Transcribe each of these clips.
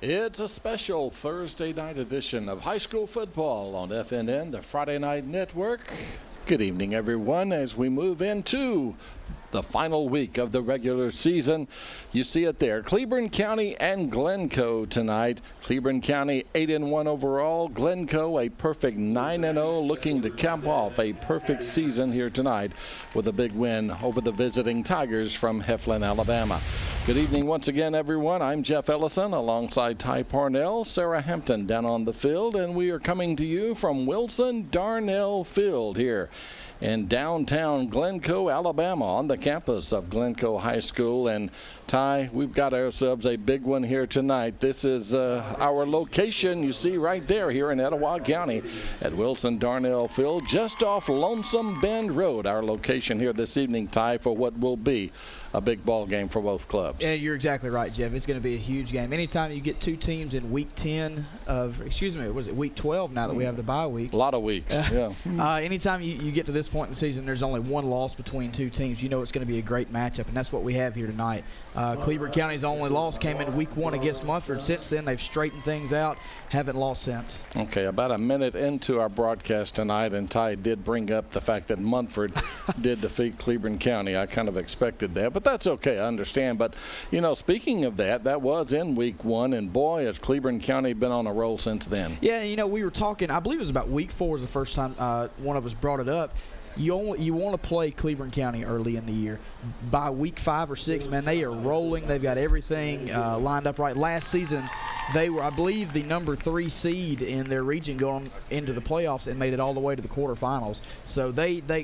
It's a special Thursday night edition of high school football on FNN, the Friday Night Network. Good evening, everyone, as we move into the final week of the regular season. You see it there. Cleburne County and Glencoe tonight. Cleburne County 8-1 overall. Glencoe a perfect 9-0, looking to cap off a perfect season here tonight with a big win over the visiting Tigers from Heflin, Alabama. Good evening once again, everyone. I'm Jeff Ellison alongside Ty Parnell, Sarah Hampton down on the field, and we are coming to you from Wilson Darnell Field here in downtown Glencoe, Alabama, on the campus of Glencoe High School. And Ty, we've got ourselves a big one here tonight. This is our location you see right there here in Etowah County at Wilson Darnell Field, just off Lonesome Bend Road. Our location here this evening, Ty, for what will be a big ball game for both clubs. Yeah, you're exactly right, Jeff. It's going to be a huge game. Anytime you get two teams in week 10 of, was it week 12 now that we have the bye week? A lot of weeks, yeah. Anytime you get to this point in the season, there's only one loss between two teams. You know it's going to be a great matchup, and that's what we have here tonight. Cleburne County's only loss came in week 1 against Munford. Since then, they've straightened things out, haven't lost since. Okay, about a minute into our broadcast tonight, and Ty did bring up the fact that Munford did defeat Cleburne County. I kind of expected that, but that's okay. I understand. But, you know, speaking of that, that was in week 1, and boy, has Cleburne County been on a roll since then. Yeah, you know, we were talking, I believe it was about week 4 was the first time one of us brought it up. You want to play Cleburne County early in the year. By week 5 or 6, man, they are rolling. They've got everything lined up right. Last season, they were, I believe, the number 3 seed in their region going into the playoffs and made it all the way to the quarterfinals. So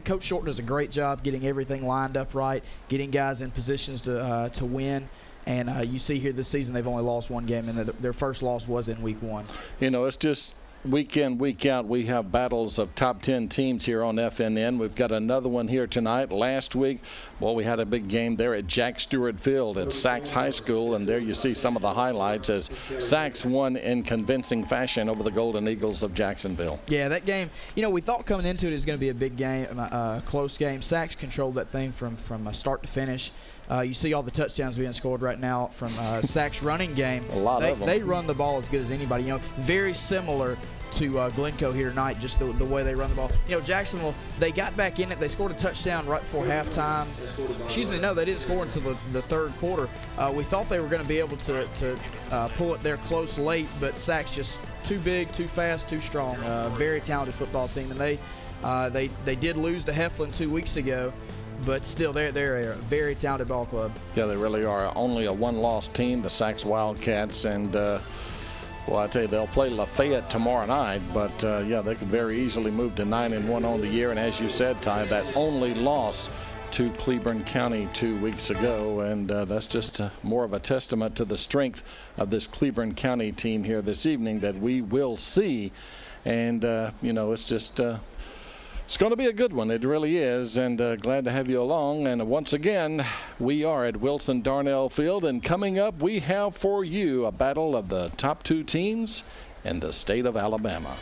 Coach Short does a great job getting everything lined up right, getting guys in positions to win. And you see here this season they've only lost 1 game, and their first loss was in week 1. You know, it's just week in, week out, we have battles of top 10 teams here on FNN. We've got another one here tonight. Last week, well, we had a big game there at Jack Stewart Field at Sachs High School, and there you see some of the highlights as Sachs won in convincing fashion over the Golden Eagles of Jacksonville. Yeah, that game, you know, we thought coming into it was going to be a big game, close game. Sachs controlled that thing from start to finish. You see all the touchdowns being scored right now from Sachs' running game. A lot of them. They run the ball as good as anybody. You know, very similar to Glencoe here tonight, just the way they run the ball. You know, Jacksonville, they got back in it. They scored a touchdown right before halftime. No, they didn't score until the third quarter. We thought they were going to be able to pull it there close late, but Sachs just too big, too fast, too strong. Very talented football team, and they did lose to Heflin 2 weeks ago. But still, they're a very talented ball club. Yeah, they really are. Only a one-loss team, the Sachs Wildcats, and well, I tell you, they'll play Lafayette tomorrow night. But yeah, they could very easily move to 9-1 on the year. And as you said, Ty, that only loss to Cleburne County 2 weeks ago, and that's just more of a testament to the strength of this Cleburne County team here this evening that we will see. And you know, it's just. It's going to be a good one. It really is, and glad to have you along. And once again, we are at Wilson Darnell Field, and coming up, we have for you a battle of the top 2 teams in the state of Alabama.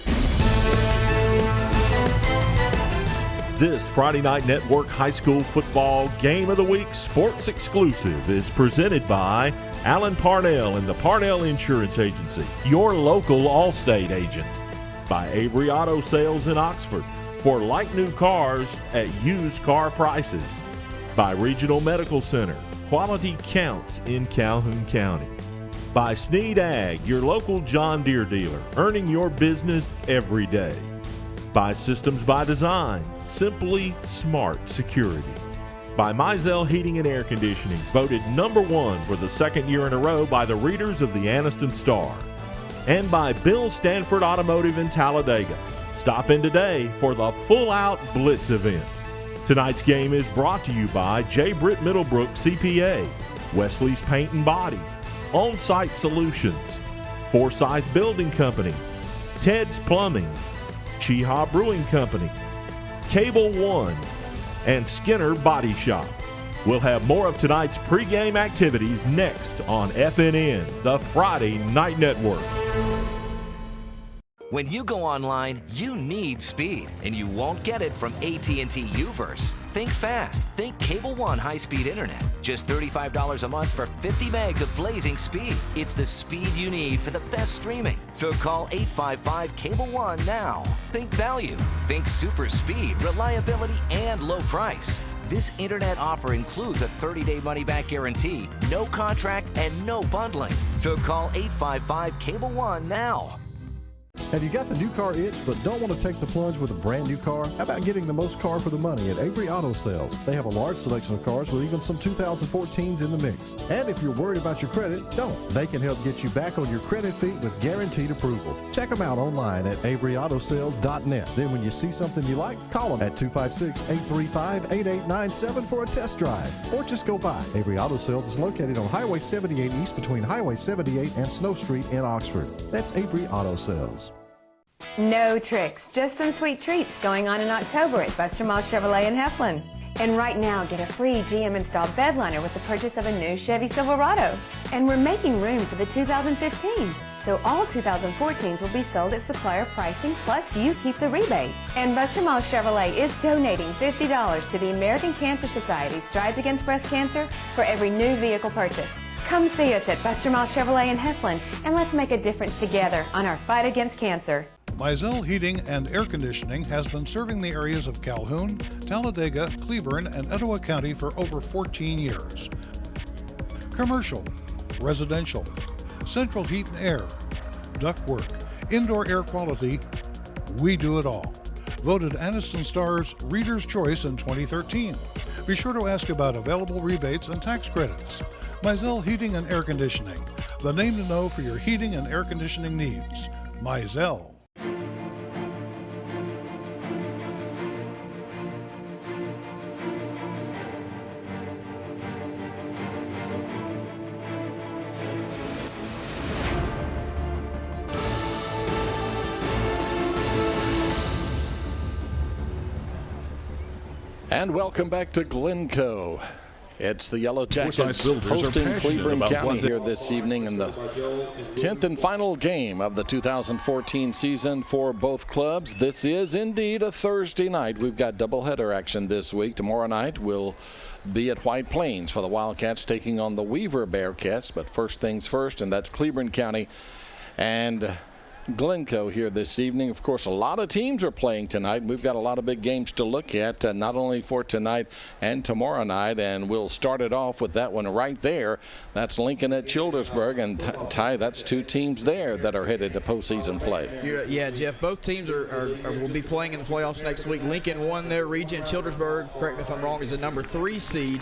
This Friday Night Network High School Football Game of the Week Sports Exclusive is presented by Alan Parnell and the Parnell Insurance Agency, your local Allstate agent. By Avery Auto Sales in Oxford, for like new cars at used car prices. By Regional Medical Center, quality counts in Calhoun County. By Sneed Ag, your local John Deere dealer, earning your business every day. By Systems by Design, simply smart security. By Mizell Heating and Air Conditioning, voted #1 for the 2nd year in a row by the readers of the Anniston Star. And by Bill Stanford Automotive in Talladega. Stop in today for the Full Out Blitz event. Tonight's game is brought to you by J. Britt Middlebrook CPA, Wesley's Paint and Body, On-Site Solutions, Forsyth Building Company, Ted's Plumbing, Cheehaw Brewing Company, Cable One, and Skinner Body Shop. We'll have more of tonight's pregame activities next on FNN, the Friday Night Network. When you go online, you need speed, and you won't get it from AT&T U-verse. Think fast. Think Cable One high-speed internet. Just $35 a month for 50 megs of blazing speed. It's the speed you need for the best streaming. So call 855-CABLE-1 now. Think value. Think super speed, reliability, and low price. This internet offer includes a 30-day money-back guarantee, no contract, and no bundling. So call 855-CABLE-1 now. Have you got the new car itch but don't want to take the plunge with a brand new car? How about getting the most car for the money at Avery Auto Sales? They have a large selection of cars with even some 2014s in the mix. And if you're worried about your credit, don't. They can help get you back on your credit feet with guaranteed approval. Check them out online at AveryAutoSales.net. Then when you see something you like, call them at 256-835-8897 for a test drive. Or just go by. Avery Auto Sales is located on Highway 78 East between Highway 78 and Snow Street in Oxford. That's Avery Auto Sales. No tricks, just some sweet treats going on in October at Buster Mall Chevrolet in Heflin. And right now, get a free GM installed bed liner with the purchase of a new Chevy Silverado. And we're making room for the 2015s. So all 2014s will be sold at supplier pricing, plus you keep the rebate. And Buster Mall Chevrolet is donating $50 to the American Cancer Society Strides Against Breast Cancer for every new vehicle purchased. Come see us at Buster Mall Chevrolet in Heflin, and let's make a difference together on our fight against cancer. Mizell Heating and Air Conditioning has been serving the areas of Calhoun, Talladega, Cleburne, and Etowah County for over 14 years. Commercial, residential, central heat and air, ductwork, indoor air quality, we do it all. Voted Anniston Star's Reader's Choice in 2013. Be sure to ask about available rebates and tax credits. Mizell Heating and Air Conditioning, the name to know for your heating and air conditioning needs. Mizell. And welcome back to Glencoe. It's the Yellow Jackets hosting Cleburne County here this evening in the 10th and final game of the 2014 season for both clubs. This is indeed a Thursday night. We've got doubleheader action this week. Tomorrow night we'll be at White Plains for the Wildcats taking on the Weaver Bearcats. But first things first, and that's Cleburne County and Glencoe here this evening. Of course, a lot of teams are playing tonight. We've got a lot of big games to look at, not only for tonight and tomorrow night, and we'll start it off with that one right there. That's Lincoln at Childersburg, and Ty, that's two teams there that are headed to postseason play. Yeah, Jeff, both teams will be playing in the playoffs next week. Lincoln won their region. Childersburg, correct me if I'm wrong, is a number 3 seed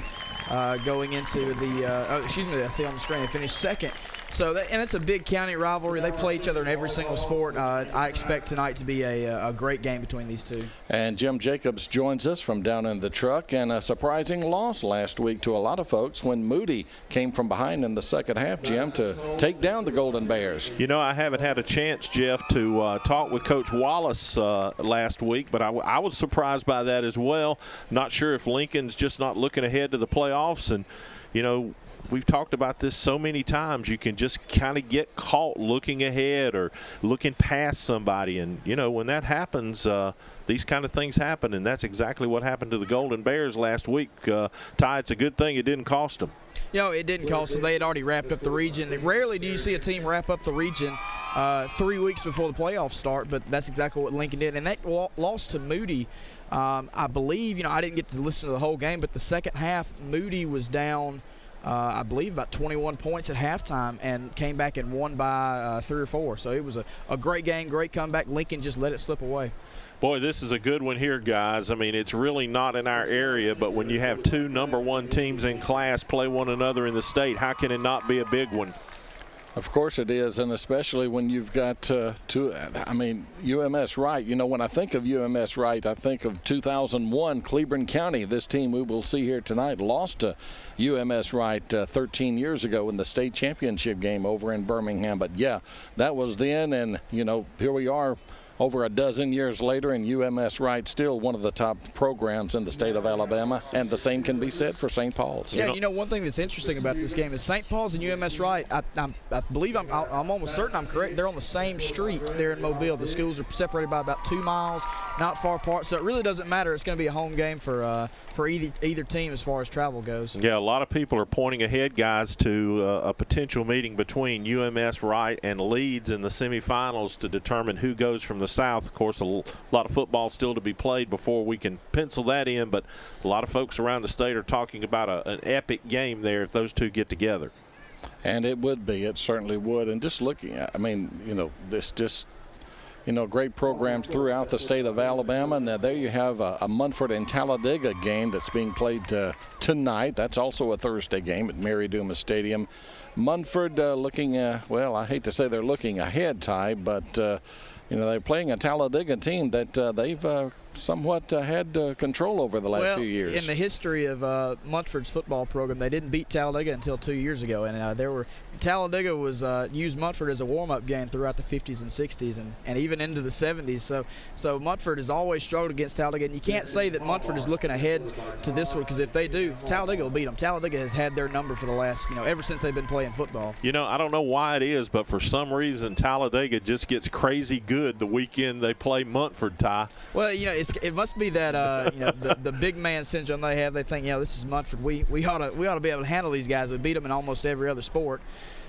going into the, I see on the screen, they finished second. So, and it's a big county rivalry. They play each other in every single sport. I expect tonight to be a great game between these two. And Jim Jacobs joins us from down in the truck, and a surprising loss last week to a lot of folks when Moody came from behind in the second half, Jim, to take down the Golden Bears. You know, I haven't had a chance, Jeff, to talk with Coach Wallace last week, but I was surprised by that as well. Not sure if Lincoln's just not looking ahead to the playoffs, and, you know, we've talked about this so many times. You can just kind of get caught looking ahead or looking past somebody. And, you know, when that happens, these kind of things happen. And that's exactly what happened to the Golden Bears last week. Ty, it's a good thing it didn't cost them. You know, it didn't cost them. They had already wrapped up the region. Rarely do you see a team wrap up the region 3 weeks before the playoffs start, but that's exactly what Lincoln did. And that loss to Moody, I believe, you know, I didn't get to listen to the whole game, but the second half, Moody was down I believe about 21 points at halftime and came back and won by 3 or 4. So it was a great game, great comeback. Lincoln just let it slip away. Boy, this is a good one here, guys. I mean, it's really not in our area, but when you have two #1 teams in class play one another in the state, how can it not be a big one? Of course it is, and especially when you've got UMS Wright. You know, when I think of UMS Wright, I think of 2001 Cleburne County. This team we will see here tonight lost to UMS Wright 13 years ago in the state championship game over in Birmingham. But, yeah, that was then, and, you know, here we are over a dozen years later, and UMS Wright still one of the top programs in the state of Alabama, and the same can be said for St. Paul's. Yeah, one thing that's interesting about this game is St. Paul's and UMS Wright, I believe I'm almost certain I'm correct, they're on the same street there in Mobile. The schools are separated by about 2 miles, not far apart, so it really doesn't matter. It's going to be a home game for either team as far as travel goes. Yeah, a lot of people are pointing ahead, guys, to a potential meeting between UMS Wright and Leeds in the semifinals to determine who goes from the South. Of course, a lot of football still to be played before we can pencil that in, but a lot of folks around the state are talking about an epic game there if those two get together. And it would be. It certainly would. And just looking at, great programs throughout the state of Alabama. Now, there you have a Munford and Talladega game that's being played tonight. That's also a Thursday game at Mary Dumas Stadium. Munford looking, I hate to say they're looking ahead, Ty, but they're playing a Talladega team that they've somewhat had control over the last few years. In the history of Munford's football program, they didn't beat Talladega until 2 years ago, and Talladega was used Munford as a warm-up game throughout the 50s and 60s and even into the 70s. So Munford has always struggled against Talladega, and you can't say that Munford is looking ahead to this one, because if they do, Talladega will beat them. Talladega has had their number for the last, ever since they've been playing football. I don't know why it is, but for some reason Talladega just gets crazy good the weekend they play Munford, Ty. Well, it must be that the big man syndrome they have. They think, this is Munford. We ought to be able to handle these guys. We beat them in almost every other sport.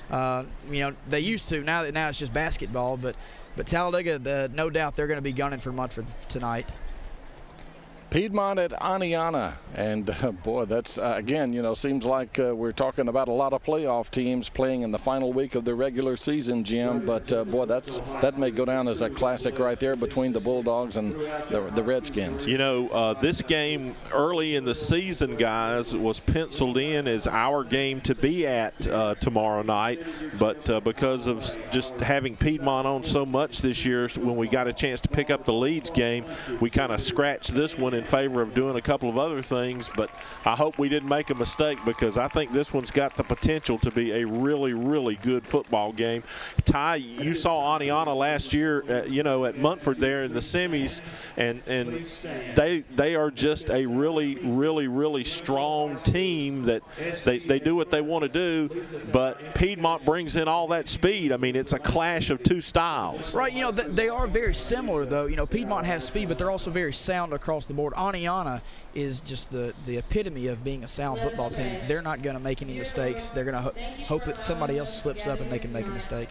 They used to. Now it's just basketball. But Talladega, no doubt they're going to be gunning for Munford tonight. Piedmont at Aniana, and boy, that's again, seems like we're talking about a lot of playoff teams playing in the final week of the regular season, Jim. But boy, that may go down as a classic right there between the Bulldogs and the Redskins. This game early in the season, guys, was penciled in as our game to be at tomorrow night, but because of just having Piedmont on so much this year, when we got a chance to pick up the Leeds game, we kind of scratched this one in favor of doing a couple of other things. But I hope we didn't make a mistake, because I think this one's got the potential to be a really, really good football game. Ty, you saw Aniana last year, at Munford there in the semis, and they are just a really, really, really strong team that they do what they want to do, but Piedmont brings in all that speed. I mean, it's a clash of two styles. Right, they are very similar, though. Piedmont has speed, but they're also very sound across the board. Aniana is just the epitome of being a sound football team. They're not going to make any mistakes. They're going to hope that somebody else slips up and they can make a mistake.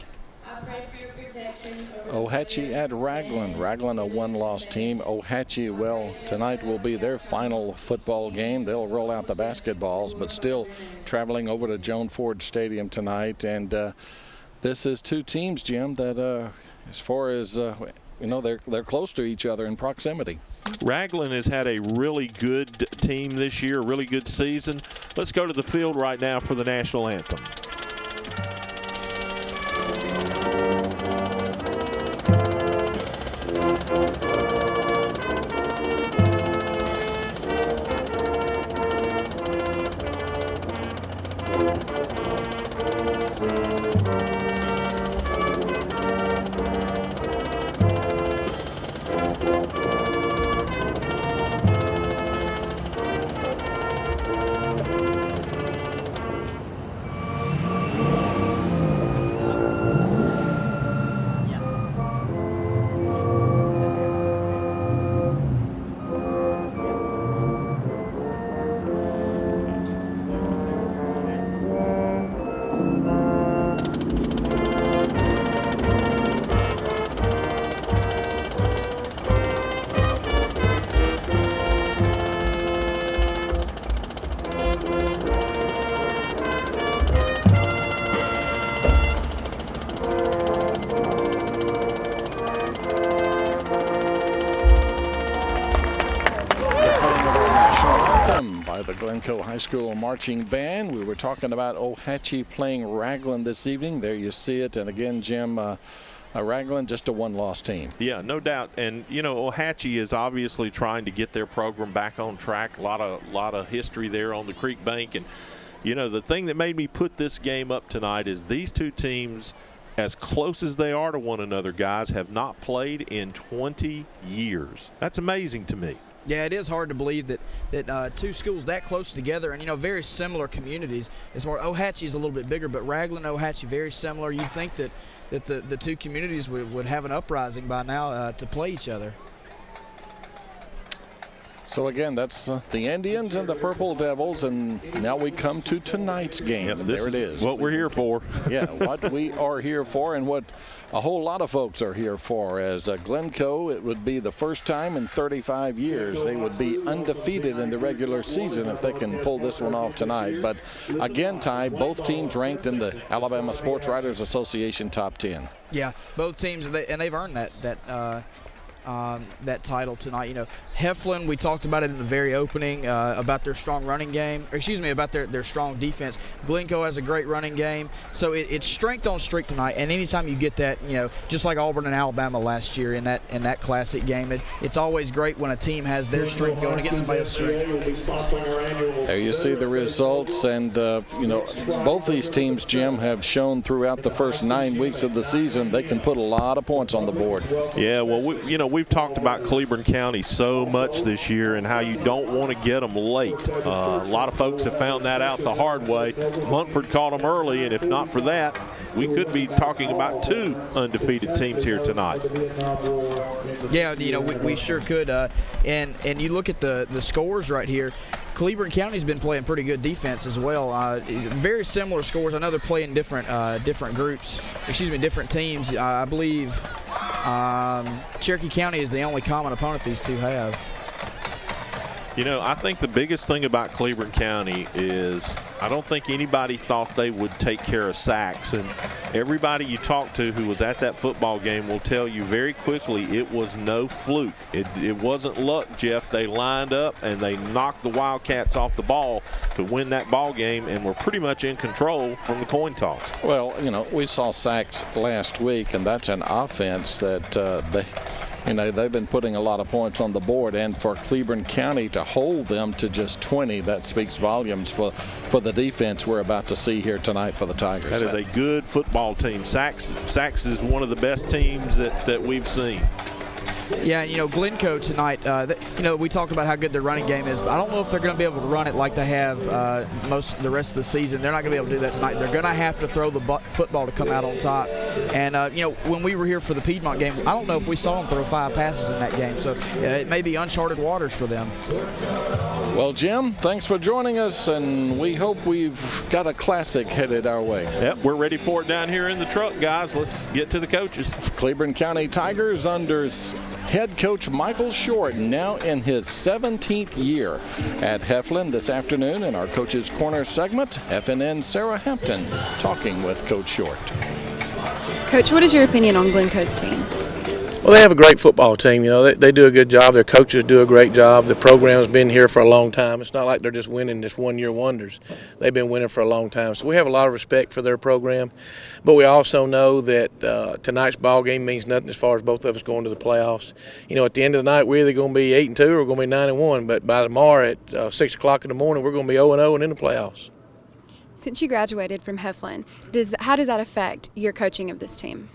Ohatchee at Raglan. Raglan, a one-loss team. Ohatchee, tonight will be their final football game. They'll roll out the basketballs, but still traveling over to Joan Ford Stadium tonight. And this is two teams, Jim, that as far as they're close to each other in proximity. Raglan has had a really good team this year, a really good season. Let's go to the field right now for the national anthem. The Glencoe High School Marching Band. We were talking about Ohatchee playing Raglan this evening. There you see it. And again, Jim, Raglan, just a one-loss team. Yeah, no doubt. And, Ohatchee is obviously trying to get their program back on track. A lot of history there on the creek bank. And, the thing that made me put this game up tonight is these two teams as close as they are to one another, guys, have not played in 20 years. That's amazing to me. Yeah, it is hard to believe that two schools that close together and, very similar communities. As far as Ohatchee is a little bit bigger, but Raglan and Ohatchee very similar. You'd think that the two communities would have an uprising by now to play each other. So again, that's the Indians and the Purple Devils, and now we come to tonight's game. Yep, there it is. What we're here for. Yeah, what we are here for, and what a whole lot of folks are here for. As Glencoe, it would be the first time in 35 years they would be undefeated in the regular season if they can pull this one off tonight. But again, Ty, both teams ranked in the Alabama Sports Writers Association top 10. Yeah, both teams, and they've earned that title tonight. Heflin, we talked about it in the very opening about their strong running game, about their strong defense. Glencoe has a great running game, so it's strength on strength tonight. And anytime you get that, just like Auburn and Alabama last year in that classic game, it's always great when a team has their strength going against somebody else's strength. There you see the results, and both these teams, Jim, have shown throughout the first 9 weeks of the season they can put a lot of points on the board. Yeah, well, we've talked about Cleburne County so much this year and how you don't want to get them late. A lot of folks have found that out the hard way. Montford caught them early, and if not for that, we could be talking about two undefeated teams here tonight. Yeah, we sure could. And you look at the scores right here. Cleburne County's been playing pretty good defense as well. Very similar scores. I know they're playing different groups. Different teams. I believe Cherokee County is the only common opponent these two have. I think the biggest thing about Cleburne County is I don't think anybody thought they would take care of Sachs. And everybody you talk to who was at that football game will tell you very quickly it was no fluke. It wasn't luck, Jeff. They lined up and they knocked the Wildcats off the ball to win that ball game and were pretty much in control from the coin toss. Well, we saw Sachs last week, and that's an offense that they've been putting a lot of points on the board, and for Cleburne County to hold them to just 20, that speaks volumes for the defense we're about to see here tonight for the Tigers. That is a good football team. Sachs is one of the best teams that we've seen. Yeah, Glencoe tonight, we talked about how good their running game is, but I don't know if they're going to be able to run it like they have most of the rest of the season. They're not going to be able to do that tonight. They're going to have to throw the football to come out on top. And, when we were here for the Piedmont game, I don't know if we saw them throw 5 passes in that game, so it may be uncharted waters for them. Well, Jim, thanks for joining us, and we hope we've got a classic headed our way. Yep, we're ready for it down here in the truck, guys. Let's get to the coaches. Cleburne County Tigers under head coach Michael Short, now in his 17th year at Heflin. This afternoon in our Coach's Corner segment, FNN Sarah Hampton talking with Coach Short. Coach, what is your opinion on Glencoe's team? Well, they have a great football team. They do a good job. Their coaches do a great job. The program's been here for a long time. It's not like they're just winning this one-year wonders. They've been winning for a long time. So we have a lot of respect for their program. But we also know that tonight's ball game means nothing as far as both of us going to the playoffs. At the end of the night, we're either going to be 8-2 or we're going to be 9-1. But by tomorrow at 6 o'clock in the morning, we're going to be 0-0 and in the playoffs. Since you graduated from Heflin, how does that affect your coaching of this team?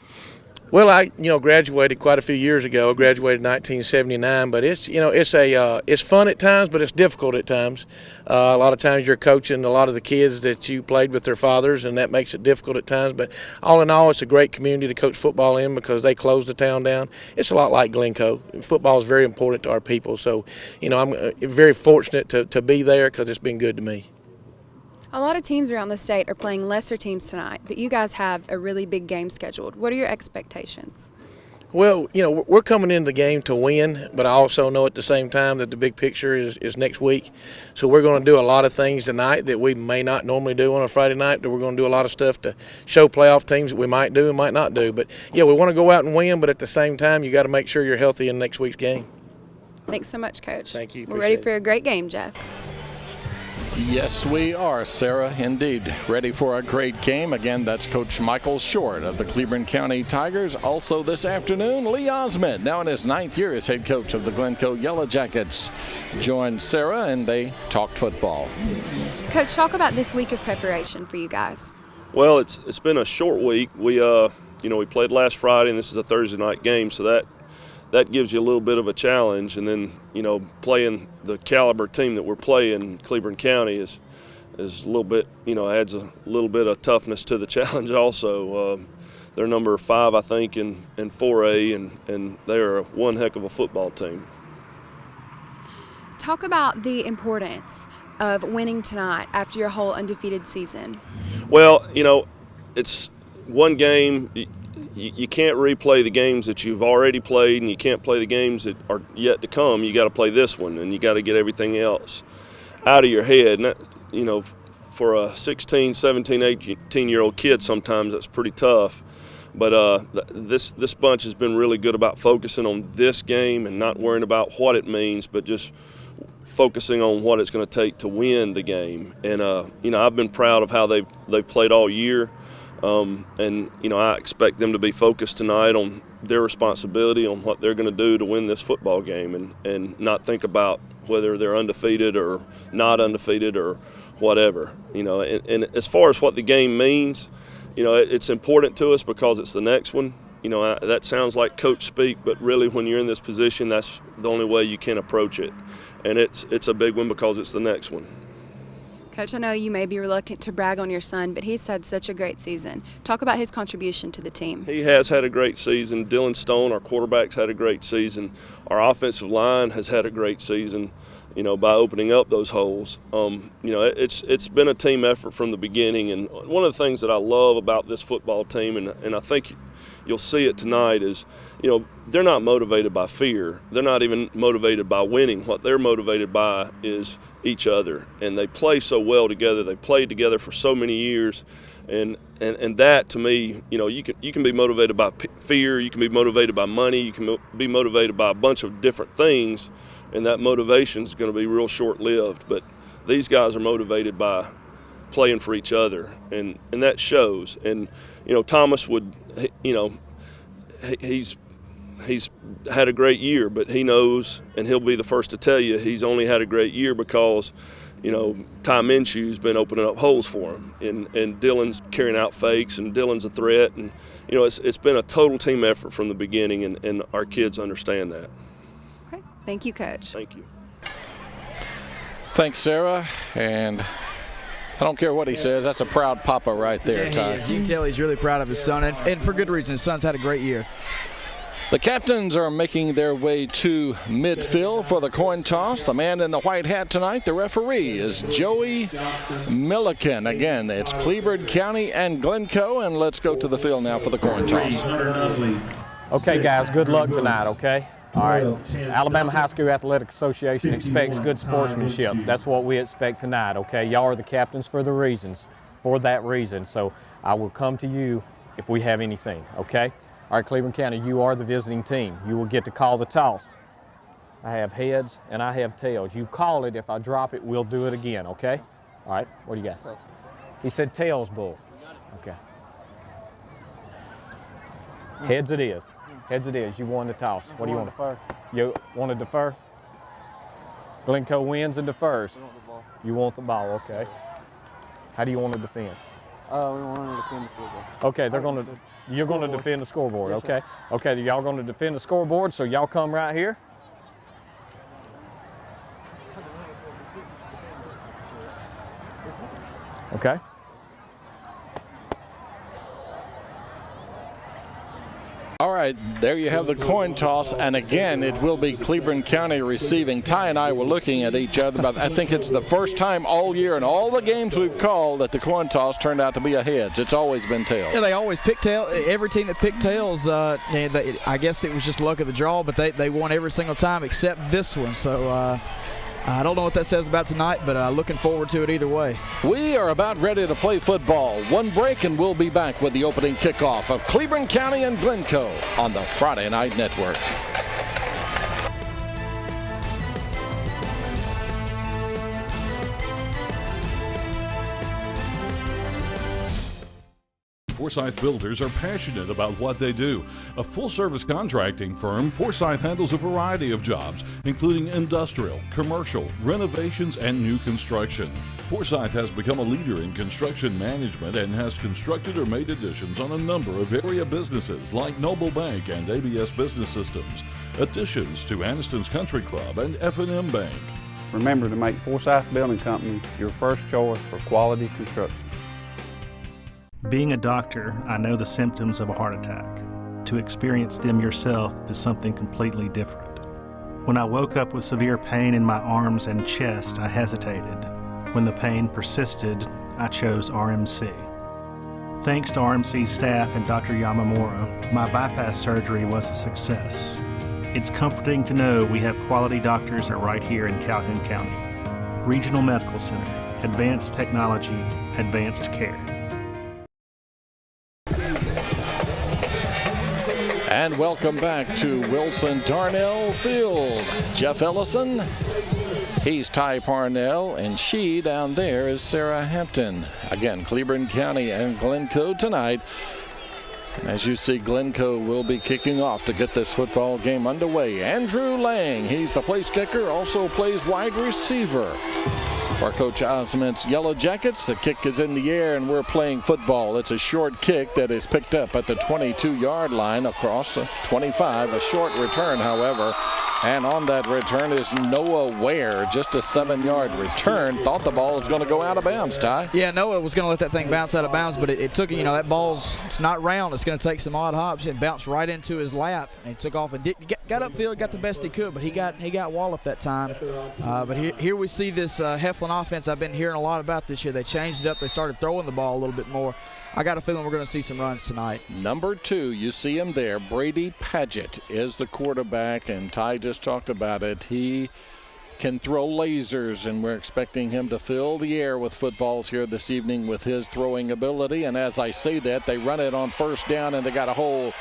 Well, I graduated quite a few years ago. I graduated in 1979, but it's fun at times, but it's difficult at times. A lot of times you're coaching a lot of the kids that you played with their fathers, and that makes it difficult at times. But all in all, it's a great community to coach football in because they closed the town down. It's a lot like Glencoe. Football is very important to our people, so I'm very fortunate to be there because it's been good to me. A lot of teams around the state are playing lesser teams tonight, but you guys have a really big game scheduled. What are your expectations? Well, we're coming into the game to win, but I also know at the same time that the big picture is next week. So we're going to do a lot of things tonight that we may not normally do on a Friday night. But we're going to do a lot of stuff to show playoff teams that we might do and might not do. But, yeah, we want to go out and win, but at the same time, you got to make sure you're healthy in next week's game. Thanks so much, Coach. Thank you. We're ready for a great game, Jeff. Yes, we are, Sarah, indeed. Ready for a great game. Again, that's Coach Michael Short of the Cleburne County Tigers. Also this afternoon, Lee Osmond, now in his 9th year as head coach of the Glencoe Yellow Jackets, joined Sarah, and they talked football. Coach, talk about this week of preparation for you guys. Well, it's been a short week. We we played last Friday, and this is a Thursday night game, so that gives you a little bit of a challenge. And then, playing the caliber team that we're playing, Cleburne County, is a little bit, adds a little bit of toughness to the challenge also. They're number 5, I think, in 4A, and they are one heck of a football team. Talk about the importance of winning tonight after your whole undefeated season. Well, it's one game. You can't replay the games that you've already played, and you can't play the games that are yet to come. You got to play this one, and you got to get everything else out of your head. And that, for a 16, 17, 18-year-old kid, sometimes that's pretty tough. But this bunch has been really good about focusing on this game and not worrying about what it means, but just focusing on what it's going to take to win the game. And I've been proud of how they've played all year. And I expect them to be focused tonight on their responsibility, on what they're going to do to win this football game, and not think about whether they're undefeated or not undefeated or whatever. And as far as what the game means, it's important to us because it's the next one. That sounds like coach speak, but really when you're in this position, that's the only way you can approach it. And it's a big one because it's the next one. Coach, I know you may be reluctant to brag on your son, but he's had such a great season. Talk about his contribution to the team. He has had a great season. Dylan Stone, our quarterback's had a great season. Our offensive line has had a great season, by opening up those holes. It's been a team effort from the beginning. And one of the things that I love about this football team, and I think you'll see it tonight, is, they're not motivated by fear. They're not even motivated by winning. What they're motivated by is each other. And they play so well together. They've played together for so many years. And that, to me, you can be motivated by fear. You can be motivated by money. You can be motivated by a bunch of different things. And that motivation is going to be real short-lived. But these guys are motivated by playing for each other. And that shows. And, Thomas would, he's had a great year, but he knows, and he'll be the first to tell you, he's only had a great year because, Ty Minshew's been opening up holes for him, and Dylan's carrying out fakes, and Dylan's a threat, and it's been a total team effort from the beginning, and our kids understand that. Okay, thank you, Coach. Thank you. Thanks, Sarah, and I don't care what he says. That's a proud papa right there, Ty. Yeah, he is. You can tell he's really proud of his son, and for good reason. His son's had a great year. The captains are making their way to midfield for the coin toss. The man in the white hat tonight, the referee, is Joey Milliken. Again, it's Cleburne County and Glencoe, and let's go to the field now for the coin toss. Okay, guys, good luck tonight, okay? All right, Alabama High School Athletic Association expects good sportsmanship. That's what we expect tonight, okay? Y'all are the captains for that reason. So I will come to you if we have anything, okay? All right, Cleburne County, you are the visiting team. You will get to call the toss. I have heads and I have tails. You call it. If I drop it, we'll do it again, okay? All right, what do you got? He said tails, bull. Okay. Heads it is. Heads it is. You won the toss. What do you want? Defer. You want to defer? Glencoe wins and defers. You want the ball, okay. How do you want to defend? We want to defend the football. Okay, you're going to defend the scoreboard, yes, okay? Sir. Okay, y'all going to defend the scoreboard, so y'all come right here. Okay. All right, there you have the coin toss, and again, it will be Cleburne County receiving. Ty and I were looking at each other, but I think it's the first time all year in all the games we've called that the coin toss turned out to be a heads. It's always been tails. Yeah, they always pick tails. Every team that picked tails, I guess it was just luck of the draw, but they won every single time except this one. So I don't know what that says about tonight, but looking forward to it either way. We are about ready to play football. One break, and we'll be back with the opening kickoff of Cleburne County and Glencoe on the Friday Night Network. Forsyth Builders are passionate about what they do. A full-service contracting firm, Forsyth handles a variety of jobs, including industrial, commercial, renovations, and new construction. Forsyth has become a leader in construction management and has constructed or made additions on a number of area businesses like Noble Bank and ABS Business Systems, additions to Anniston's Country Club and FNN Bank. Remember to make Forsyth Building Company your first choice for quality construction. Being a doctor, I know the symptoms of a heart attack. To experience them yourself is something completely different. When I woke up with severe pain in my arms and chest, I hesitated. When the pain persisted, I chose RMC. Thanks to RMC's staff and Dr. Yamamura, my bypass surgery was a success. It's comforting to know we have quality doctors right here in Calhoun County. Regional Medical Center, advanced technology, advanced care. And welcome back to Wilson Darnell Field. Jeff Ellison, he's Ty Parnell, and she down there is Sarah Hampton. Again, Cleburne County and Glencoe tonight. And as you see, Glencoe will be kicking off to get this football game underway. Andrew Lang, he's the place kicker, also plays wide receiver. For Coach Osment's Yellow Jackets, the kick is in the air and we're playing football. It's a short kick that is picked up at the 22-yard line across 25. A short return, however. And on that return is Noah Ware, just a 7-yard return. Thought the ball was going to go out of bounds, Ty. Yeah, Noah was going to let that thing bounce out of bounds, but it took, that ball's, it's not round. It's going to take some odd hops and bounce right into his lap. And he took off and got upfield, got the best he could, but he got walloped that time. But here we see this Heflin offense I've been hearing a lot about this year. They changed it up. They started throwing the ball a little bit more. I got a feeling we're going to see some runs tonight. Number 2, you see him there. Brady Paget is the quarterback, and Ty just talked about it. He can throw lasers, and we're expecting him to fill the air with footballs here this evening with his throwing ability. And as I say that, they run it on first down, and they got a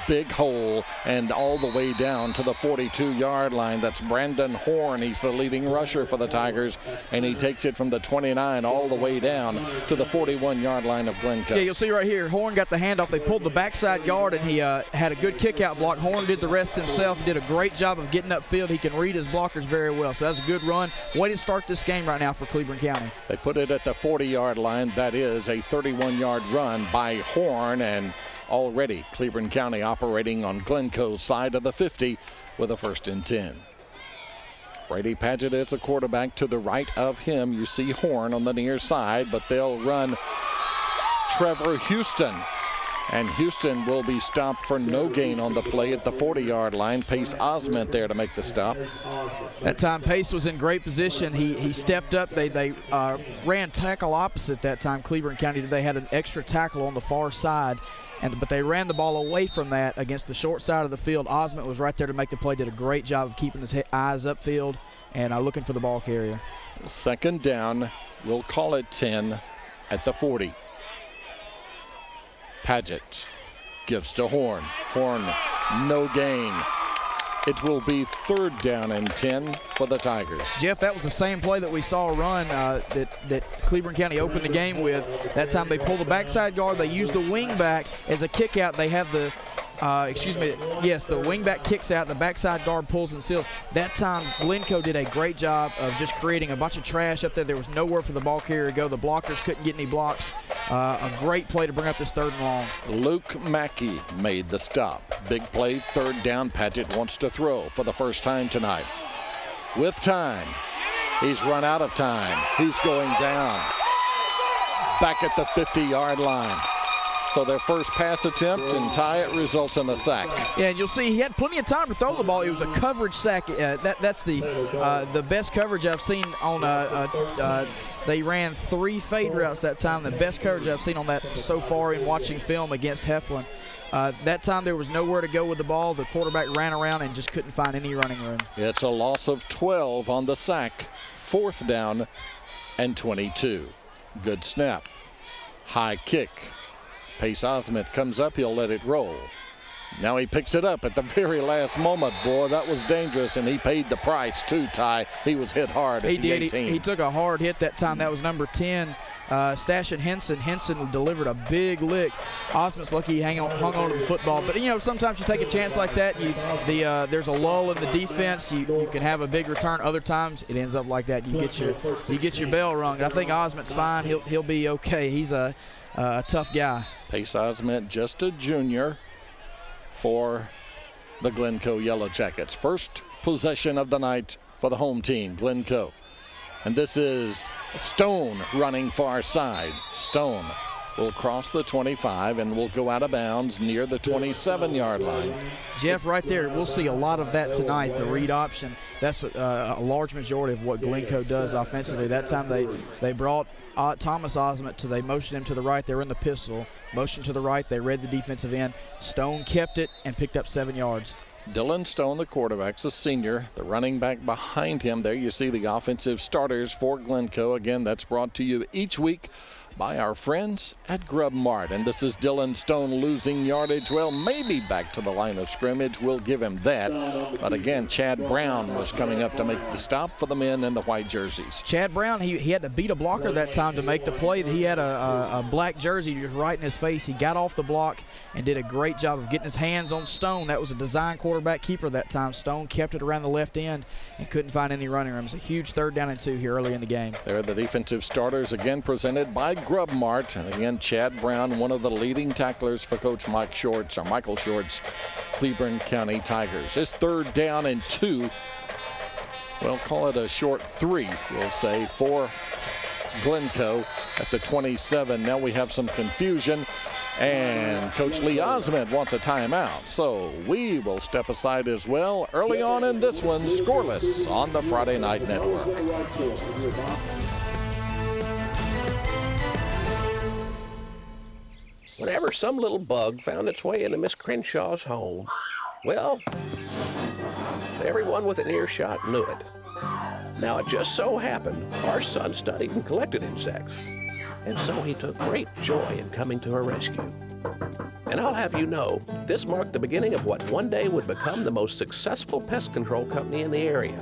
big hole, and all the way down to the 42-yard line. That's Brandon Horn. He's the leading rusher for the Tigers, and he takes it from the 29 all the way down to the 41-yard line of Glencoe. Yeah, you'll see right here, Horn got the handoff. They pulled the backside guard, and he had a good kick-out block. Horn did the rest himself, did a great job of getting upfield. He can read his blockers very well, so that's a good run. Way to start this game right now for Cleburne County. They put it at the 40-yard line. That is a 31-yard run by Horn, and already Cleburne County operating on Glencoe's side of the 50 with a 1st and 10. Brady Paget is the quarterback. To the right of him, you see Horn on the near side, but they'll run Trevor Houston. And Houston will be stopped for no gain on the play at the 40-yard line. Pace Osment there to make the stop. That time Pace was in great position. He stepped up. They ran tackle opposite that time. Cleburne County, they had an extra tackle on the far side, but they ran the ball away from that against the short side of the field. Osment was right there to make the play. Did a great job of keeping his eyes upfield and looking for the ball carrier. 2nd down. We'll call it 10 at the 40. Paget gives to Horn. Horn, no gain. It will be 3rd down and 10 for the Tigers. Jeff, that was the same play that we saw run that Cleburne County opened the game with. That time they pull the backside guard. They use the wing back as a kick out. They have the the wing back kicks out, the backside guard pulls and seals. That time, Glencoe did a great job of just creating a bunch of trash up there. There was nowhere for the ball carrier to go. The blockers couldn't get any blocks. A great play to bring up this 3rd and long. Luke Mackey made the stop. Big play, 3rd down. Paget wants to throw for the first time tonight. With time, he's run out of time. He's going down. Back at the 50-yard line. So their first pass attempt, and Ty, it results in a sack. Yeah, and you'll see he had plenty of time to throw the ball. It was a coverage sack. That's the best coverage I've seen on they ran 3 fade routes that time. The best coverage I've seen on that so far in watching film against Heflin. That time there was nowhere to go with the ball. The quarterback ran around and just couldn't find any running room. It's a loss of 12 on the sack. 4th down and 22. Good snap. High kick. Pace Osment comes up, he'll let it roll. Now he picks it up at the very last moment. Boy, that was dangerous, and he paid the price too, Ty. He was hit hard at the 18. He took a hard hit that time. That was number 10, Stash and Henson. Henson delivered a big lick. Osmond's lucky he hung on to the football. But, sometimes you take a chance like that. There's a lull in the defense. You can have a big return. Other times it ends up like that. You get your bell rung. I think Osmond's fine. He'll be okay. He's a tough guy. Pace Osmond, just a junior for the Glencoe Yellow Jackets. First possession of the night for the home team, Glencoe. And this is Stone running far side. Stone will cross the 25 and will go out of bounds near the 27-yard line. Jeff, right there, we'll see a lot of that tonight, the read option. That's a large majority of what Glencoe does offensively. That time they brought Thomas Osmond they motioned him to the right. They were in the pistol. Motion to the right. They read the defensive end. Stone kept it and picked up 7 yards. Dylan Stone, the quarterback's a senior. The running back behind him, there you see the offensive starters for Glencoe. Again, that's brought to you each week by our friends at Grub Mart. And this is Dylan Stone losing yardage. Well, maybe back to the line of scrimmage. We'll give him that. But again, Chad Brown was coming up to make the stop for the men in the white jerseys. Chad Brown, he had to beat a blocker that time to make the play. He had a black jersey just right in his face. He got off the block and did a great job of getting his hands on Stone. That was a design quarterback keeper that time. Stone kept it around the left end and couldn't find any running room. It was a huge 3rd down and 2 here early in the game. They're the defensive starters, again presented by Grub Mart. And again, Chad Brown, one of the leading tacklers for Coach Michael Short's Cleburne County Tigers. It's 3rd down and 2. We'll call it a short 3, we'll say, for Glencoe at the 27. Now we have some confusion, and Coach Lee Osmond wants a timeout. So we will step aside as well. Early on in this one, scoreless on the Friday Night Network. Whenever some little bug found its way into Miss Crenshaw's home, well, everyone with an earshot knew it. Now, it just so happened our son studied and collected insects, and so he took great joy in coming to her rescue. And I'll have you know, this marked the beginning of what one day would become the most successful pest control company in the area.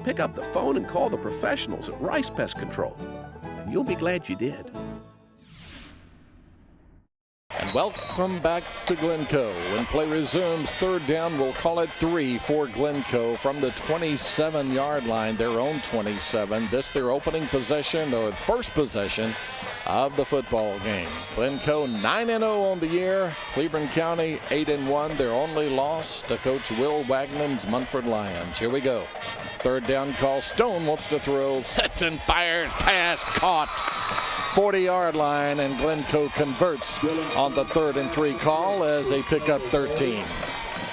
Pick up the phone and call the professionals at Rice Pest Control, and you'll be glad you did. And welcome back to Glencoe. When play resumes, 3rd down, we'll call it 3 for Glencoe from the 27-yard line, their own 27. This their opening possession, or first possession of the football game. Glencoe 9-0 on the year. Cleburne County 8-1. Their only loss to Coach Will Wagnon's Munford Lions. Here we go. 3rd down call. Stone wants to throw, sets and fires, pass caught. 40-yard line, and Glencoe converts on the 3rd and 3 call as they pick up 13.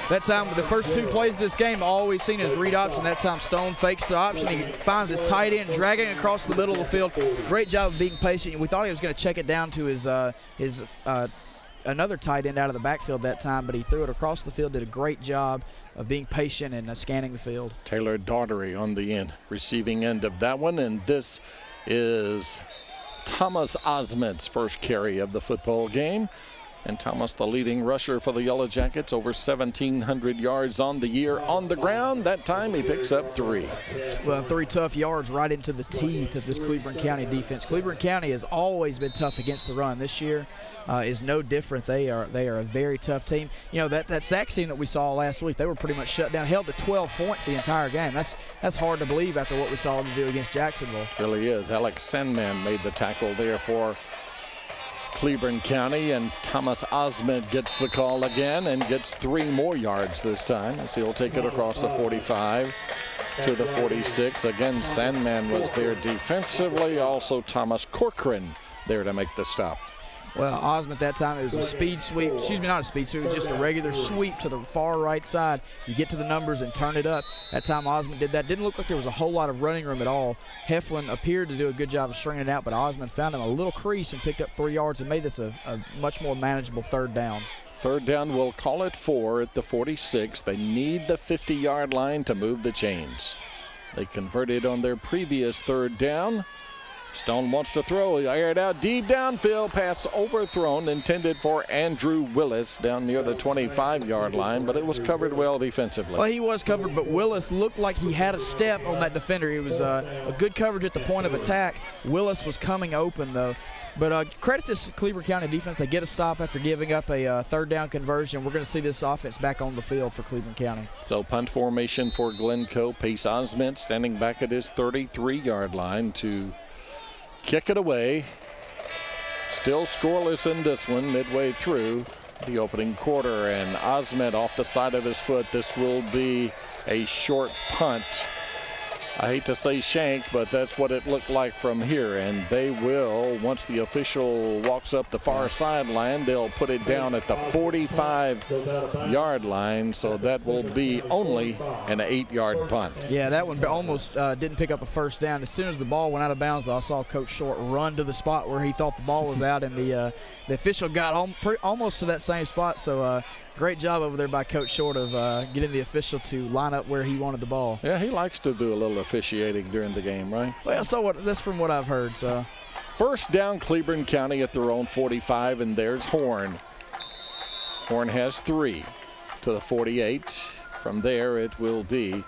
That time, the first 2 plays of this game, all we've seen is read option. That time, Stone fakes the option. He finds his tight end, dragging across the middle of the field. Great job of being patient. We thought he was going to check it down to his another tight end out of the backfield that time, but he threw it across the field, did a great job of being patient and scanning the field. Taylor Daughtery on the receiving end of that one, and this is Thomas Osmond's first carry of the football game. And Thomas, the leading rusher for the Yellow Jackets, over 1,700 yards on the year on the ground. That time he picks up 3. Well, 3 tough yards right into the teeth of this Cleburne County defense. Cleburne County has always been tough against the run. This year is no different. They are a very tough team. That sack team that we saw last week, they were pretty much shut down, held to 12 points the entire game. That's hard to believe after what we saw them do against Jacksonville. It really is. Alex Sandman made the tackle there for Cleburne County, and Thomas Osmond gets the call again and gets 3 more yards this time as he'll take it across the 45 to the 46. Again, Sandman was there defensively. Also Thomas Corcoran there to make the stop. Well, Osmond that time, it was a speed sweep. Excuse me, not a speed sweep. It was just a regular sweep to the far right side. You get to the numbers and turn it up. That time Osmond did that. Didn't look like there was a whole lot of running room at all. Heflin appeared to do a good job of stringing it out, but Osmond found him a little crease and picked up 3 yards and made this a much more manageable 3rd down. 3rd down, we'll call it 4 at the 46. They need the 50-yard line to move the chains. They converted on their previous 3rd down. Stone wants to throw. He aired out deep downfield. Pass overthrown, intended for Andrew Willis down near the 25-yard line, but it was covered well defensively. Well, he was covered, but Willis looked like he had a step on that defender. It was a good coverage at the point of attack. Willis was coming open, though. But credit this Cleburne County defense. They get a stop after giving up a third down conversion. We're going to see this offense back on the field for Cleburne County. So punt formation for Glencoe. Pace Osment standing back at his 33-yard line to kick it away. Still scoreless in this one midway through the opening quarter. And Osment off the side of his foot. This will be a short punt. I hate to say shank, but that's what it looked like from here. And they will, once the official walks up the far sideline, they'll put it down at the 45-yard line. So that will be only an 8-yard punt. Yeah, that one almost didn't pick up a first down. As soon as the ball went out of bounds, I saw Coach Short run to the spot where he thought the ball was out, and the official got almost to that same spot. So great job over there by Coach Short of getting the official to line up where he wanted the ball. Yeah, he likes to do a little officiating during the game, right? Well, so that's from what I've heard. So first down, Cleburne County at their own 45, and there's Horn. Horn has 3 to the 48. From there, it will be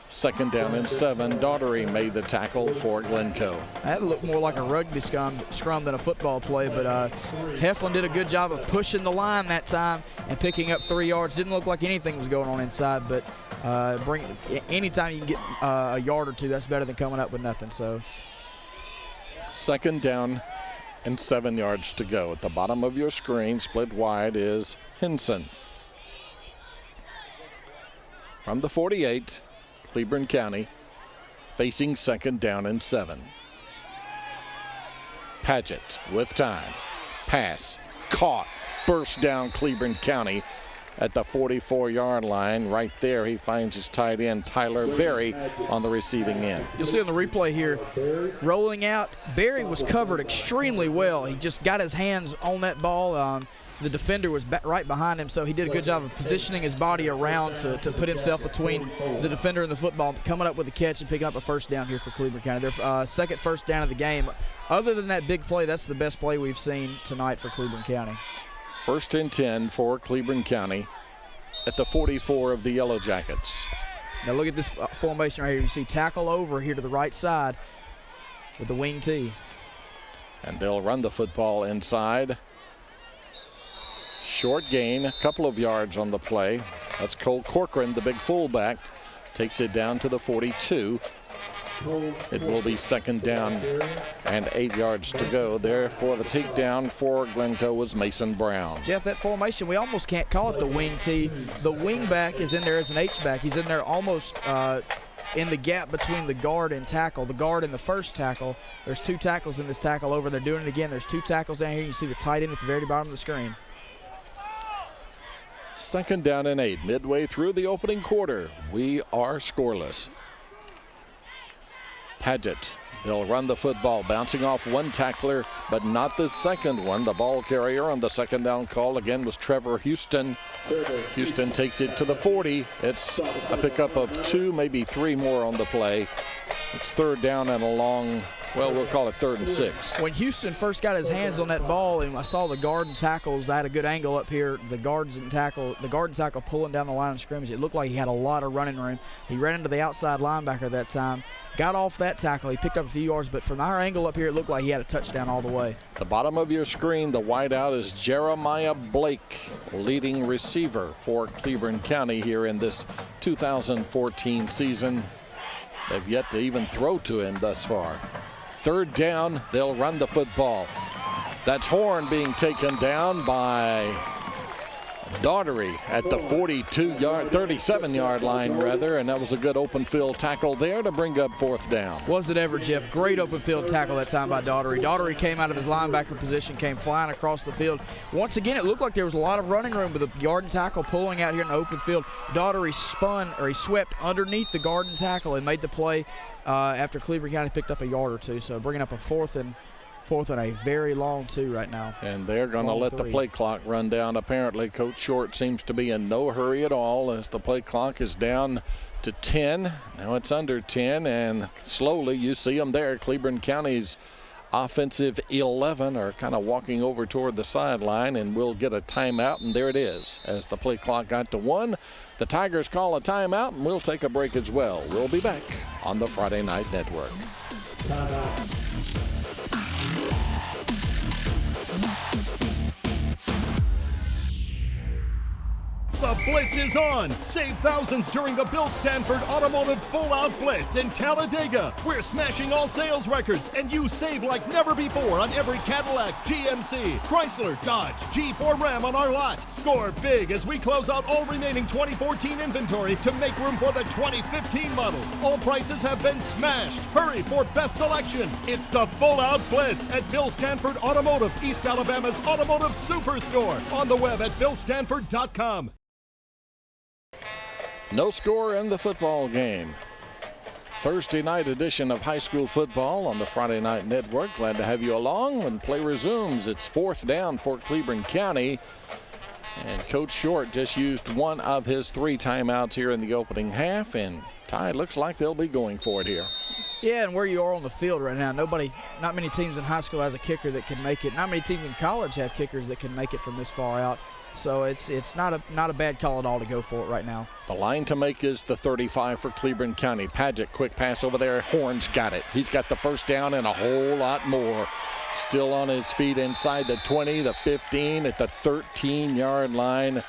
second down and 7. Daughtery made the tackle for Glencoe. That looked more like a rugby scrum than a football play, but Heflin did a good job of pushing the line that time and picking up 3 yards. Didn't look like anything was going on inside, but anytime you can get a yard or two, that's better than coming up with nothing. So second down and 7 yards to go. At the bottom of your screen, split wide, is Henson. From the 48, Cleburne County facing second down and 7. Paget with time. Pass caught. First down, Cleburne County at the 44-yard line. Right there, he finds his tight end, Tyler Berry, on the receiving end. You'll see on the replay here, rolling out, Berry was covered extremely well. He just got his hands on that ball. The defender was right behind him, so he did a good job of positioning his body around to put himself between the defender and the football, coming up with a catch and picking up a first down here for Cleburne County. Their second first down of the game. Other than that big play, that's the best play we've seen tonight for Cleburne County. First and 10 for Cleburne County at the 44 of the Yellow Jackets. Now look at this formation right here. You see tackle over here to the right side with the wing T. And they'll run the football inside. Short gain, a couple of yards on the play. That's Cole Corcoran, the big fullback. Takes it down to the 42. It will be second down and 8 yards to go. Therefore, the takedown for Glencoe was Mason Brown. Jeff, that formation, we almost can't call it the wing T. The wing back is in there as an H-back. He's in there almost in the gap between the guard and tackle. The guard and the first tackle. There's 2 tackles in this tackle over. They're doing it again. There's 2 tackles down here. You see the tight end at the very bottom of the screen. Second down and 8, midway through the opening quarter. We are scoreless. Paget, they'll run the football, bouncing off one tackler, but not the second one. The ball carrier on the second down call again was Trevor Houston. Houston takes it to the 40. It's a pickup of 2, maybe 3 more on the play. It's third down and a long, well, we'll call it 3rd and 6. When Houston first got his hands on that ball, and I saw the guard and tackles, I had a good angle up here. The guard and tackle pulling down the line of scrimmage. It looked like he had a lot of running room. He ran into the outside linebacker that time. Got off that tackle. He picked up a few yards, but from our angle up here, it looked like he had a touchdown all the way. The bottom of your screen, the wideout is Jeremiah Blake, leading receiver for Cleburne County here in this 2014 season. They've yet to even throw to him thus far. Third down, they'll run the football. That's Horn being taken down by Daughtery at the 37-yard line, rather, and that was a good open field tackle there to bring up 4th down. Was it ever, Jeff? Great open field tackle that time by Daughtery. Daughtery came out of his linebacker position, came flying across the field. Once again, it looked like there was a lot of running room with the guard and tackle pulling out here in the open field. Daughtery he swept underneath the guard and tackle and made the play after Cleburne County picked up a yard or two. So bringing up a fourth and Fourth and a very long 2 right now. And they're going to let the play clock run down. Apparently, Coach Short seems to be in no hurry at all as the play clock is down to 10. Now it's under 10, and slowly you see them there. Cleburne County's offensive 11 are kind of walking over toward the sideline, and we'll get a timeout, and there it is. As the play clock got to 1, the Tigers call a timeout, and we'll take a break as well. We'll be back on the Friday Night Network. The Blitz is on. Save thousands during the Bill Stanford Automotive Full Out Blitz in Talladega. We're smashing all sales records, and you save like never before on every Cadillac, GMC, Chrysler, Dodge, Jeep, or Ram on our lot. Score big as we close out all remaining 2014 inventory to make room for the 2015 models. All prices have been smashed. Hurry for best selection. It's the Full Out Blitz at Bill Stanford Automotive, East Alabama's automotive superstore. On the web at billstanford.com. No score in the football game. Thursday night edition of high school football on the Friday Night Network. Glad to have you along. When play resumes, it's 4th down for Cleburne County. And Coach Short just used one of his 3 timeouts here in the opening half. And Ty, looks like they'll be going for it here. Yeah, and where you are on the field right now, not many teams in high school has a kicker that can make it. Not many teams in college have kickers that can make it from this far out. So it's not a bad call at all to go for it right now. The line to make is the 35 for Cleburne County. Paget, quick pass over there. Horn's got it. He's got the first down and a whole lot more. Still on his feet inside the 20, the 15, at the 13-yard line.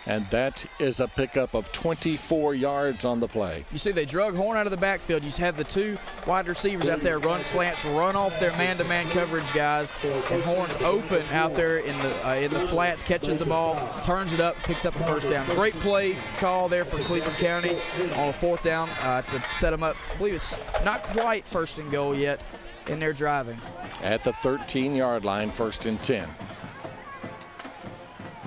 And that is a pickup of 24 yards on the play. You see they drug Horn out of the backfield. You have the 2 wide receivers out there run slants, run off their man-to-man coverage guys, and Horn's open out there in the flats, catches the ball, turns it up, picks up the first down. Great play call there for Cleburne County on a 4th down to set them up. I believe it's not quite 1st and goal yet in their driving. At the 13-yard line, 1st and 10.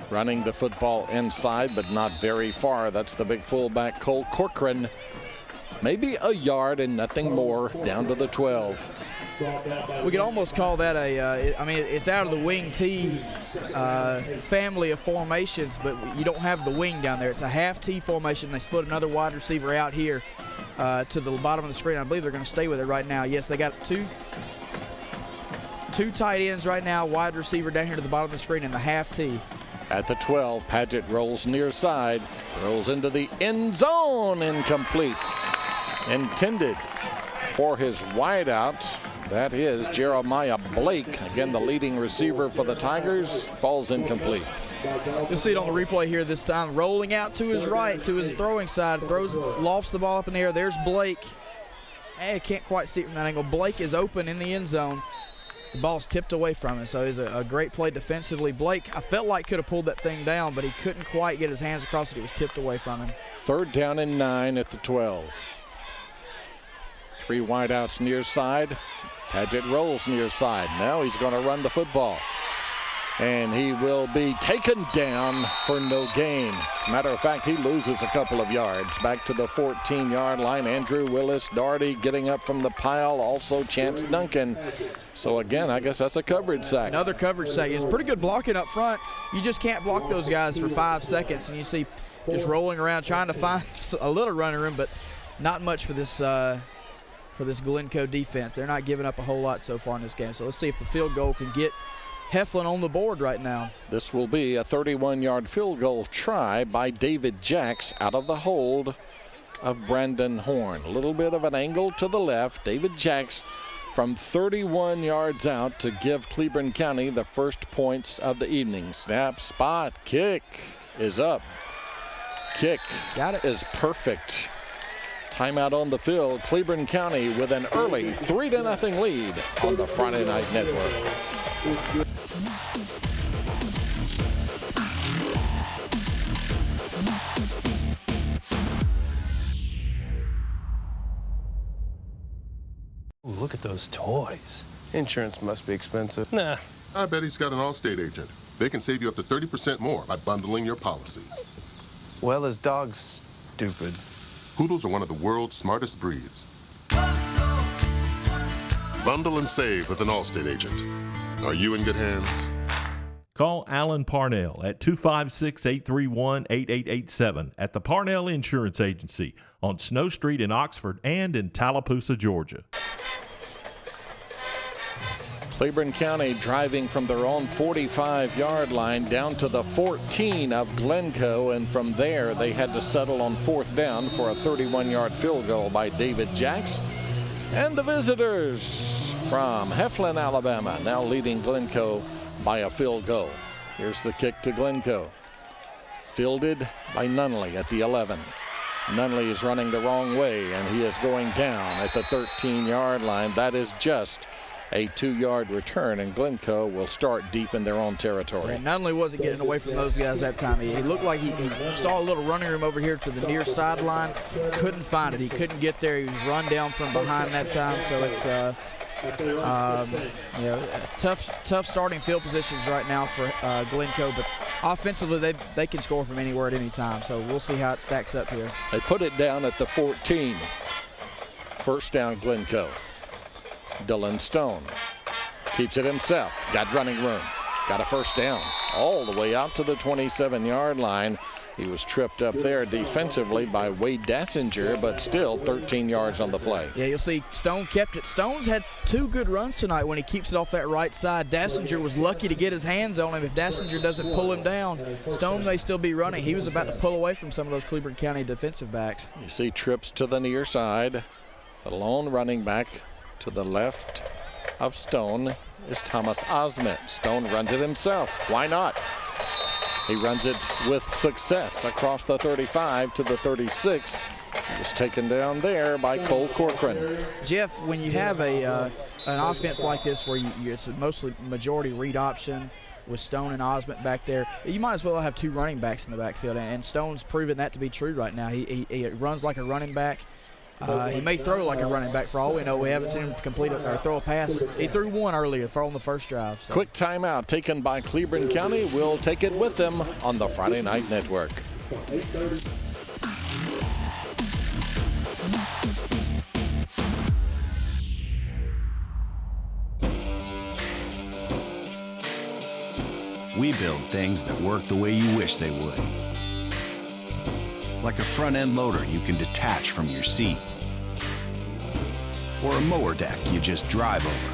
Running the football inside, but not very far. That's the big fullback, Cole Corcoran. Maybe a yard and nothing more, down to the 12. We could almost call that it's out of the wing T family of formations, but you don't have the wing down there. It's a half T formation. They split another wide receiver out here to the bottom of the screen. I believe they're going to stay with it right now. Yes, they got two tight ends right now, wide receiver down here to the bottom of the screen in the half T. At the 12, Paget rolls near side, throws into the end zone, incomplete. Intended for his wideout. That is Jeremiah Blake, again the leading receiver for the Tigers, falls incomplete. You'll see it on the replay here this time, rolling out to his right, to his throwing side, lofts the ball up in the air. There's Blake. I can't quite see it from that angle. Blake is open in the end zone. The ball's tipped away from him, so it was a great play defensively. Blake, I felt like could have pulled that thing down, but he couldn't quite get his hands across it. It was tipped away from him. 3rd down and 9 at the 12. 3 wideouts near side. Paget rolls near side. Now he's going to run the football. And he will be taken down for no gain. As a matter of fact, he loses a couple of yards. Back to the 14-yard line. Andrew Willis, Daugherty getting up from the pile. Also Chance Duncan. So again, I guess that's a coverage sack. Another coverage sack. It's pretty good blocking up front. You just can't block those guys for 5 seconds. And you see just rolling around trying to find a little running room, but not much for this Glencoe defense. They're not giving up a whole lot so far in this game. So let's see if the field goal can get Heflin on the board right now. This will be a 31-yard field goal try by David Jacks out of the hold of Brandon Horn. A little bit of an angle to the left. David Jacks from 31 yards out to give Cleburne County the first points of the evening. Snap, spot, kick is up. Kick is perfect. Timeout on the field. Cleburne County with an early 3-0 lead on the Friday Night Network. Ooh, look at those toys. Insurance must be expensive. Nah. I bet he's got an Allstate agent. They can save you up to 30% more by bundling your policies. Well, his dog's stupid. Poodles are one of the world's smartest breeds. Bundle and save with an Allstate agent. Are you in good hands? Call Alan Parnell at 256-831-8887 at the Parnell Insurance Agency on Snow Street in Oxford and in Tallapoosa, Georgia. Cleburne County driving from their own 45-yard line down to the 14 of Glencoe, and from there they had to settle on 4th down for a 31-yard field goal by David Jacks. And the visitors from Heflin, Alabama, now leading Glencoe by a field goal. Here's the kick to Glencoe. Fielded by Nunley at the 11. Nunley is running the wrong way, and he is going down at the 13-yard line. That is just a 2-yard return, and Glencoe will start deep in their own territory. And Nunley wasn't getting away from those guys that time. He looked like he saw a little running room over here to the near sideline. Couldn't find it. He couldn't get there. He was run down from behind that time. So it's tough starting field positions right now for Glencoe, but offensively they can score from anywhere at any time. So we'll see how it stacks up here. They put it down at the 14. First down, Glencoe. Dylan Stone keeps it himself. Got running room. Got a first down all the way out to the 27-yard line. He was tripped up there defensively by Wade Dassinger, but still 13 yards on the play. Yeah, you'll see Stone kept it. Stone's had 2 good runs tonight when he keeps it off that right side. Dassinger was lucky to get his hands on him. If Dassinger doesn't pull him down, Stone may still be running. He was about to pull away from some of those Cleburne County defensive backs. You see trips to the near side. The lone running back to the left of Stone is Thomas Osment. Stone runs it himself. Why not? He runs it with success across the 35 to the 36. He was taken down there by Cole Corcoran. Jeff, when you have an offense like this where it's mostly majority read option with Stone and Osment back there, you might as well have 2 running backs in the backfield, and Stone's proven that to be true right now. He runs like a running back. He may throw like a running back for all we know. We haven't seen him complete or throw a pass. He threw one earlier on the first drive. So. Quick timeout taken by Cleburne County. We'll take it with them on the Friday Night Network. We build things that work the way you wish they would. Like a front-end loader you can detach from your seat. Or a mower deck you just drive over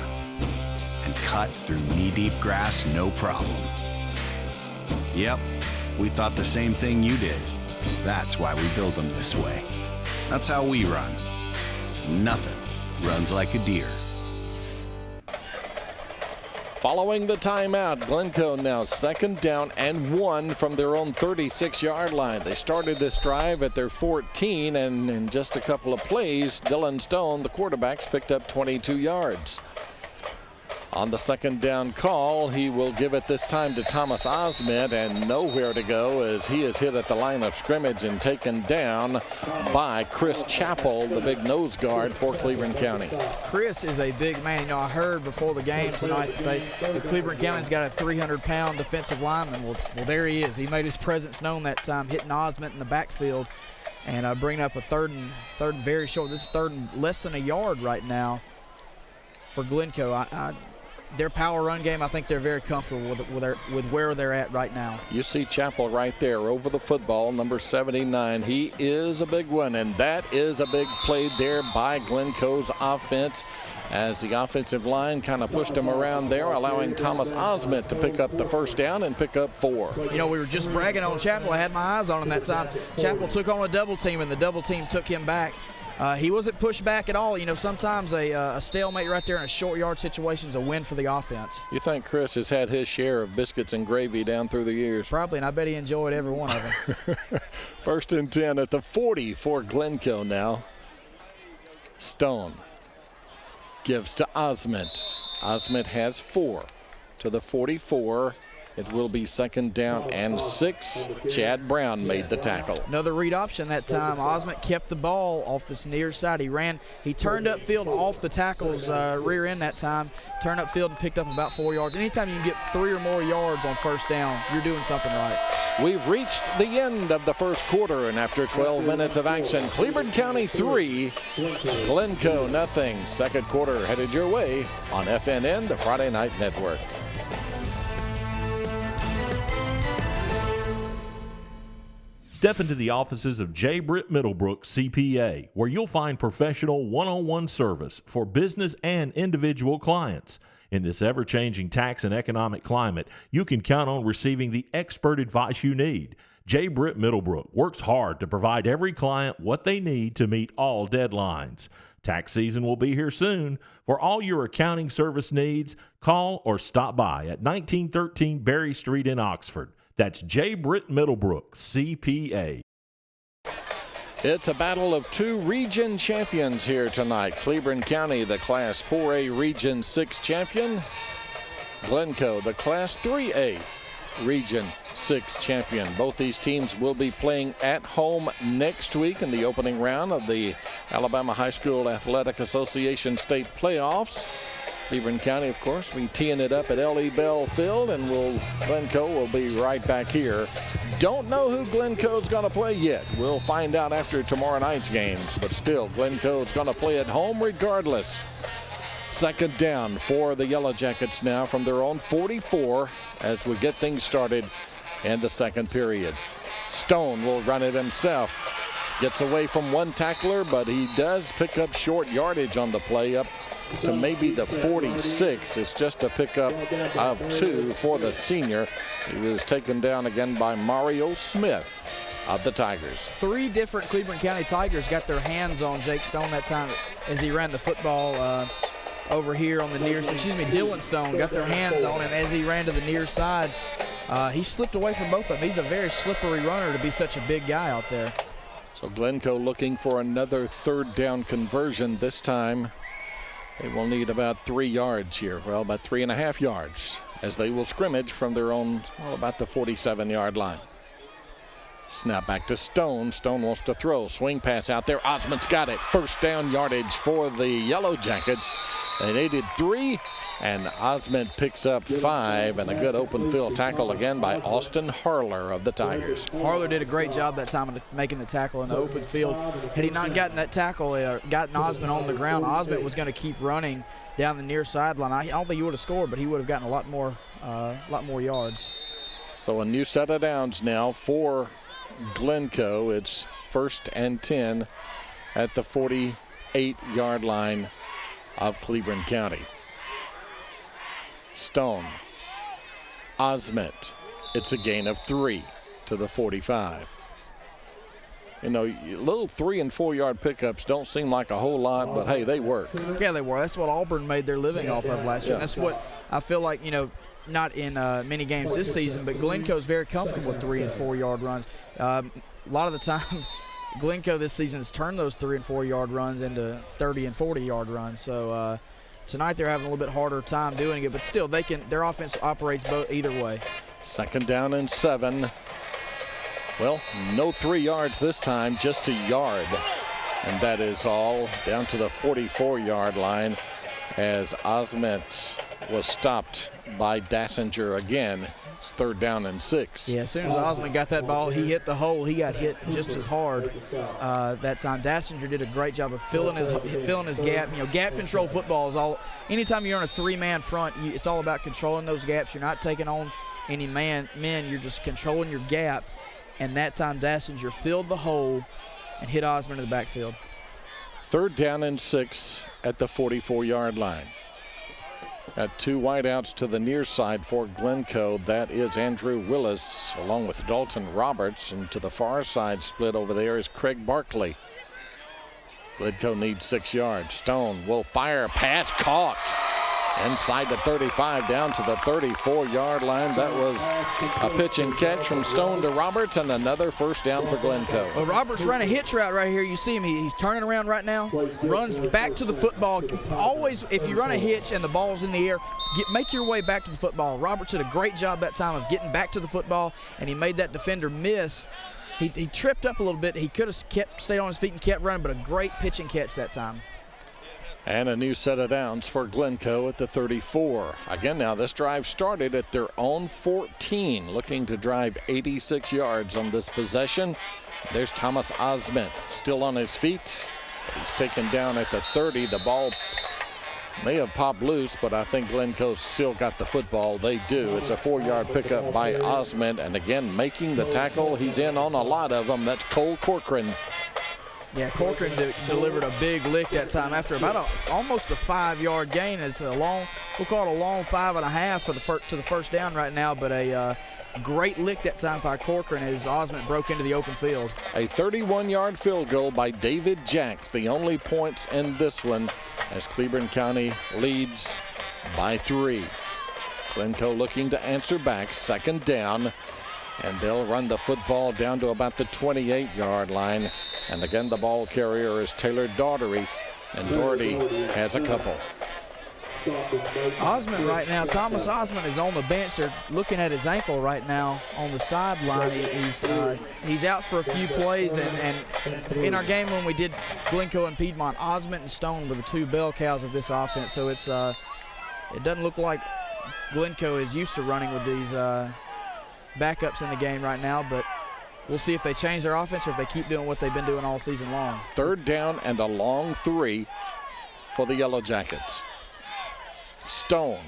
and cut through knee-deep grass no problem. Yep, we thought the same thing you did. That's why we build them this way. That's how we run. Nothing runs like a deer. Following the timeout, Glencoe now 2nd down and 1 from their own 36-yard line. They started this drive at their 14, and in just a couple of plays, Dylan Stone, the quarterback, picked up 22 yards. On the 2nd down call, he will give it this time to Thomas Osment, and nowhere to go as he is hit at the line of scrimmage and taken down by Chris Chappell, the big nose guard for Cleburne County. Chris is a big man. You know, I heard before the game tonight that Cleburne County's got a 300-pound defensive lineman. Well, there he is. He made his presence known that time, hitting Osment in the backfield and bringing up a third and very short. This is 3rd and less than a yard right now for Glencoe. Their power run game, I think they're very comfortable with where they're at right now. You see Chappell right there over the football, number 79. He is a big one, and that is a big play there by Glencoe's offense as the offensive line kind of pushed him around there, allowing Thomas Osment to pick up the first down and pick up 4. You know, we were just bragging on Chappell. I had my eyes on him that time. Chappell took on a double team, and the double team took him back. He wasn't pushed back at all. You know, sometimes a stalemate right there in a short yard situation is a win for the offense. You think Chris has had his share of biscuits and gravy down through the years? Probably, and I bet he enjoyed every one of them. 1st and 10 at the 40 for Glencoe now. Stone gives to Osment. Osment has 4 to the 44. It will be 2nd down and 6. Chad Brown made the tackle. Another read option that time. Osment kept the ball off this near side. He turned upfield off the tackle's rear end that time. Turned upfield and picked up about 4 yards. Anytime you can get 3 or more yards on 1st down, you're doing something right. We've reached the end of the 1st quarter, and after 12 minutes of action, Cleburne County 3, Glencoe nothing. 2nd quarter headed your way on FNN, the Friday Night Network. Step into the offices of J. Britt Middlebrook, CPA, where you'll find professional one-on-one service for business and individual clients. In this ever-changing tax and economic climate, you can count on receiving the expert advice you need. J. Britt Middlebrook works hard to provide every client what they need to meet all deadlines. Tax season will be here soon. For all your accounting service needs, call or stop by at 1913 Berry Street in Oxford. That's J. Britt Middlebrook, CPA. It's a battle of two region champions here tonight. Cleburne County, the Class 4A Region 6 champion. Glencoe, the Class 3A Region 6 champion. Both these teams will be playing at home next week in the opening round of the Alabama High School Athletic Association State Playoffs. Cleburne County, of course, will be teeing it up at L.E. Bell Field, and Glencoe will be right back here. Don't know who Glencoe's going to play yet. We'll find out after tomorrow night's games, but still, Glencoe's going to play at home regardless. Second down for the Yellow Jackets now from their own 44 as we get things started in the second period. Stone will run it himself. Gets away from one tackler, but he does pick up short yardage on the play up to maybe the 46. It's just a pickup of 2 for the senior. He was taken down again by Mario Smith of the Tigers. 3 different Cleburne County Tigers got their hands on Jake Stone that time as he ran the football over here on the near side. Dylan Stone got their hands on him as he ran to the near side. He slipped away from both of them. He's a very slippery runner to be such a big guy out there. So Glencoe looking for another third down conversion this time. They will need about 3 yards here. Well, about 3.5 yards as they will scrimmage from their own, about the 47-yard line. Snap back to Stone. Stone wants to throw. Swing pass out there. Osmond's got it. First down yardage for the Yellow Jackets. They needed 3, and Osmond picks up 5, and a good open field tackle again by Austin Harler of the Tigers. Harler did a great job that time of making the tackle in the open field. Had he not gotten that tackle, gotten Osmond on the ground, Osmond was going to keep running down the near sideline. I don't think he would have scored, but he would have gotten a lot more yards. So a new set of downs now for Glencoe. It's 1st and 10 at the 48-yard line of Cleburne County. Stone, Osmond. It's a gain of 3 to the 45. You know, little 3- and 4-yard pickups don't seem like a whole lot, but hey, they work. Yeah, they were. That's what Auburn made their living off of last year. That's what I feel like, not in many games this season, but Glencoe's very comfortable with 3- and 4-yard runs. A lot of the time, Glencoe this season has turned those 3- and 4-yard runs into 30- and 40-yard runs. So tonight they're having a little bit harder time doing it, but still their offense operates either way. Second down and 7. Well, no 3 yards this time, just a yard. And that is all down to the 44-yard line as Osmond was stopped by Dassinger again. It's 3rd down and 6. Yeah, as soon as Osmond got that ball, he hit the hole. He got hit just as hard that time. Dassinger did a great job of filling his gap. Gap control football is all. Anytime you're on a 3-man front, it's all about controlling those gaps. You're not taking on any men. You're just controlling your gap. And that time, Dassinger filled the hole and hit Osmond in the backfield. 3rd down and 6 at the 44-yard line. Got 2 wideouts to the near side for Glencoe. That is Andrew Willis along with Dalton Roberts. And to the far side split over there is Craig Barkley. Glencoe needs 6 yards. Stone will fire. Pass caught. Inside the 35 down to the 34-yard line. That was a pitch and catch from Stone to Roberts, and another first down for Glencoe. Well, Roberts ran a hitch route right here. You see him. He's turning around right now. Runs back to the football. Always, if you run a hitch and the ball's in the air, make your way back to the football. Roberts did a great job that time of getting back to the football, and he made that defender miss. He tripped up a little bit. He could have stayed on his feet and kept running, but a great pitch and catch that time. And a new set of downs for Glencoe at the 34. Again, now this drive started at their own 14, looking to drive 86 yards on this possession. There's Thomas Osmond still on his feet. He's taken down at the 30. The ball may have popped loose, but I think Glencoe still got the football. They do. It's a 4-yard pickup by Osment, and again, making the tackle. He's in on a lot of them. That's Cole Corcoran. Yeah, Corcoran delivered a big lick that time after about almost a 5-yard gain. It's a long, we'll call it a long 5.5 to the first down right now, but a great lick that time by Corcoran as Osment broke into the open field. A 31-yard field goal by David Jacks, the only points in this one, as Cleburne County leads by 3. Glencoe looking to answer back, second down, and they'll run the football down to about the 28-yard line. And again, the ball carrier is Taylor Daugherty, and Daugherty has a couple. Osment right now, Thomas Osment is on the bench. They're looking at his ankle right now on the sideline. He's out for a few plays, and in our game when we did Glencoe and Piedmont, Osment and Stone were the 2 bell cows of this offense. So it's it doesn't look like Glencoe is used to running with these backups in the game right now, but we'll see if they change their offense or if they keep doing what they've been doing all season long. Third down and a long 3 for the Yellow Jackets. Stone.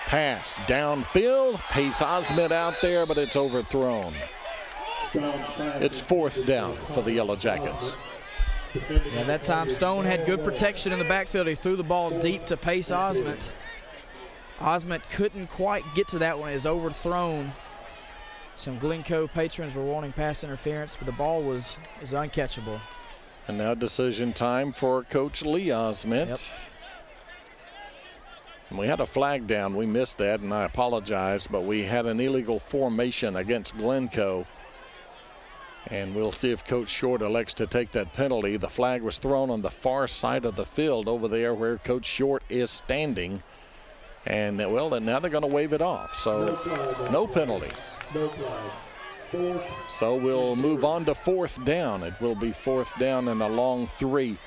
Pass downfield. Pace Osment out there, but it's overthrown. It's 4th down for the Yellow Jackets. Yeah, that time Stone had good protection in the backfield. He threw the ball deep to Pace Osment. Osment couldn't quite get to that one. It was overthrown. Some Glencoe patrons were wanting pass interference, but the ball was uncatchable. And now decision time for Coach Lee Osment. Yep. And we had a flag down. We missed that, and I apologize, but we had an illegal formation against Glencoe. And we'll see if Coach Short elects to take that penalty. The flag was thrown on the far side of the field over there where Coach Short is standing. And, well, and now they're going to wave it off. So no penalty. So we'll move on to 4th down. It will be 4th down and a long 3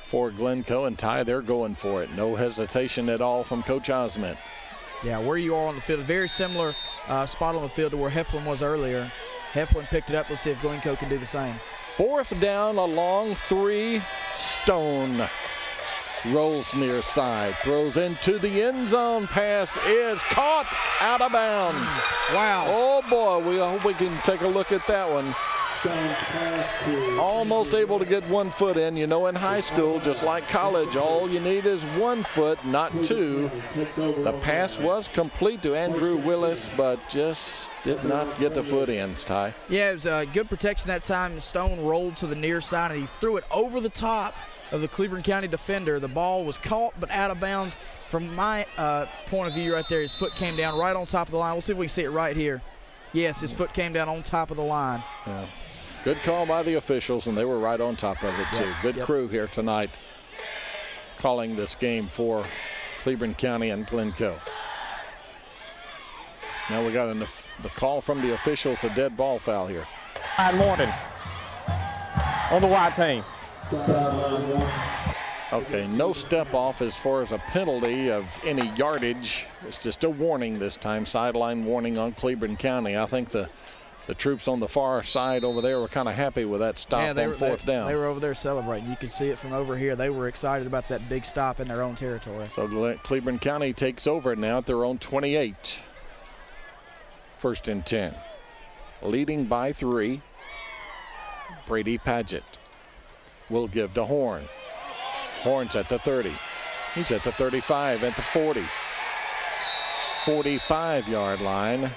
for Glencoe, and Ty, they're going for it. No hesitation at all from Coach Osment. Yeah, where you are on the field, a very similar spot on the field to where Heflin was earlier. Heflin picked it up. Let's see if Glencoe can do the same. 4th down, a long 3. Stone rolls near side, throws into the end zone. Pass is caught out of bounds. Wow. Oh boy, I hope we can take a look at that one. Almost able to get 1 foot in. You know, in high school, just like college, all you need is 1 foot, not 2. The pass was complete to Andrew Willis, but just did not get the foot in, Ty. Yeah, it was good protection that time. Stone rolled to the near side, and he threw it over the top of the Cleburne County defender. The ball was caught but out of bounds. From my point of view right there, his foot came down right on top of the line. We'll see if we can see it right here. Yes, his foot came down on top of the line. Yeah. Good call by the officials, and they were right on top of it, too. Good crew here tonight calling this game for Cleburne County and Glencoe. Now we got the call from the officials, a dead ball foul here. Morton on the white team. Okay, no step off as far as a penalty of any yardage. It's just a warning this time, sideline warning on Cleburne County. I think the troops on the far side over there were kind of happy with that stop on 4th down. They were over there celebrating. You could see it from over here. They were excited about that big stop in their own territory. So Cleburne County takes over now at their own 28. 1st and 10. Leading by 3. Brady Paget will give to Horn. Horn's at the 30. He's at the 35, at the 40. 45-yard line.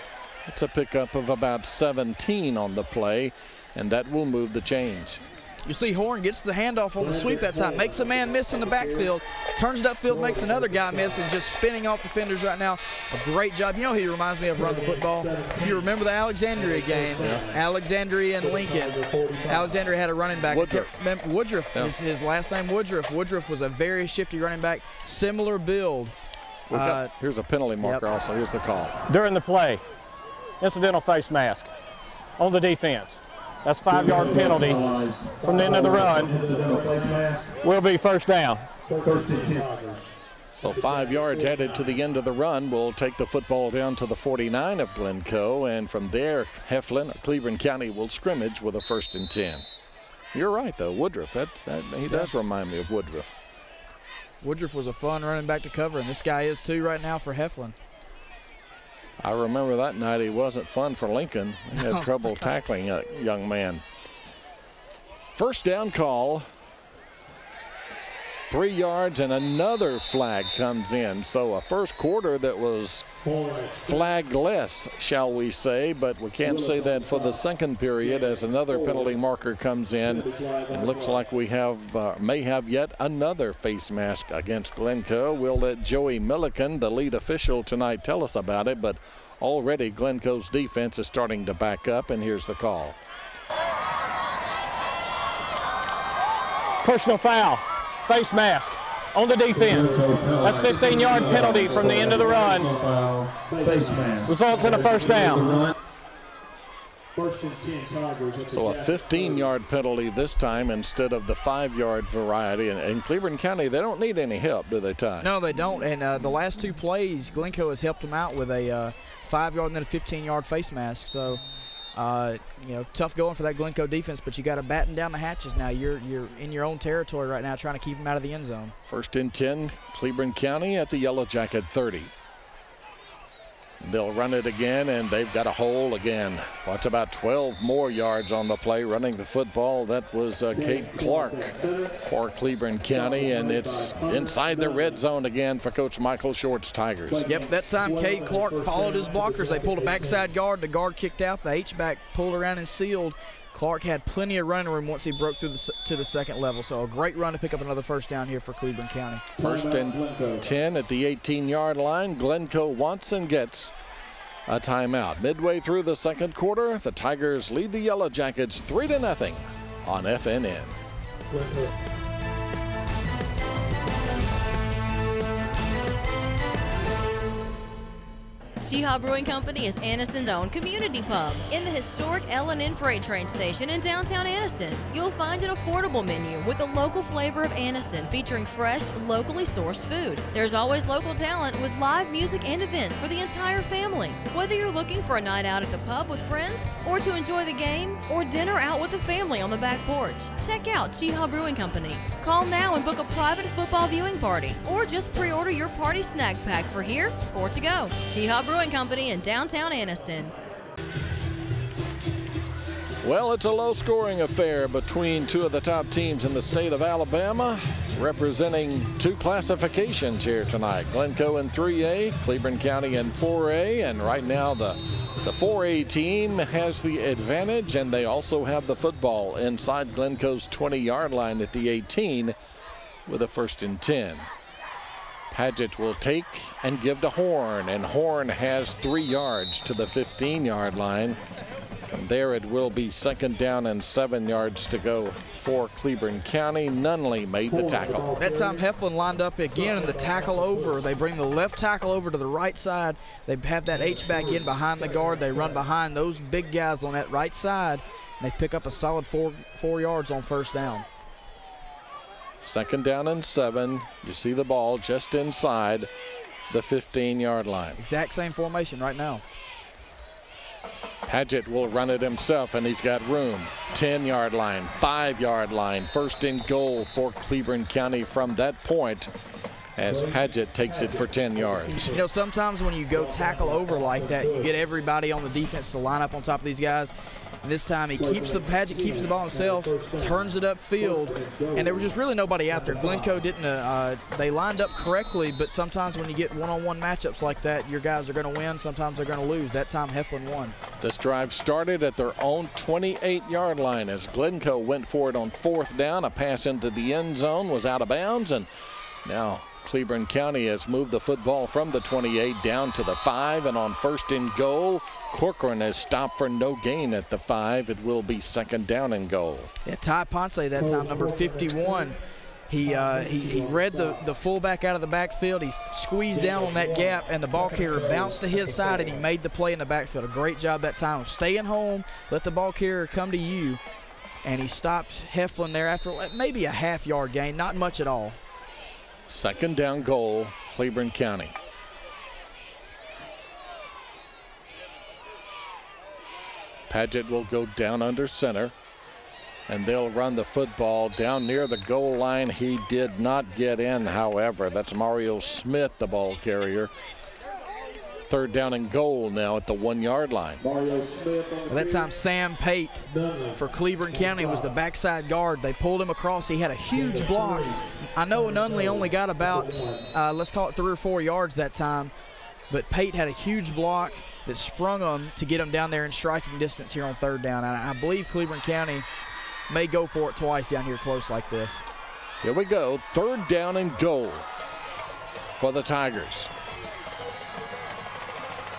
It's a pickup of about 17 on the play, and that will move the chains. You see Horn gets the handoff on the sweep that time, makes a man miss in the backfield, turns it upfield, makes another guy miss, and just spinning off defenders right now. A great job. You know who he reminds me of running the football? If you remember the Alexandria game, Alexandria and Lincoln. Alexandria had a running back. Woodruff is his last name, Woodruff. Woodruff was a very shifty running back, similar build. Here's a penalty marker also. Here's the call. During the play, incidental face mask on the defense. That's a 5-yard penalty from the end of the run. Will be 1st down. So 5 yards added to the end of the run will take the football down to the 49 of Glencoe, and from there, Heflin, Cleburne County, will scrimmage with a 1st and 10. You're right, though, Woodruff. He does remind me of Woodruff. Woodruff was a fun running back to cover, and this guy is too right now for Heflin. I remember that night he wasn't fun for Lincoln. He had trouble tackling a young man. First down call. 3 yards and another flag comes in. So a first quarter that was flagless, shall we say, but we can't say that for the second period as another penalty marker comes in. And looks like we may have yet another face mask against Glencoe. We'll let Joey Milliken, the lead official tonight, tell us about it, but already Glencoe's defense is starting to back up, and here's the call. Personal foul. Face mask on the defense. That's 15-yard penalty from the end of the run. Results in a first down. So a 15-yard penalty this time instead of the 5-yard variety. And Cleburne County, they don't need any help, do they, Ty? No, they don't. And the last 2 plays, Glencoe has helped them out with a 5-yard and then a 15-yard face mask. So, tough going for that Glencoe defense, but you got to batten down the hatches now. You're in your own territory right now, trying to keep them out of the end zone. 1st and 10, Cleburne County at the Yellow Jacket 30. They'll run it again, and they've got a hole again. That's about 12 more yards on the play running the football. That was Kate Clark for Cleburne County, and it's inside the red zone again for Coach Michael Short's Tigers. Yep, that time Kate Clark followed his blockers. They pulled a backside guard. The guard kicked out. The H-back pulled around and sealed. Clark had plenty of running room once he broke through to the second level. So a great run to pick up another first down here for Cleburne County. 1st and 10 at the 18-yard line. Glencoe wants and gets a timeout. Midway through the second quarter, the Tigers lead the Yellow Jackets 3-0 on FNN. Sheehaw Brewing Company is Anniston's own community pub in the historic FNN freight train station in downtown Anniston. You'll find an affordable menu with the local flavor of Anniston, featuring fresh, locally sourced food. There's always local talent with live music and events for the entire family. Whether you're looking for a night out at the pub with friends, or to enjoy the game, or dinner out with the family on the back porch, check out Sheehaw Brewing Company. Call now and book a private football viewing party, or just pre-order your party snack pack for here or to go. Sheehaw Brewing Company in downtown Anniston. Well, it's a low-scoring affair between 2 of the top teams in the state of Alabama, representing 2 classifications here tonight. Glencoe in 3A, Cleburne County in 4A, and right now the 4A team has the advantage, and they also have the football inside Glencoe's 20-yard line at the 18 with a 1st and 10. Padgett will take and give to Horn, and Horn has 3 yards to the 15-yard line. And there it will be 2nd down and 7 yards to go for Cleburne County. Nunley made the tackle. That time Heflin lined up again, and the tackle over. They bring the left tackle over to the right side. They have that H-back in behind the guard. They run behind those big guys on that right side, and they pick up a solid 4 yards on 1st down. 2nd down and 7. You see the ball just inside the 15-yard line. Exact same formation right now. Padgett will run it himself, and he's got room. 10-yard line, 5-yard line. 1st and goal for Cleburne County from that point as Padgett takes it for 10 yards. Sometimes when you go tackle over like that, you get everybody on the defense to line up on top of these guys. And this time Padgett keeps the ball himself, turns it upfield, and there was just really nobody out there. Glencoe didn't, they lined up correctly, but sometimes when you get one-on-one matchups like that, your guys are going to win, sometimes they're going to lose. That time Heflin won. This drive started at their own 28-yard line as Glencoe went for it on 4th down. A pass into the end zone was out of bounds, and now Cleburne County has moved the football from the 28 down to the 5, and on 1st and goal, Corcoran has stopped for no gain at the 5. It will be 2nd down and goal. Yeah, Ty Ponce that time, number 51. He read the fullback out of the backfield. He squeezed down on that gap, and the ball carrier bounced to his side, and he made the play in the backfield. A great job that time of staying home, let the ball carrier come to you, and he stopped Heflin there after maybe a half-yard gain, not much at all. 2nd down goal, Cleburne County. Padgett will go down under center. and they'll run the football down near the goal line. He did not get in, however. That's Mario Smith, the ball carrier. 3rd down and goal now at the 1-yard line. Well, that time Sam Pate for Cleburne County was the backside guard. They pulled him across. He had a huge block. I know Nunley only got about, let's call it 3 or 4 yards that time, but Pate had a huge block that sprung him to get him down there in striking distance here on 3rd down. And I believe Cleburne County may go for it twice down here close like this. Here we go, 3rd down and goal for the Tigers.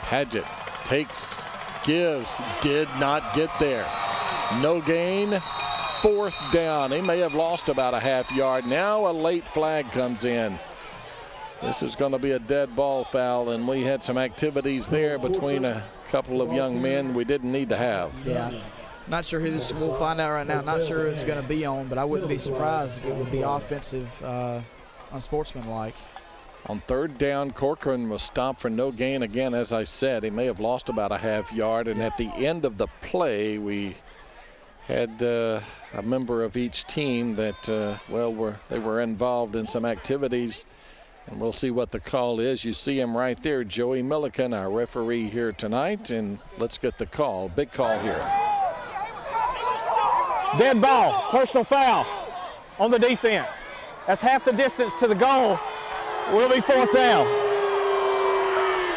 Padgett takes, gives, did not get there. No gain, 4th down. He may have lost about a half yard. Now a late flag comes in. This is going to be a dead ball foul, and we had some activities there between a couple of young men we didn't need to have. Yeah, not sure who this, we'll find out right now. Not sure who it's going to be on, but I wouldn't be surprised if it would be offensive, unsportsmanlike. On 3rd down, Corcoran was stopped for no gain again. As I said, he may have lost about a half yard, and at the end of the play, we had a member of each team that, they were involved in some activities, and we'll see what the call is. You see him right there, Joey Milliken, our referee here tonight, and let's get the call. Big call here. Dead ball, personal foul on the defense. That's half the distance to the goal. Will be 4th down.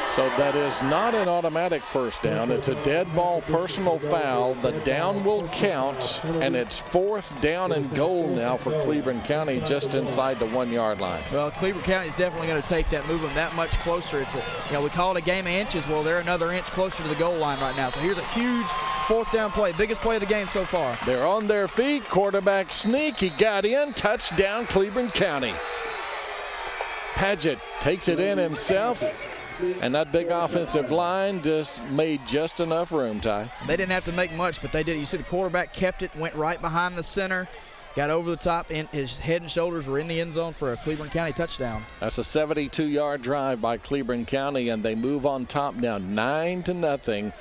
So that is not an automatic 1st down. It's a dead ball personal foul. The down will count, and it's 4th down and goal now for Cleburne County just inside the 1-yard line. Well, Cleburne County is definitely going to take that, move them that much closer. It's we call it a game of inches. Well, they're another inch closer to the goal line right now. So here's a huge 4th down play, biggest play of the game so far. They're on their feet. Quarterback sneak. He got in. Touchdown, Cleburne County. Padgett takes it in himself, and that big offensive line just made just enough room, Ty. They didn't have to make much, but they did. You see the quarterback kept it, went right behind the center, got over the top, and his head and shoulders were in the end zone for a Cleburne County touchdown. That's a 72-yard drive by Cleburne County, and they move on top now 9-0.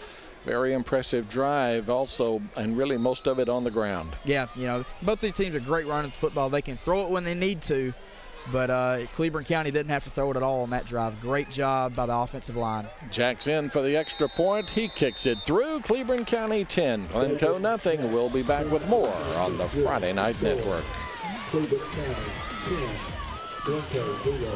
Very impressive drive also, and really most of it on the ground. Yeah, both these teams are great running football. They can throw it when they need to. But Cleburne County didn't have to throw it at all on that drive. Great job by the offensive line. Jack's in for the extra point. He kicks it through. Cleburne County 10, Glencoe nothing. We'll be back with more on the Friday Night Network. Cleburne County 10, Glencoe 0.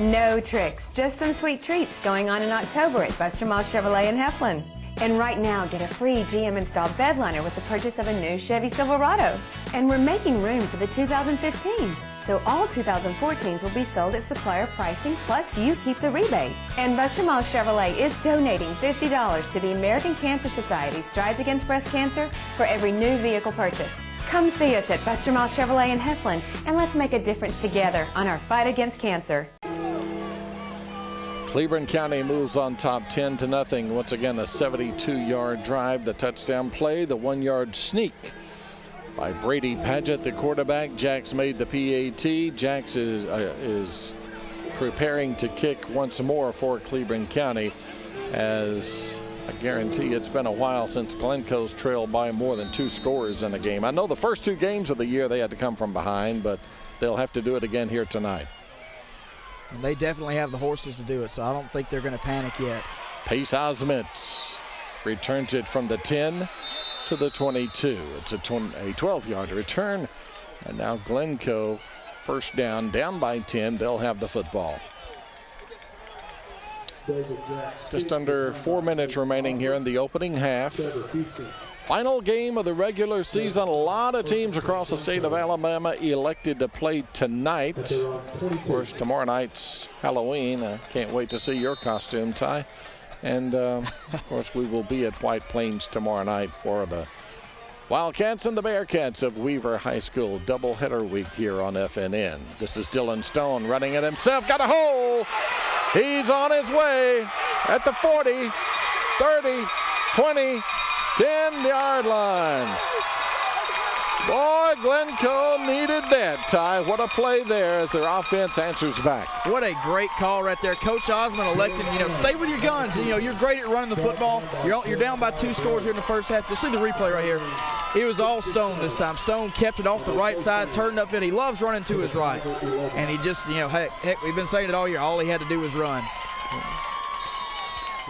No tricks, just some sweet treats going on in October at Buster Mall Chevrolet in Heflin. And right now, get a free GM installed bed liner with the purchase of a new Chevy Silverado. And we're making room for the 2015s. So all 2014s will be sold at supplier pricing, plus you keep the rebate. And Buster Mall Chevrolet is donating $50 to the American Cancer Society Strides Against Breast Cancer for every new vehicle purchased. Come see us at Buster Mall Chevrolet in Heflin, and let's make a difference together on our fight against cancer. Cleburne County moves on top 10-0. Once again, a 72-yard drive, the touchdown play, the 1-yard sneak by Brady Padgett, the quarterback. Jax made the PAT. Jax is preparing to kick once more for Cleburne County, as I guarantee it's been a while since Glencoe's trailed by more than 2 scores in a game. I know the first 2 games of the year they had to come from behind, but they'll have to do it again here tonight. And they definitely have the horses to do it, so I don't think they're going to panic yet. Pace Osment returns it from the 10 to the 22. It's a 12-yard return. And now Glencoe, 1st down by 10. They'll have the football. Just under 4 minutes remaining here in the opening half. Final game of the regular season. A lot of teams across the state of Alabama elected to play tonight. Of course, tomorrow night's Halloween. I can't wait to see your costume, Ty. And, of course, we will be at White Plains tomorrow night for the Wildcats and the Bearcats of Weaver High School doubleheader week here on FNN. This is Dylan Stone running it himself. Got a hole. He's on his way at the 40, 30, 20, 10-yard line. Boy, Glencoe needed that, Ty. What a play there as their offense answers back. What a great call right there. Coach Osmond elected, stay with your guns. You're great at running the football. You're down by 2 scores here in the first half. Just see the replay right here. It was all Stone this time. Stone kept it off the right side, turned upfield. He loves running to his right. And he just, heck, we've been saying it all year. All he had to do was run.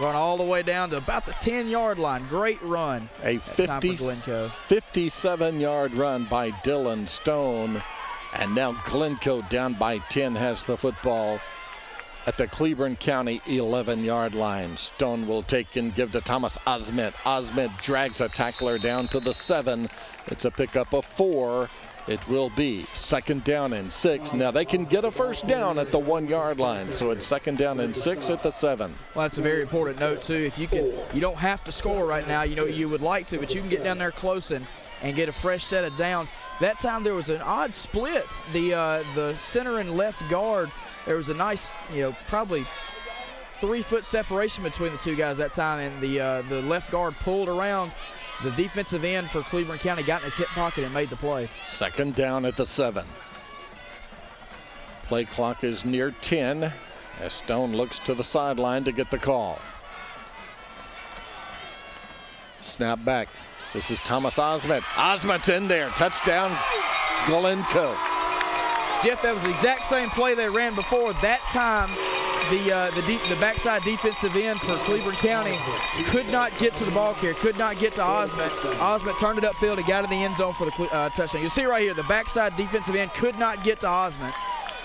Run all the way down to about the 10-yard line. Great run. A 57-yard run by Dylan Stone. And now Glencoe down by 10 has the football at the Cleburne County 11-yard line. Stone will take and give to Thomas Osment. Osment drags a tackler down to the 7. It's a pickup of 4. It will be 2nd down and 6. Now they can get a first down at the 1-yard line. So it's 2nd down and 6 at the 7. Well, that's a very important note too. If you don't have to score right now. You would like to, but you can get down there close and get a fresh set of downs. That time there was an odd split. The center and left guard, there was a nice, probably 3-foot separation between the two guys that time, and the left guard pulled around. The defensive end for Cleburne County got in his hip pocket and made the play. 2nd down at the 7. Play clock is near 10 as Stone looks to the sideline to get the call. Snap back. This is Thomas Osment. Osment's in there. Touchdown, Glencoe. Jeff, that was the exact same play they ran before. That time, the backside defensive end for Cleburne County could not get to the ball carrier, could not get to Osment. Osment turned it upfield and got in the end zone for the touchdown. You see right here, the backside defensive end could not get to Osment.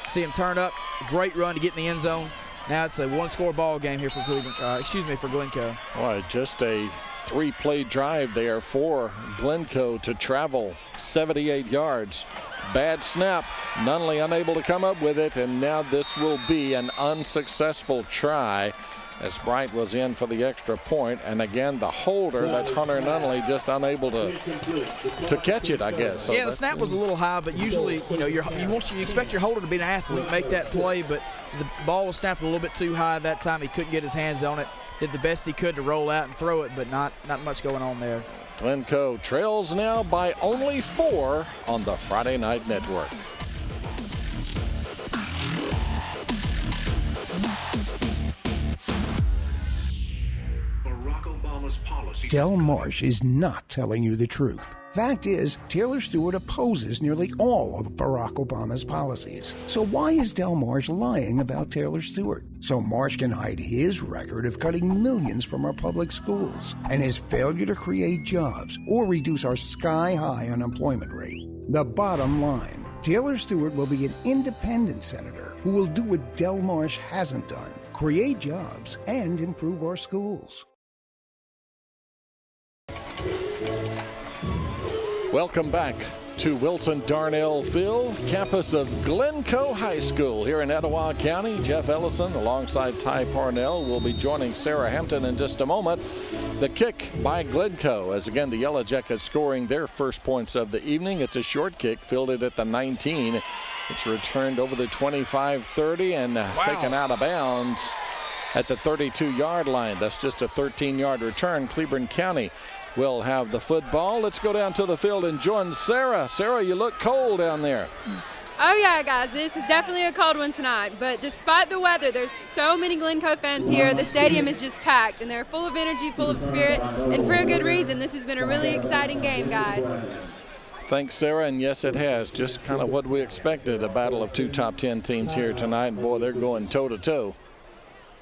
See him turn up, great run to get in the end zone. Now it's a 1-score ball game here for Glencoe. Boy, just a 3-play drive there for Glencoe to travel 78 yards. Bad snap. Nunley unable to come up with it, and now this will be an unsuccessful try as Bright was in for the extra point. And again, the holder, that's Hunter Nunley, just unable to catch it, I guess. So yeah, the snap was a little high, but usually, you expect your holder to be an athlete, make that play, but the ball was snapped a little bit too high that time. He couldn't get his hands on it. Did the best he could to roll out and throw it, but not much going on there. Glencoe trails now by only 4 on the Friday Night Network. Del Marsh is not telling you the truth. Fact is, Taylor Stewart opposes nearly all of Barack Obama's policies. So why is Del Marsh lying about Taylor Stewart? So Marsh can hide his record of cutting millions from our public schools and his failure to create jobs or reduce our sky-high unemployment rate. The bottom line, Taylor Stewart will be an independent senator who will do what Del Marsh hasn't done, create jobs and improve our schools. Welcome back to Wilson Darnell Field, campus of Glencoe High School here in Etowah County. Jeff Ellison alongside Ty Parnell will be joining Sarah Hampton in just a moment. The kick by Glencoe, as again the Yellow Jackets scoring their first points of the evening. It's a short kick, fielded at the 19. It's returned over the 25-30 and taken out of bounds at the 32-yard line. That's just a 13-yard return. Cleburne County will have the football. Let's go down to the field and join Sarah. Sarah, you look cold down there. Oh yeah, guys, this is definitely a cold one tonight, but despite the weather, there's so many Glencoe fans here. The stadium is just packed, and they're full of energy, full of spirit, and for a good reason. This has been a really exciting game, guys. Thanks, Sarah, and yes, it has. Just kind of what we expected, a battle of 2 top 10 teams here tonight, and boy, they're going toe-to-toe.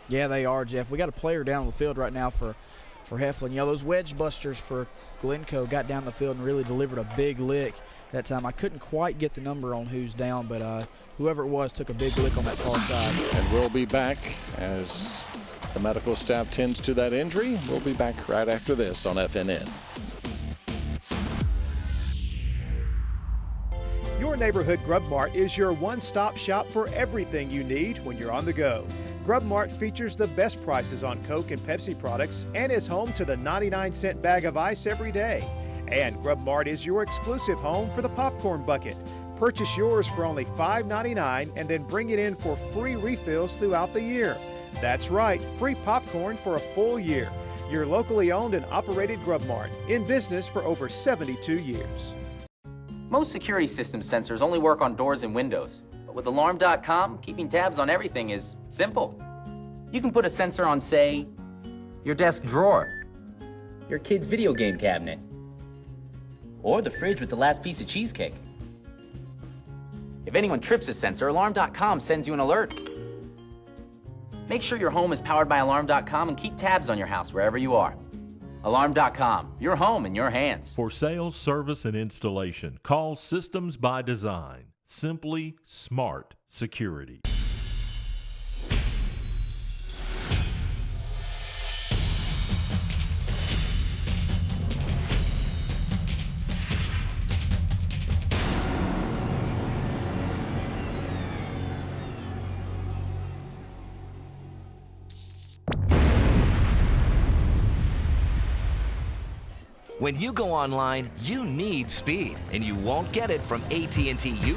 Yeah, they are, Jeff. We got a player down the field right now for Heflin. Those wedge busters for Glencoe got down the field and really delivered a big lick that time. I couldn't quite get the number on who's down, but whoever it was took a big lick on that far side. And we'll be back as the medical staff tends to that injury. We'll be back right after this on FNN. Your neighborhood Grub Mart is your one-stop shop for everything you need when you're on the go. Grub Mart features the best prices on Coke and Pepsi products and is home to the 99-cent bag of ice every day. And Grub Mart is your exclusive home for the popcorn bucket. Purchase yours for only $5.99 and then bring it in for free refills throughout the year. That's right, free popcorn for a full year. Your locally owned and operated Grub Mart, in business for over 72 years. Most security system sensors only work on doors and windows. But with Alarm.com, keeping tabs on everything is simple. You can put a sensor on, say, your desk drawer, your kid's video game cabinet, or the fridge with the last piece of cheesecake. If anyone trips a sensor, Alarm.com sends you an alert. Make sure your home is powered by Alarm.com and keep tabs on your house wherever you are. Alarm.com, your home in your hands. For sales, service, and installation, call Systems by Design. Simply smart security. When you go online, you need speed, and you won't get it from AT&T.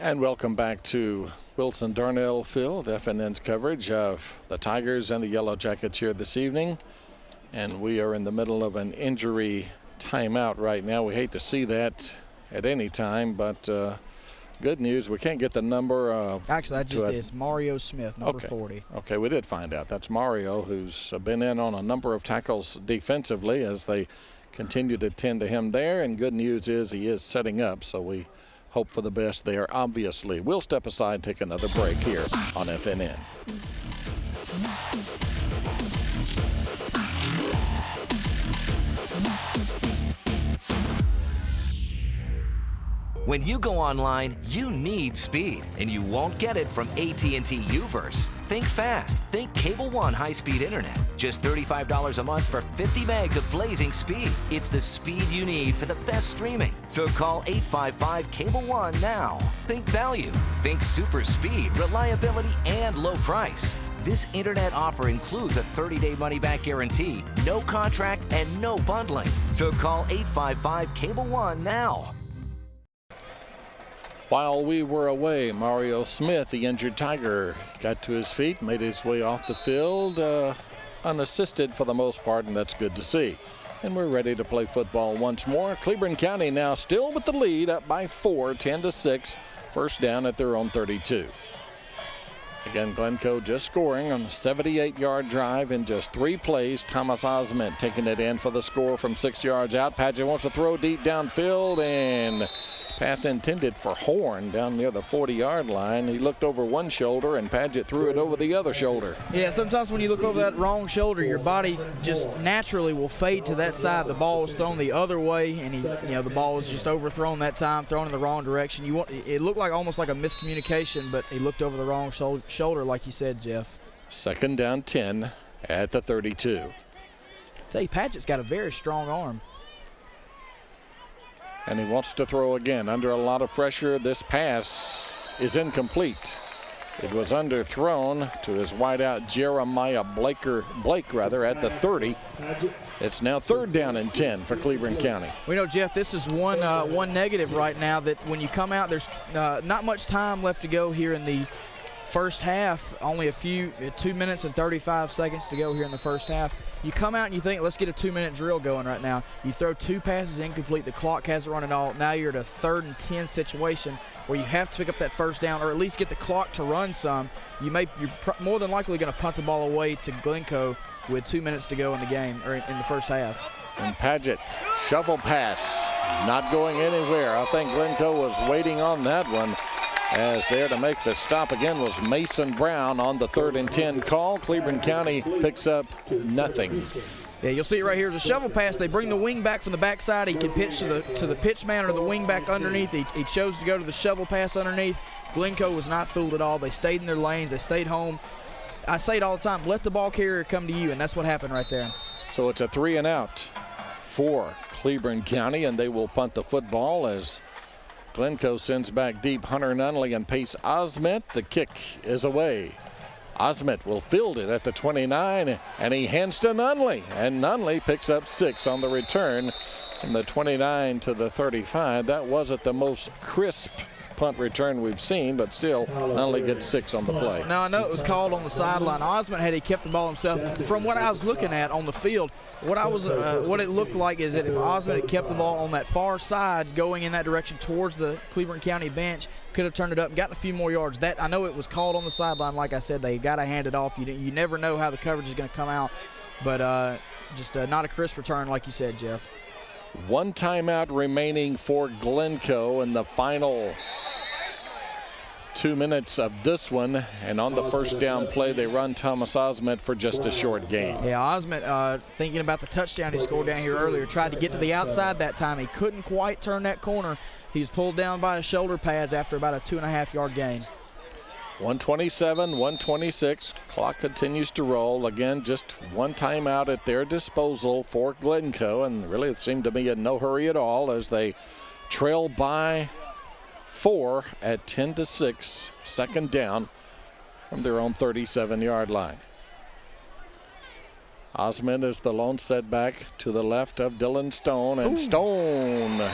And welcome back to Wilson Darnell Field, FNN's coverage of the Tigers and the Yellow Jackets here this evening. And we are in the middle of an injury timeout right now. We hate to see that at any time, but good news, we can't get the number of... Actually, it's Mario Smith, number 40. Okay, we did find out. That's Mario, who's been in on a number of tackles defensively as they continue to tend to him there. And good news is he is setting up, so we hope for the best there, obviously. We'll step aside and take another break here on FNN. When you go online, you need speed, and you won't get it from AT&T Uverse. Think fast. Think Cable One high-speed internet. Just $35 a month for 50 megs of blazing speed. It's the speed you need for the best streaming. So call 855-CABLE-1 now. Think value. Think super speed, reliability, and low price. This internet offer includes a 30-day money-back guarantee, no contract, and no bundling. So call 855-CABLE-1 now. While we were away, Mario Smith, the injured Tiger, got to his feet, made his way off the field, unassisted for the most part, and that's good to see. And we're ready to play football once more. Cleburne County now still with the lead, up by 4, 10-6, first down at their own 32. Again, Glencoe just scoring on a 78-yard drive in just 3 plays. Thomas Osment taking it in for the score from 6 yards out. Padgett wants to throw deep downfield, and pass intended for Horn down near the 40-yard line. He looked over one shoulder, and Padgett threw it over the other shoulder. Yeah, sometimes when you look over that wrong shoulder, your body just naturally will fade to that side. The ball was thrown the other way, and the ball was just overthrown that time, thrown in the wrong direction. It looked like almost like a miscommunication, but he looked over the wrong shoulder, like you said, Jeff. Second down 10 at the 32. Tell you, Padgett's got a very strong arm. And he wants to throw again. Under a lot of pressure, this pass is incomplete. It was underthrown to his wideout Jeremiah Blake at the 30. It's now third down and 10 for Cleburne County. We know, Jeff, this is one negative right now, that when you come out, there's not much time left to go here in the first half. Only 2 minutes and 35 seconds to go here in the first half. You come out and you think, let's get a 2-minute drill going right now. You throw 2 passes incomplete. The clock hasn't run at all. Now you're at a 3rd and 10 situation where you have to pick up that first down, or at least get the clock to run some. You're more than likely going to punt the ball away to Glencoe with 2 minutes to go in the game, or in the first half. And Padgett, shovel pass, not going anywhere. I think Glencoe was waiting on that one, as there to make the stop again was Mason Brown on the 3rd and 10 call. Cleburne County picks up nothing. Yeah, you'll see it right here. It's a shovel pass. They bring the wing back from the backside. He can pitch to the pitch man or the wing back underneath. He chose to go to the shovel pass underneath. Glencoe was not fooled at all. They stayed in their lanes. They stayed home. I say it all the time, let the ball carrier come to you, and that's what happened right there. So it's a 3 and out for Cleburne County, and they will punt the football as Glencoe sends back deep Hunter Nunley and Pace Osment. The kick is away. Osment will field it at the 29, and he hands to Nunley. And Nunley picks up 6 on the return from the 29 to the 35. That wasn't the most crisp punt return we've seen, but still only gets 6 on the play. Now, I know it was called on the sideline. Osmond, had he kept the ball himself, from what I was looking at on the field, what it looked like is that if Osmond had kept the ball on that far side going in that direction towards the Cleburne County bench, could have turned it up and gotten a few more yards. That I know it was called on the sideline. Like I said, they got to hand it off. You never know how the coverage is going to come out, but just not a crisp return like you said, Jeff. 1 timeout remaining for Glencoe in the final 2 minutes of this one, and on the first down play they run Thomas Osment for just a short gain. Yeah, Osment, thinking about the touchdown he scored down here earlier, tried to get to the outside that time. He couldn't quite turn that corner. He was pulled down by his shoulder pads after about a 2.5-yard gain. 127, 126. Clock continues to roll. Again, just 1 timeout at their disposal for Glencoe, and really it seemed to be in no hurry at all as they trail by 4 at 10-6, second down from their own 37-yard line. Osmond is the lone setback to the left of Dylan Stone, and Stone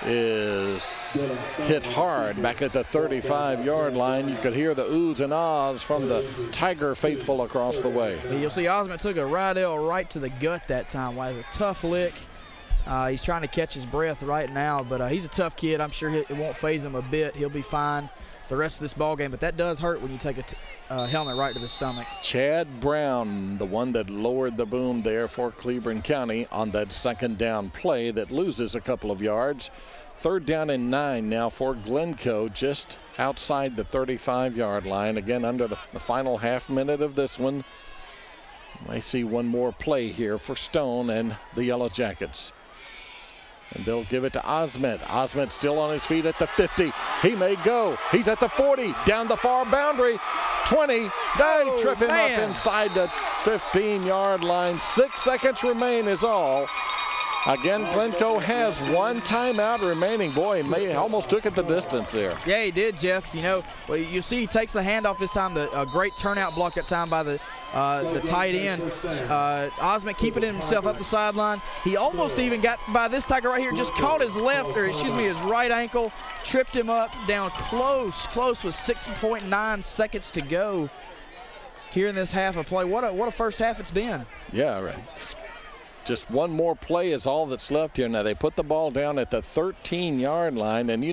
is hit hard back at the 35-yard line. You could hear the oohs and ahs from the Tiger faithful across the way. You'll see Osmond took a right to the gut that time. Well, it was a tough lick. He's trying to catch his breath right now, but he's a tough kid. I'm sure it won't faze him a bit. He'll be fine the rest of this ball game, but that does hurt when you take a helmet right to the stomach. Chad Brown, the one that lowered the boom there for Cleburne County on that second down play that loses a couple of yards. 3rd down and 9 now for Glencoe, just outside the 35-yard line. Again, under the final half minute of this one. May see one more play here for Stone and the Yellow Jackets. And they'll give it to Osment. Osment still on his feet at the 50. He may go. He's at the 40, down the far boundary. 20. They trip him up inside the 15-yard line. 6 seconds remain is all. Again, Glencoe has 1 timeout remaining. Boy, he almost took it the distance there. Yeah, he did, Jeff. You see he takes the handoff this time. A great turnout block that time by the tight end. Osment keeping himself up the sideline. He almost even got by this Tiger right here. Just caught his his right ankle, tripped him up down close with 6.9 seconds to go here in this half of play. What a first half it's been. Yeah, right. Just one more play is all that's left here. Now they put the ball down at the 13-yard line, and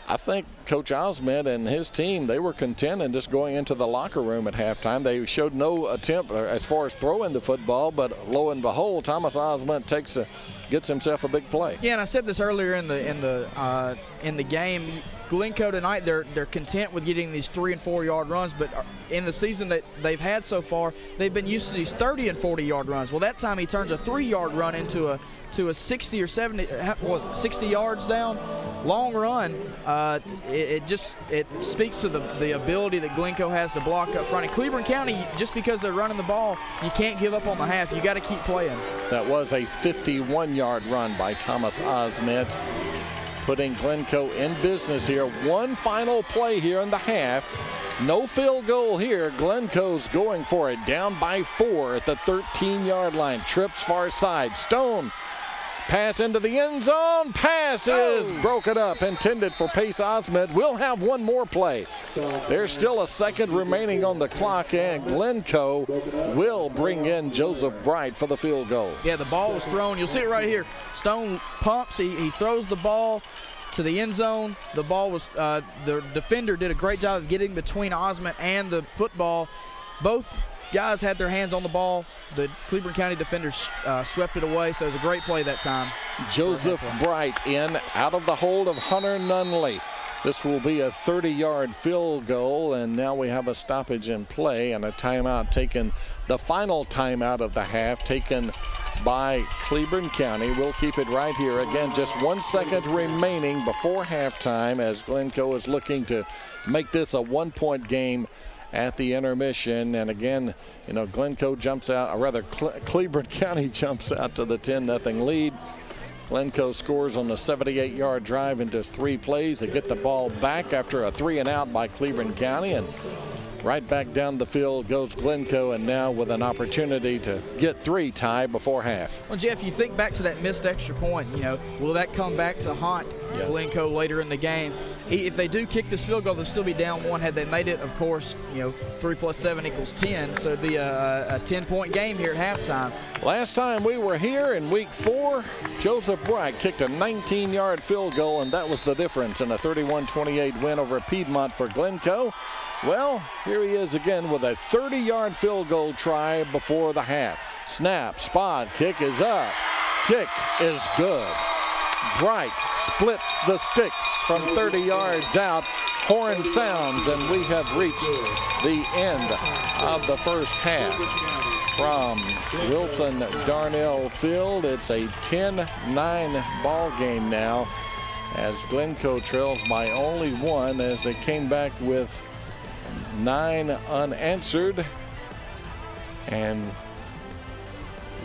I think Coach Osment and his team, they were content in just going into the locker room at halftime. They showed no attempt as far as throwing the football, but lo and behold, Thomas Osment gets himself a big play. Yeah, and I said this earlier in the game. Glencoe tonight, they're content with getting these 3- and 4-yard runs, but in the season that they've had so far, they've been used to these 30- and 40-yard runs. Well, that time he turns a 3-yard run into a 60 or 70, 60 yards down, long run. It speaks to the ability that Glencoe has to block up front. And Cleburne County, just because they're running the ball, you can't give up on the half. You got to keep playing. That was a 51-yard run by Thomas Osment, putting Glencoe in business here. One final play here in the half. No field goal here. Glencoe's going for it, down by 4 at the 13-yard line. Trips far side. Stone, pass into the end zone. Pass is broken up, intended for Pace Osment. We'll have one more play. There's still a second remaining on the clock, and Glencoe will bring in Joseph Bright for the field goal. Yeah, the ball was thrown. You'll see it right here. Stone pumps. He throws the ball to the end zone. The ball was the defender did a great job of getting between Osment and the football. Both guys had their hands on the ball. The Cleburne County defenders swept it away, so it was a great play that time. Joseph Bright in, out of the hold of Hunter Nunley. This will be a 30-yard field goal, and now we have a stoppage in play and a timeout taken, the final timeout of the half taken by Cleburne County. We'll keep it right here. Again, just 1 second remaining before halftime as Glencoe is looking to make this a 1-point game at the intermission. And again, Glencoe jumps out, or rather Cleburne County jumps out to the 10-0 lead. Glencoe scores on the 78-yard drive in just 3 plays. They get the ball back after a 3-and-out by Cleburne County, and right back down the field goes Glencoe, and now with an opportunity to get 3 tied before half. Well, Jeff, you think back to that missed extra point, will that come back to haunt Glencoe later in the game. If they do kick this field goal, they'll still be down 1. Had they made it, of course, 3 plus 7 equals 10, so it'd be a 10-point game here at halftime. Last time we were here in week 4, Joseph Bright kicked a 19-yard field goal, and that was the difference in a 31-28 win over Piedmont for Glencoe. Well, here he is again with a 30-yard field goal try before the half. Snap, spot, kick is up. Kick is good. Bright splits the sticks from 30 yards out. Horn sounds, and we have reached the end of the first half. From Wilson Darnell Field, it's a 10-9 ball game now, as Glencoe trails by only 1 as they came back with 9 unanswered. And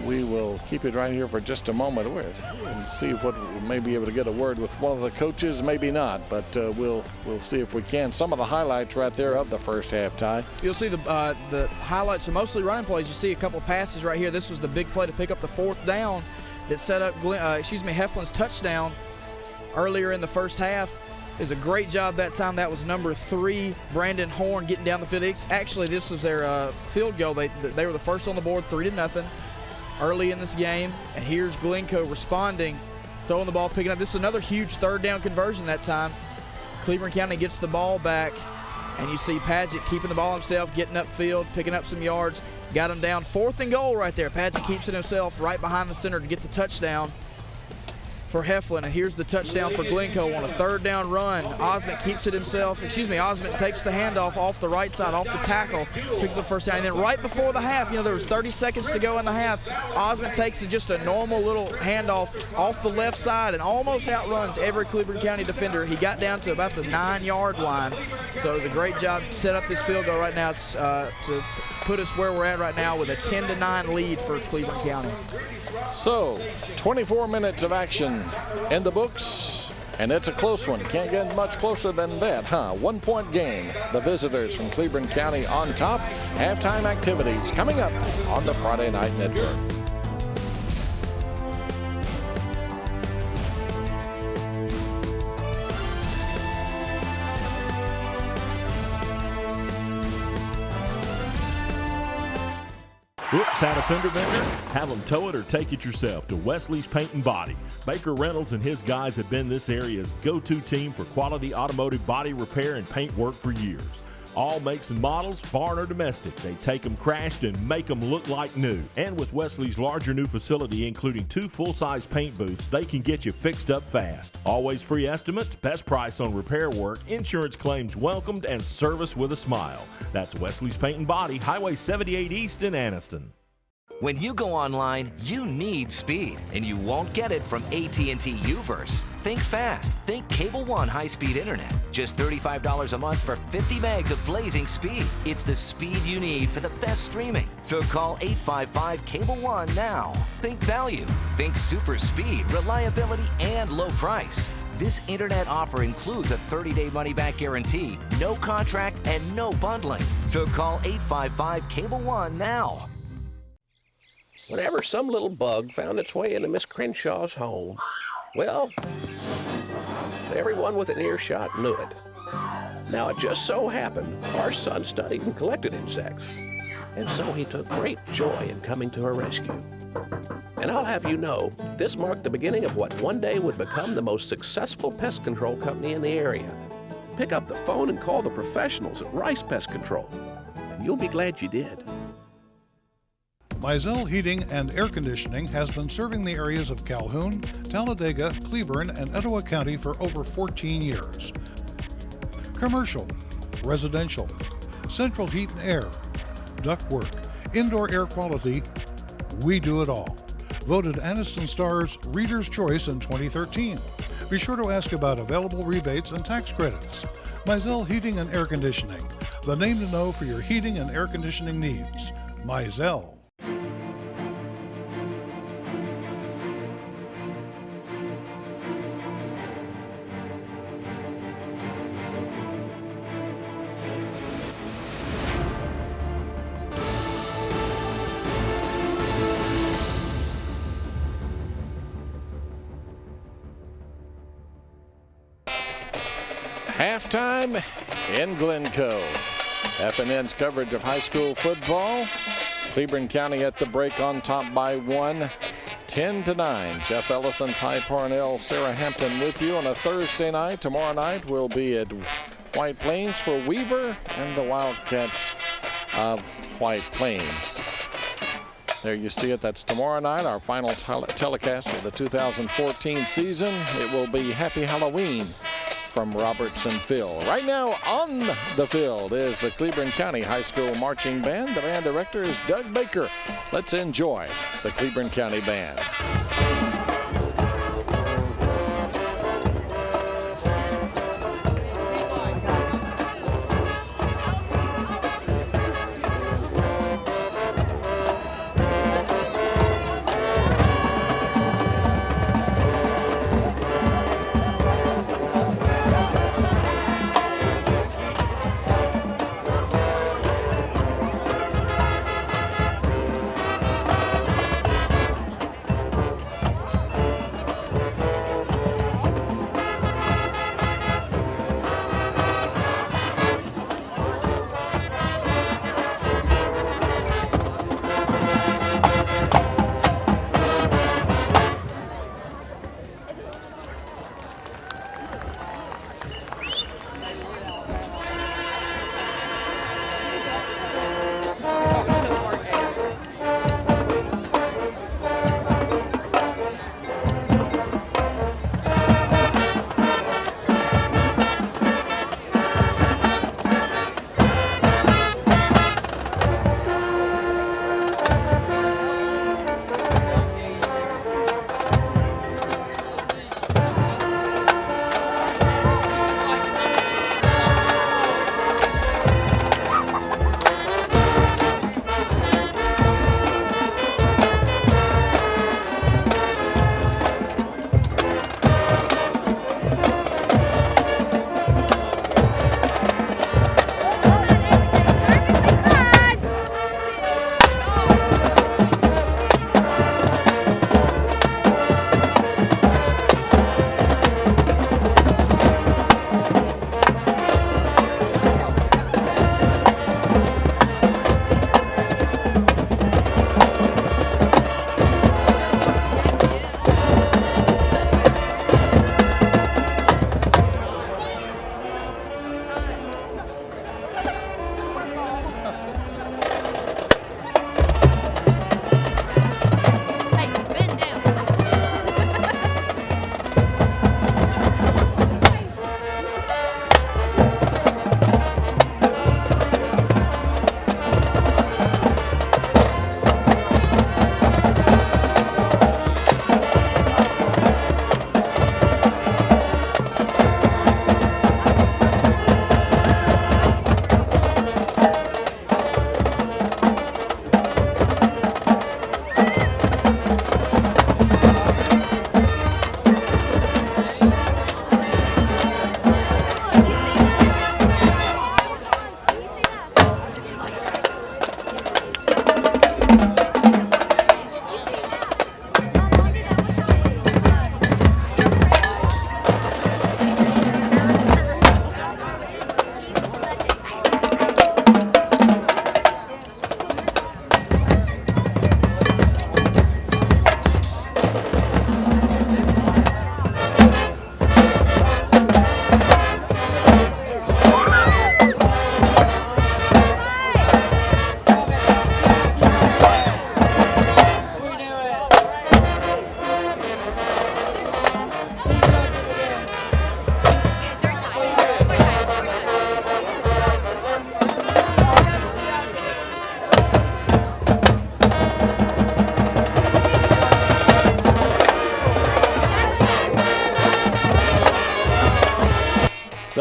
we will keep it right here for just a moment and see what we may be able to get a word with one of the coaches, maybe not, but we'll see if we can. Some of the highlights right there of the first half, Ty. You'll see the highlights are mostly running plays. You see a couple passes right here. This was the big play to pick up the 4th down that set up Heflin's touchdown earlier in the first half. Is a great job that time. That was number 3, Brandon Horn, getting down the field. Actually, this was their field goal. They were the first on the board, 3-0. Early in this game, and here's Glencoe responding, throwing the ball, picking up. This is another huge 3rd down conversion that time. Cleburne County gets the ball back, and you see Padgett keeping the ball himself, getting upfield, picking up some yards. Got him down 4th and goal right there. Padgett keeps it himself right behind the center to get the touchdown for Heflin, and here's the touchdown for Glencoe on a 3rd down run. Osment keeps it himself. Osment takes the handoff off the right side, off the tackle, picks up first down. And then right before the half, there was 30 seconds to go in the half, Osment takes just a normal little handoff off the left side and almost outruns every Cleburne County defender. He got down to about the 9-yard line. So it was a great job to set up this field goal right now to put us where we're at right now with a 10-9 lead for Cleburne County. So 24 minutes of action in the books, and it's a close one. Can't get much closer than that, huh? 1-point game. The visitors from Cleburne County on top. Halftime activities coming up on the Friday Night Network. Oops, had a fender bender? Have them tow it or take it yourself to Wesley's Paint and Body. Baker Reynolds and his guys have been this area's go-to team for quality automotive body repair and paint work for years. All makes and models, foreign or domestic. They take them crashed and make them look like new. And with Wesley's larger new facility, including 2 full-size paint booths, they can get you fixed up fast. Always free estimates, best price on repair work, insurance claims welcomed, and service with a smile. That's Wesley's Paint and Body, Highway 78 East in Anniston. When you go online, you need speed, and you won't get it from AT&T UVerse. Think fast. Think Cable One high-speed internet. Just $35 a month for 50 megs of blazing speed. It's the speed you need for the best streaming. So call 855-CABLE-1 now. Think value. Think super speed, reliability, and low price. This internet offer includes a 30-day money-back guarantee, no contract, and no bundling. So call 855-CABLE-1 now. Whenever some little bug found its way into Miss Crenshaw's home, well, everyone within earshot knew it. Now, it just so happened our son studied and collected insects, and so he took great joy in coming to her rescue. And I'll have you know, this marked the beginning of what one day would become the most successful pest control company in the area. Pick up the phone and call the professionals at Rice Pest Control, and you'll be glad you did. Mizell Heating and Air Conditioning has been serving the areas of Calhoun, Talladega, Cleburne, and Etowah County for over 14 years. Commercial, residential, central heat and air, ductwork, indoor air quality, we do it all. Voted Anniston Star's Reader's Choice in 2013. Be sure to ask about available rebates and tax credits. Mizell Heating and Air Conditioning, the name to know for your heating and air conditioning needs. Mizell. Halftime in Glencoe. FNN's coverage of high school football. Cleburne County at the break on top by 1, 10-9. Jeff Ellison, Ty Parnell, Sarah Hampton with you on a Thursday night. Tomorrow night we'll be at White Plains for Weaver and the Wildcats of White Plains. There you see it. That's tomorrow night, our final telecast of the 2014 season. It will be Happy Halloween from Robertson Field. Right now on the field is the Cleburne County High School Marching Band. The band director is Doug Baker. Let's enjoy the Cleburne County Band.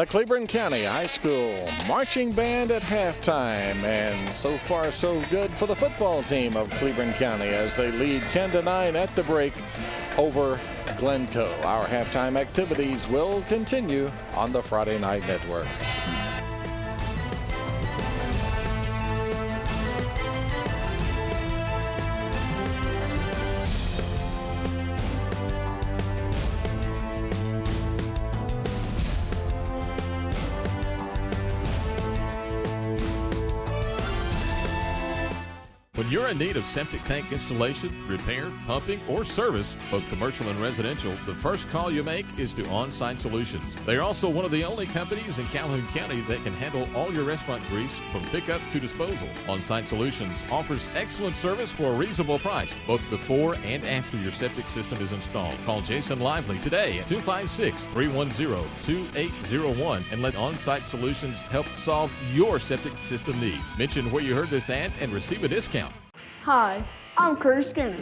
The Cleburne County High School Marching Band at halftime. And so far, so good for the football team of Cleburne County as they lead 10-9 at the break over Glencoe. Our halftime activities will continue on the Friday Night Network. When you're in need of septic tank installation, repair, pumping, or service, both commercial and residential, the first call you make is to On-Site Solutions. They're also one of the only companies in Calhoun County that can handle all your restaurant grease from pickup to disposal. On-Site Solutions offers excellent service for a reasonable price, both before and after your septic system is installed. Call Jason Lively today at 256-310-2801 and let On-Site Solutions help solve your septic system needs. Mention where you heard this ad and receive a discount. Hi, I'm Curtis Skinner.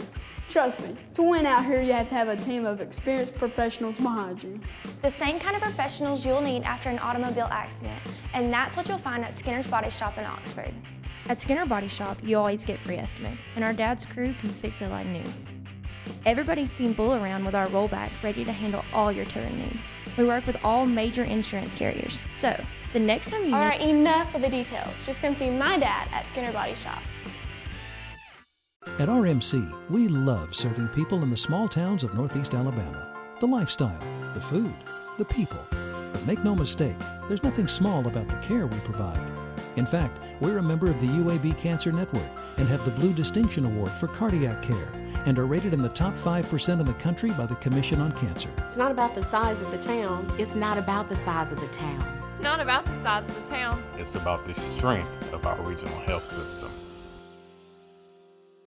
Trust me, to win out here you have to have a team of experienced professionals behind you. The same kind of professionals you'll need after an automobile accident, and that's what you'll find at Skinner's Body Shop in Oxford. At Skinner Body Shop, you always get free estimates, and our dad's crew can fix it like new. Everybody's seen Bull around with our rollback ready to handle all your towing needs. We work with all major insurance carriers, so the next time you All right, enough of the details. Just come see my dad at Skinner Body Shop. At RMC, we love serving people in the small towns of Northeast Alabama. The lifestyle, the food, the people. But make no mistake, there's nothing small about the care we provide. In fact, we're a member of the UAB Cancer Network and have the Blue Distinction Award for cardiac care and are rated in the top 5% in the country by the Commission on Cancer. It's not about the size of the town. It's not about the size of the town. It's not about the size of the town. It's about the strength of our regional health system.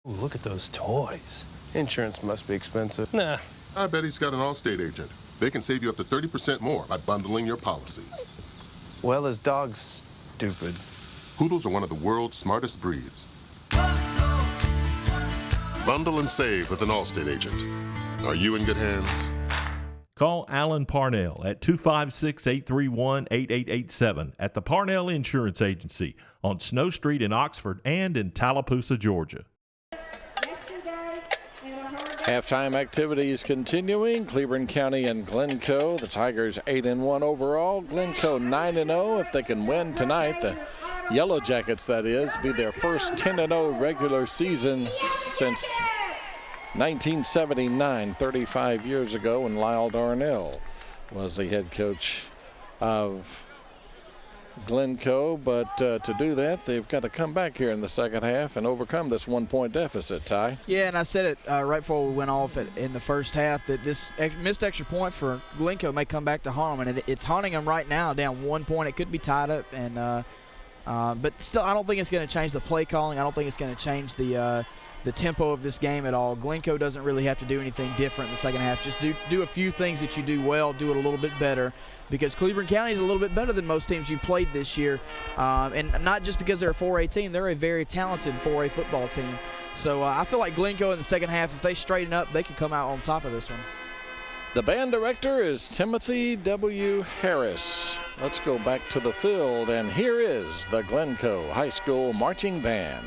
Ooh, look at those toys. Insurance must be expensive. Nah. I bet he's got an Allstate agent. They can save you up to 30% more by bundling your policies. Well, his dog's stupid. Poodles are one of the world's smartest breeds. Bundle and save with an Allstate agent. Are you in good hands? Call Alan Parnell at 256-831-8887 at the Parnell Insurance Agency on Snow Street in Oxford and in Tallapoosa, Georgia. Halftime activities continuing. Cleburne County and Glencoe. The Tigers 8-1 overall. Glencoe 9-0. If they can win tonight, the Yellow Jackets, that is, be their first 10-0 regular season since 1979, 35 years ago, when Lyle Darnell was the head coach of Glencoe. But to do that, they've got to come back here in the second half and overcome this 1-point deficit, Ty. Yeah, and I said it right before we went off in the first half that this missed extra point for Glencoe may come back to haunt them, and it's haunting them right now, down 1 point. It could be tied up, and but still, I don't think it's going to change the play calling. I don't think it's going to change the tempo of this game at all. Glencoe doesn't really have to do anything different in the second half. Just do a few things that you do well, do it a little bit better, because Cleburne County is a little bit better than most teams you've played this year, and not just because they're a 4A team. They're a very talented 4A football team. So I feel like Glencoe in the second half, if they straighten up, they can come out on top of this one. The band director is Timothy W. Harris. Let's go back to the field, and here is the Glencoe High School Marching Band.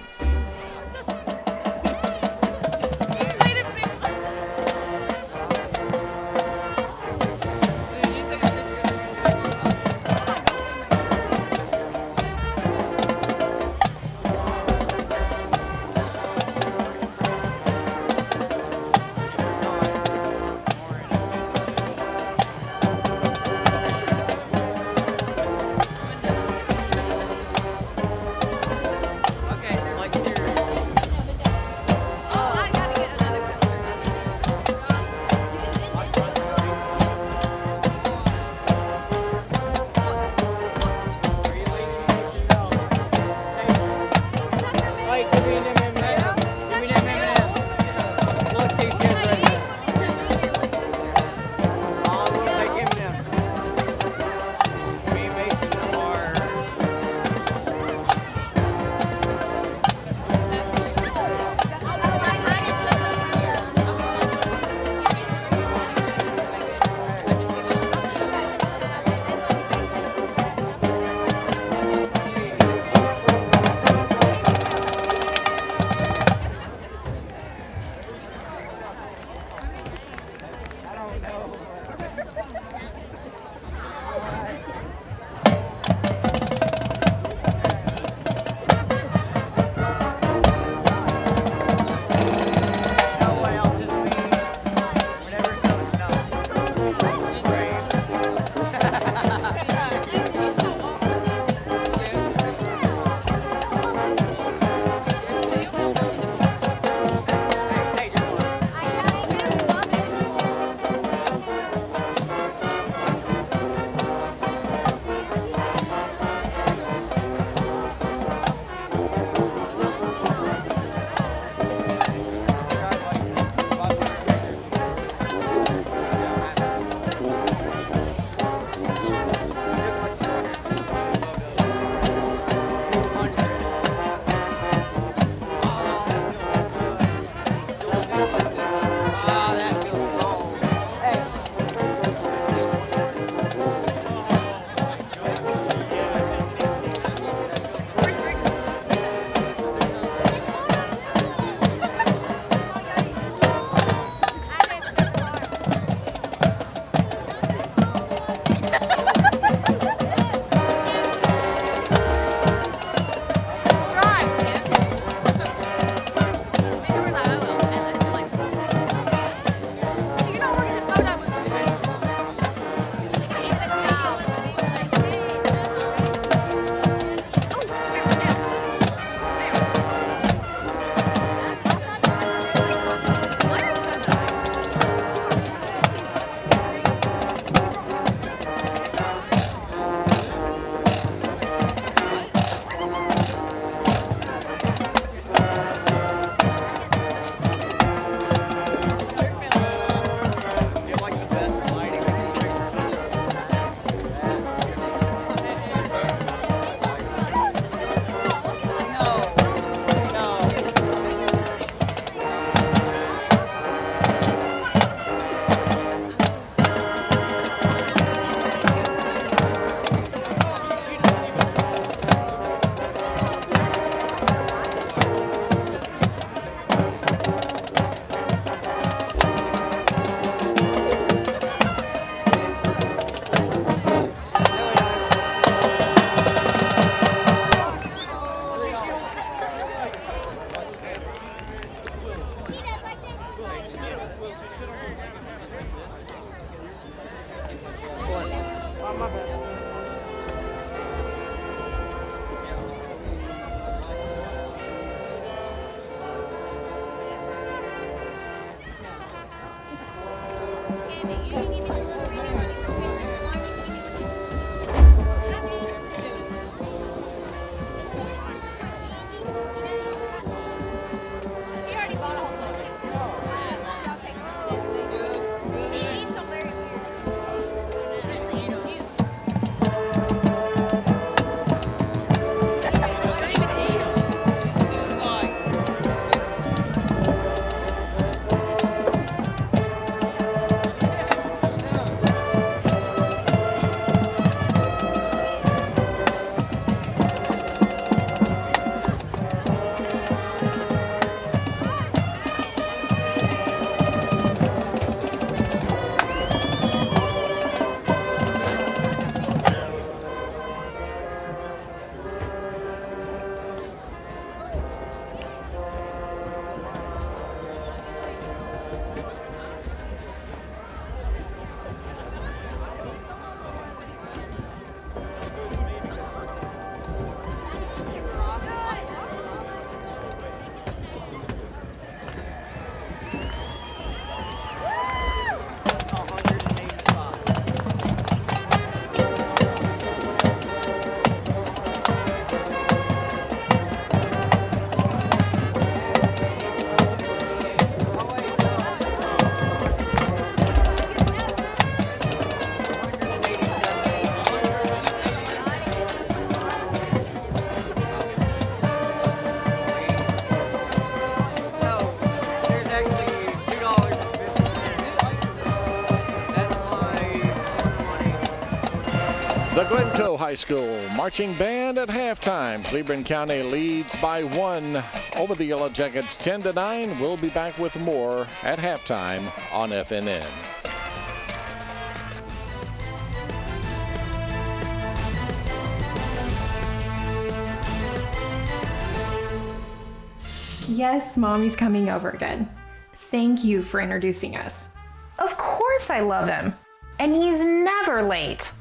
The Glencoe High School marching band at halftime. Cleburne County leads by 1 over the Yellow Jackets 10-9. We'll be back with more at halftime on FNN. Yes, Mommy's coming over again. Thank you for introducing us. Of course I love him. And he's never late.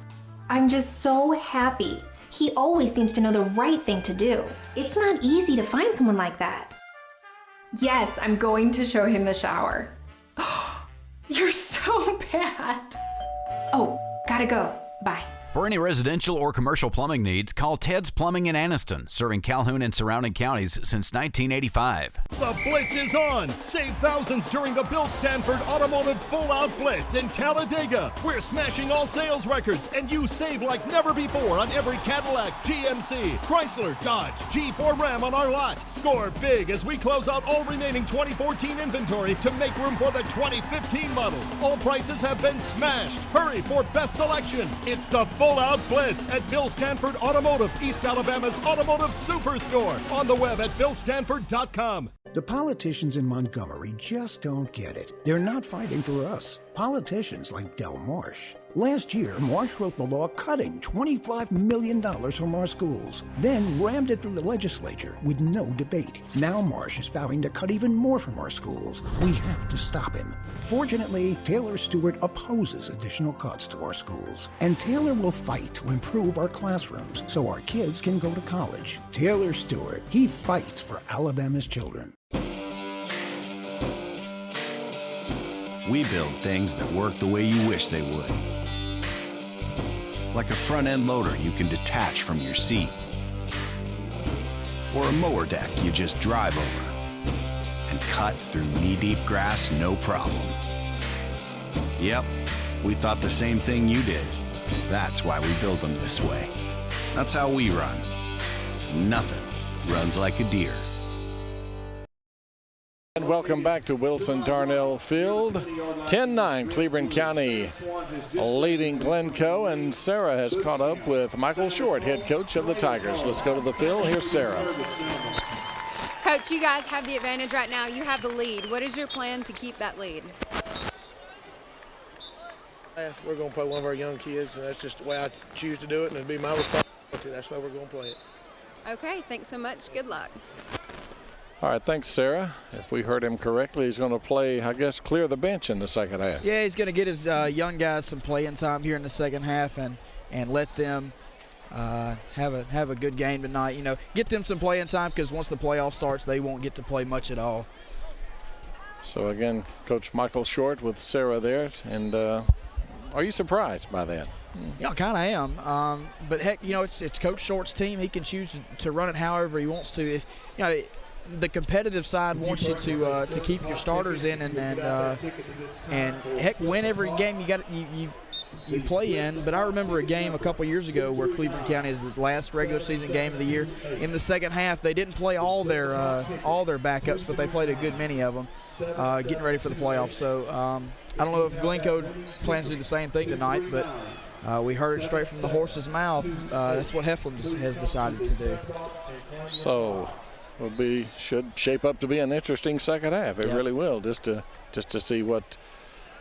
I'm just so happy. He always seems to know the right thing to do. It's not easy to find someone like that. Yes, I'm going to show him the shower. You're so bad. Oh, gotta go. Bye. For any residential or commercial plumbing needs, call Ted's Plumbing in Anniston, serving Calhoun and surrounding counties since 1985. The Blitz is on! Save thousands during the Bill Stanford Automotive Full Out Blitz in Talladega. We're smashing all sales records, and you save like never before on every Cadillac, GMC, Chrysler, Dodge, Jeep, or Ram on our lot. Score big as we close out all remaining 2014 inventory to make room for the 2015 models. All prices have been smashed. Hurry for best selection. It's the Full Out Blitz at Bill Stanford Automotive, East Alabama's automotive superstore. On the web at billstanford.com. The politicians in Montgomery just don't get it. They're not fighting for us. Politicians like Del Marsh. Last year, Marsh wrote the law cutting $25 million from our schools, then rammed it through the legislature with no debate. Now Marsh is vowing to cut even more from our schools. We have to stop him. Fortunately, Taylor Stewart opposes additional cuts to our schools, and Taylor will fight to improve our classrooms so our kids can go to college. Taylor Stewart, he fights for Alabama's children. We build things that work the way you wish they would. Like a front-end loader you can detach from your seat. Or a mower deck you just drive over. And cut through knee-deep grass no problem. Yep, we thought the same thing you did. That's why we build them this way. That's how we run. Nothing runs like a deer. And welcome back to Wilson Darnell Field. 10-9 Cleburne County leading Glencoe, and Sarah has caught up with Michael Short, head coach of the Tigers. Let's go to the field. Here's Sarah. Coach, you guys have the advantage right now. You have the lead. What is your plan to keep that lead? We're going to play one of our young kids, and that's just the way I choose to do it, and it'll be my responsibility. That's why we're going to play it. Okay, thanks so much. Good luck. All right, thanks, Sarah. If we heard him correctly, he's going to play, I guess, clear the bench in the second half. Yeah, he's going to get his young guys some playing time here in the second half, and and let them have a good game tonight. Get them some playing time, because once the playoff starts, they won't get to play much at all. So again, Coach Michael Short with Sarah there, and are you surprised by that? I kind of am, but heck, it's Coach Short's team. He can choose to run it however he wants to. If the competitive side wants you to keep your starters in and heck, win every game you play in. But I remember a game a couple years ago where Cleburne County is the last regular season game of the year. In the second half, they didn't play all their backups, but they played a good many of them, getting ready for the playoffs. So I don't know if Glencoe plans to do the same thing tonight, but we heard it straight from the horse's mouth. That's what Heflin has decided to do. So should shape up to be an interesting second half. It really will, just to see what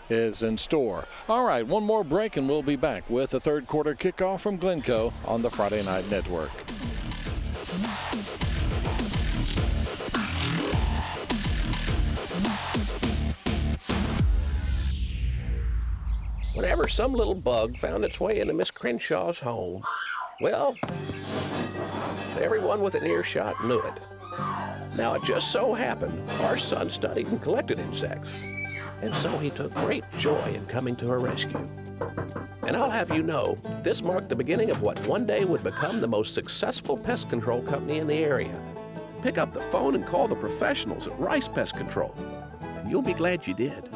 is in store. All right, one more break and we'll be back with the third quarter kickoff from Glencoe on the Friday Night Network. Whenever some little bug found its way into Miss Crenshaw's home, well, everyone within earshot knew it. Now, it just so happened our son studied and collected insects, and so he took great joy in coming to her rescue. And I'll have you know, this marked the beginning of what one day would become the most successful pest control company in the area. Pick up the phone and call the professionals at Rice Pest Control, and you'll be glad you did.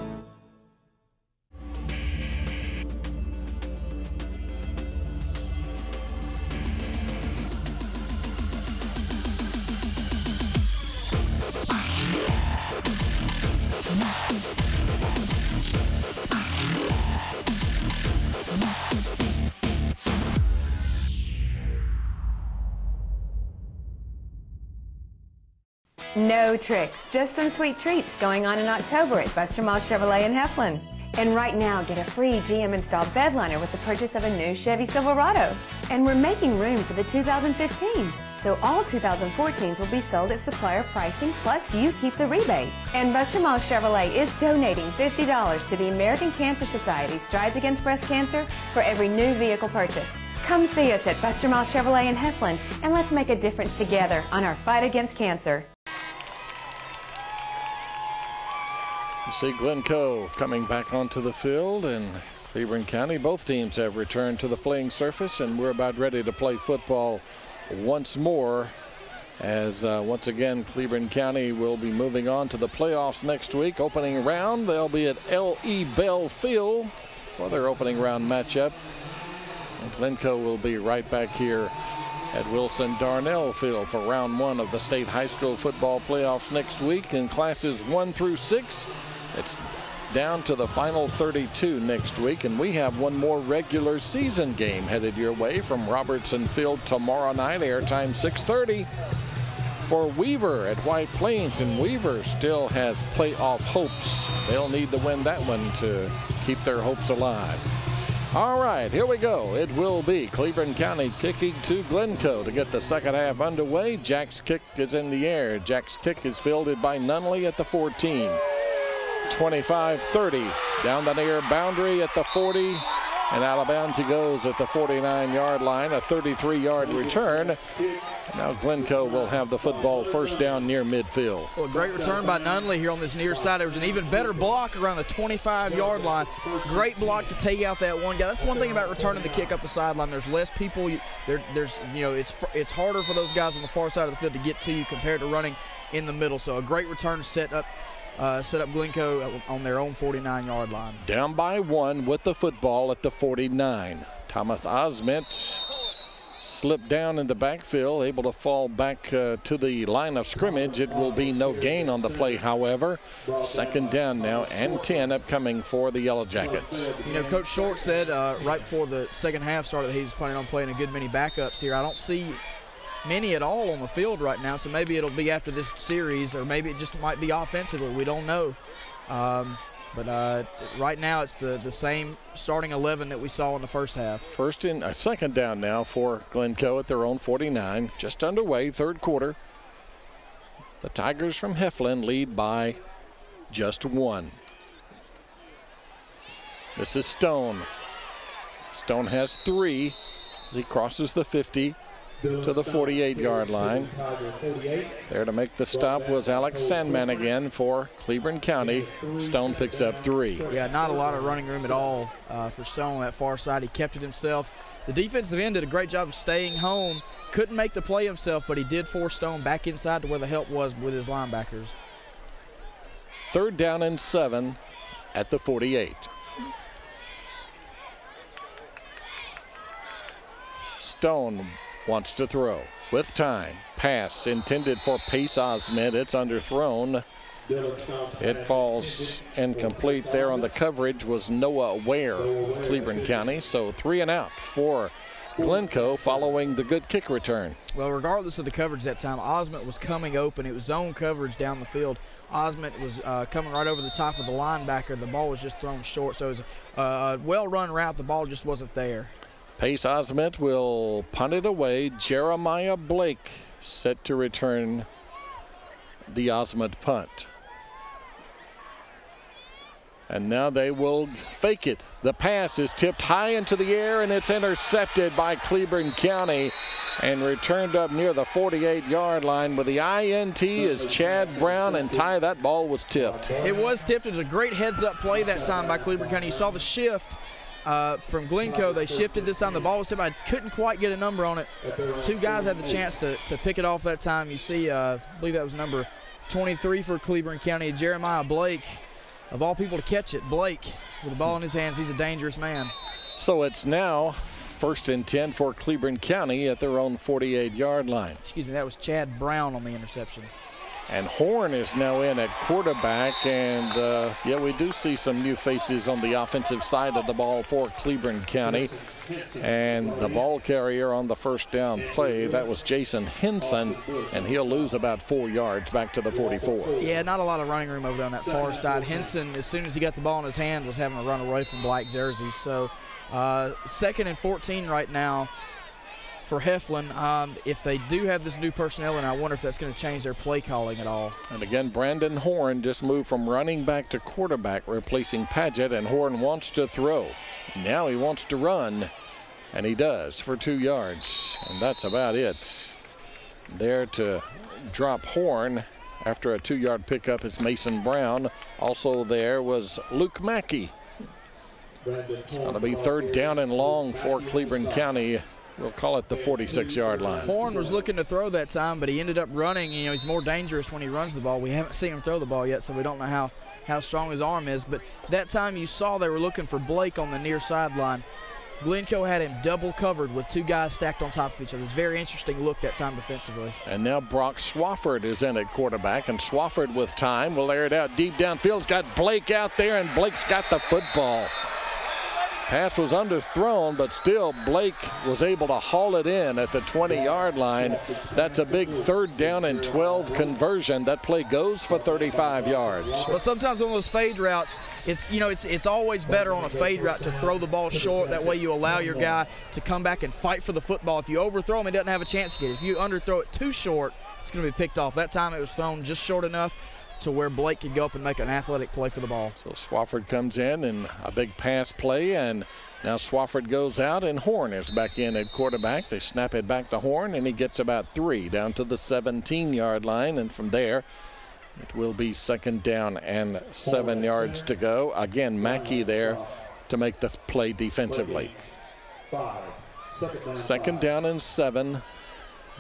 No tricks, just some sweet treats going on in October at Buster Mall Chevrolet in Heflin. And right now, get a free GM installed bed liner with the purchase of a new Chevy Silverado. And we're making room for the 2015s, so all 2014s will be sold at supplier pricing, plus you keep the rebate. And Buster Mall Chevrolet is donating $50 to the American Cancer Society Strides Against Breast Cancer for every new vehicle purchased. Come see us at Buster Mall Chevrolet in Heflin, and let's make a difference together on our fight against cancer. You see Glencoe coming back onto the field, and Cleburne County, both teams have returned to the playing surface, and we're about ready to play football once more, as once again Cleburne County will be moving on to the playoffs next week. Opening round, they'll be at L.E. Bell Field for their opening round matchup. And Glencoe will be right back here at Wilson Darnell Field for round one of the state high school football playoffs next week in classes 1 through 6. It's down to the final 32 next week, and we have one more regular season game headed your way from Robertson Field tomorrow night, airtime 6:30 for Weaver at White Plains, and Weaver still has playoff hopes. They'll need to win that one to keep their hopes alive. All right, here we go. It will be Cleburne County kicking to Glencoe to get the second half underway. Jack's kick is in the air. Jack's kick is fielded by Nunley at the 14. 25-30 down the near boundary at the 40, and out of bounds he goes at the 49-yard line, a 33-yard return. Now Glencoe will have the football first down near midfield. Well, a great return by Nunley here on this near side. There was an even better block around the 25-yard line. Great block to take out that one guy. That's one thing about returning the kick up the sideline. There's less people. It's harder for those guys on the far side of the field to get to you compared to running in the middle. So a great return to set up Glencoe on their own 49-yard line. Down by one with the football at the 49. Thomas Osment slipped down in the backfield, able to fall back to the line of scrimmage. It will be no gain on the play, however. Second down now and 10 upcoming for the Yellow Jackets. Coach Short said right before the second half started that he was planning on playing a good many backups here. I don't see many at all on the field right now, so maybe it'll be after this series, or maybe it just might be offensively. We don't know. But right now it's the same starting 11 that we saw in the first half. Second down now for Glencoe at their own 49. Just underway, third quarter. The Tigers from Heflin lead by just one. This is Stone. Stone has 3 as he crosses the 50 to the 48-yard line. There to make the stop was Alex Sandman again for Cleburne County. Stone picks up 3. Yeah, not a lot of running room at all for Stone on that far side. He kept it himself. The defensive end did a great job of staying home. Couldn't make the play himself, but he did force Stone back inside to where the help was with his linebackers. 3rd down and 7 at the 48. Stone wants to throw with time. Pass intended for Pace Osment. It's underthrown. It falls incomplete. There on the coverage was Noah Ware of Cleburne County. So 3 and out for Glencoe following the good kick return. Well, regardless of the coverage that time, Osment was coming open. It was zone coverage down the field. Osment was coming right over the top of the linebacker. The ball was just thrown short. So it was a well-run route. The ball just wasn't there. Pace Osment will punt it away. Jeremiah Blake set to return the Osment punt. And now they will fake it. The pass is tipped high into the air, and it's intercepted by Cleburne County and returned up near the 48-yard line with the INT is Chad Brown, and Ty, that ball was tipped. It was tipped. It was a great heads-up play that time by Cleburne County. You saw the shift from Glencoe. They shifted this time. The ball was tipped. I couldn't quite get a number on it. 2 guys had the chance to pick it off that time. You see, I believe that was number 23 for Cleburne County, Jeremiah Blake. Of all people to catch it, Blake with the ball in his hands. He's a dangerous man. So it's now 1st and 10 for Cleburne County at their own 48-yard line. Excuse me, that was Chad Brown on the interception. And Horn is now in at quarterback, and yeah, we do see some new faces on the offensive side of the ball for Cleburne County. And the ball carrier on the 1st down play, that was Jason Henson, and he'll lose about 4 yards back to the 44. Yeah, not a lot of running room over there on that far side. Henson, as soon as he got the ball in his hand, was having to run away from black jerseys. So 2nd and 14 right now for Heflin. If they do have this new personnel, and I wonder if that's going to change their play calling at all. And again, Brandon Horn just moved from running back to quarterback, replacing Paget, and Horn wants to throw. Now he wants to run, and he does for 2 yards, and that's about it. There to drop Horn after a 2-yard pickup is Mason Brown. Also there was Luke Mackey. It's going to be 3rd down and long for Cleburne County. We'll call it the 46-yard line. Horn was looking to throw that time, but he ended up running. You know, he's more dangerous when he runs the ball. We haven't seen him throw the ball yet, so we don't know how strong his arm is. But that time you saw they were looking for Blake on the near sideline. Glencoe had him double covered with 2 guys stacked on top of each other. It was a very interesting look that time defensively. And now Brock Swafford is in at quarterback, and Swafford with time will air it out deep downfield. He's got Blake out there, and Blake's got the football. Pass was underthrown, but still Blake was able to haul it in at the 20-yard line. That's a big 3rd down and 12 conversion. That play goes for 35 yards. Well, sometimes on those fade routes, it's always better on a fade route to throw the ball short. That way you allow your guy to come back and fight for the football. If you overthrow him, he doesn't have a chance to get it. If you underthrow it too short, it's going to be picked off. That time it was thrown just short enough to where Blake could go up and make an athletic play for the ball. So Swafford comes in and a big pass play, and now Swafford goes out and Horn is back in at quarterback. They snap it back to Horn, and he gets about 3 down to the 17-yard line, and from there it will be 2nd down and 7 yards to go. Again, Mackey there to make the play defensively. 2nd down and 7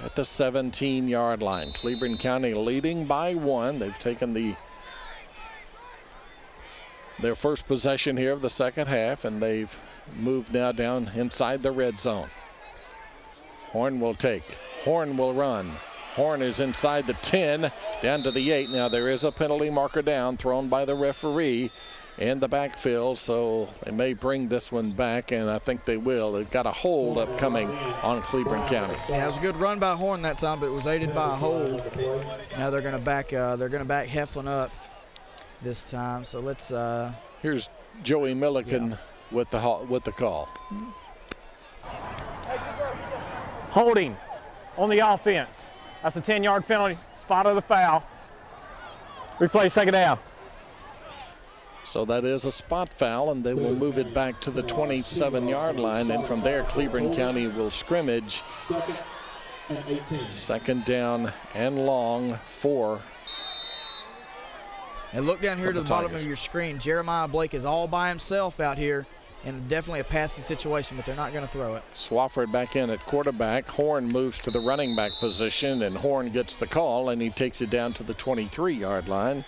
at the 17-yard line. Cleburne County leading by 1. They've taken their first possession here of the second half, and they've moved now down inside the red zone. Horn will take. Horn will run. Horn is inside the 10, down to the 8. Now there is a penalty marker down, thrown by the referee in the backfield, so they may bring this one back, and I think they will. They've got a hold upcoming on Cleburne County. Yeah, it was a good run by Horn that time, but it was aided by a hold. Now they're going to back Heflin up this time. So let's. Here's Joey Milliken with the call. Holding on the offense. That's a 10-yard penalty. Spot of the foul. Replay 2nd down. So that is a spot foul, and they will move it back to the 27-yard line. And from there, Cleburne County will scrimmage. Second down and long for. And look down here to the bottom Tigers. of your screen. Jeremiah Blake is all by himself out here, and definitely a passing situation, but they're not going to throw it. Swafford back in at quarterback. Horn moves to the running back position, and Horn gets the call, and he takes it down to the 23-yard line.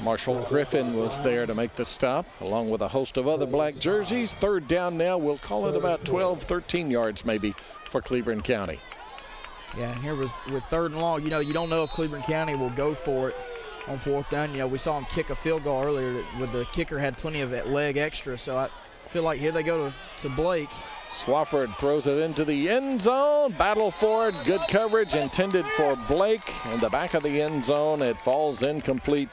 Marshall Griffin was there to make the stop, along with a host of other black jerseys. Third down now. We'll call it about 12, 13 yards maybe for Cleburne County. Yeah, and here was with third and long. You know, you don't know if Cleburne County will go for it on fourth down. You know, we saw him kick a field goal earlier with the kicker had plenty of leg extra. So I feel like here they go to Blake. Swafford throws it into the end zone. Battle for it. Good coverage intended for Blake. In the back of the end zone, it falls incomplete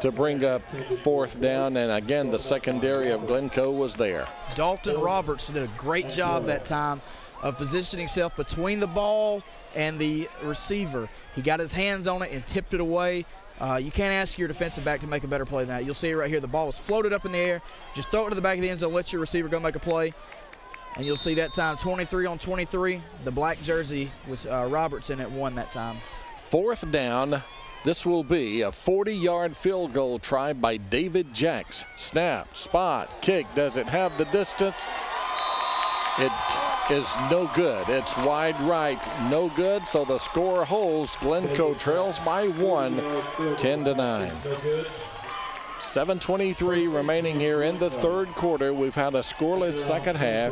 to bring up fourth down. And again, the secondary of Glencoe was there. Dalton Roberts did a great job that time of positioning himself between the ball and the receiver. He got his hands on it and tipped it away. You can't ask your defensive back to make a better play than that. You'll see it right here. The ball was floated up in the air. Just throw it to the back of the end zone. Let your receiver go make a play. And you'll see that time 23 on 23. The black jersey was Robertson at one that time. Fourth down. This will be a 40-yard field goal try by David Jacks. Snap, spot, kick. Does it have the distance? It is no good. It's wide right, no good. So the score holds. Glencoe trails by 1, 10-9. 7:23 remaining here in the third quarter. We've had a scoreless second half.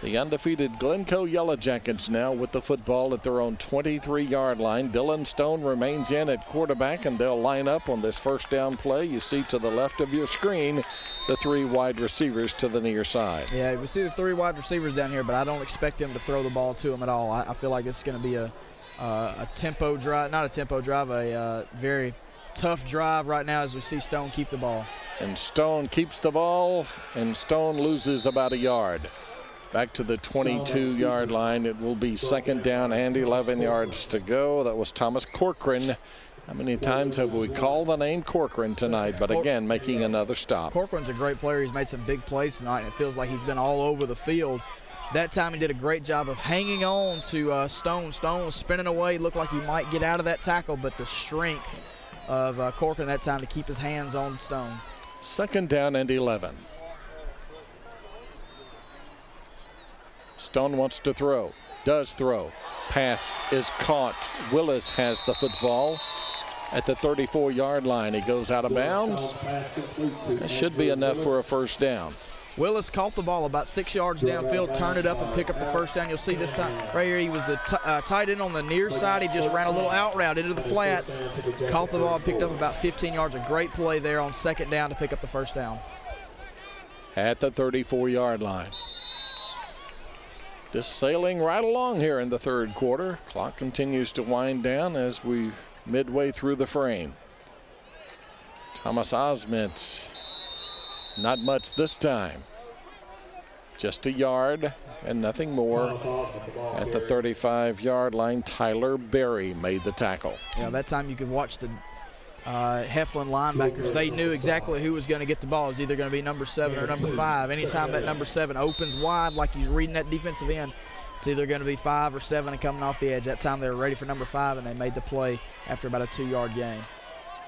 The undefeated Glencoe Yellow Jackets now with the football at their own 23-yard line. Dylan Stone remains in at quarterback, and they'll line up on this first down play. You see to the left of your screen the three wide receivers to the near side. Yeah, we see the three wide receivers down here, but I don't expect them to throw the ball to them at all. I feel like this is going to be a tempo drive, not a tempo drive, a very tough drive right now as we see Stone keep the ball. And Stone keeps the ball, and Stone loses about a yard. Back to the 22-yard line. It will be second down and 11 yards to go. That was Thomas Corcoran. How many times have we called the name Corcoran tonight? But again, making another stop. Corcoran's a great player. He's made some big plays tonight, and it feels like he's been all over the field. That time he did a great job of hanging on to Stone. Stone was spinning away. Looked like he might get out of that tackle, but the strength of Corcoran that time to keep his hands on Stone. Second down and 11. Stone wants to throw, does throw. Pass is caught. Willis has the football at the 34-yard line. He goes out of bounds. That should be enough for a first down. Willis caught the ball about 6 yards downfield, turned it up and pick up the first down. You'll see this time right here, he was the tight end on the near side. He just ran a little out route into the flats, caught the ball, picked up about 15 yards. A great play there on second down to pick up the first down. At the 34-yard line. Just sailing right along here in the third quarter. Clock continues to wind down as we midway through the frame. Thomas Osment, not much this time. Just a yard and nothing more. At the 35-yard line, Tyler Berry made the tackle. Yeah, that time you could watch the Heflin linebackers. They knew exactly who was going to get the ball. It was either going to be number 7 or number 5. Anytime that number 7 opens wide like he's reading that defensive end, it's either going to be 5 or 7 and coming off the edge. That time they were ready for number 5, and they made the play after about a 2-yard gain.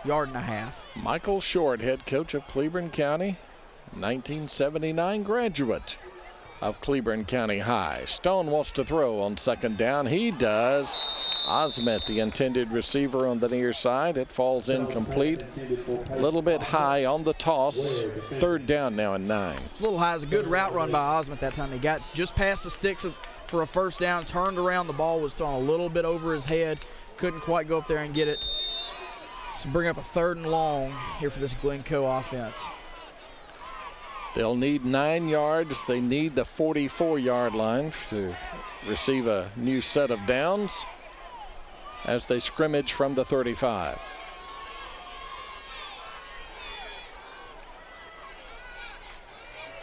Yard and a half. Michael Short, head coach of Cleburne County, 1979 graduate of Cleburne County High. Stone wants to throw on second down. He does. Osment, the intended receiver on the near side. It falls incomplete. A little bit high on the toss. Third down now and 9. A little high. It was a good route run by Osment that time. He got just past the sticks for a first down, turned around. The ball was thrown a little bit over his head. Couldn't quite go up there and get it. So bring up a third and long here for this Glencoe offense. They'll need 9 yards. They need the 44-yard line to receive a new set of downs as they scrimmage from the 35.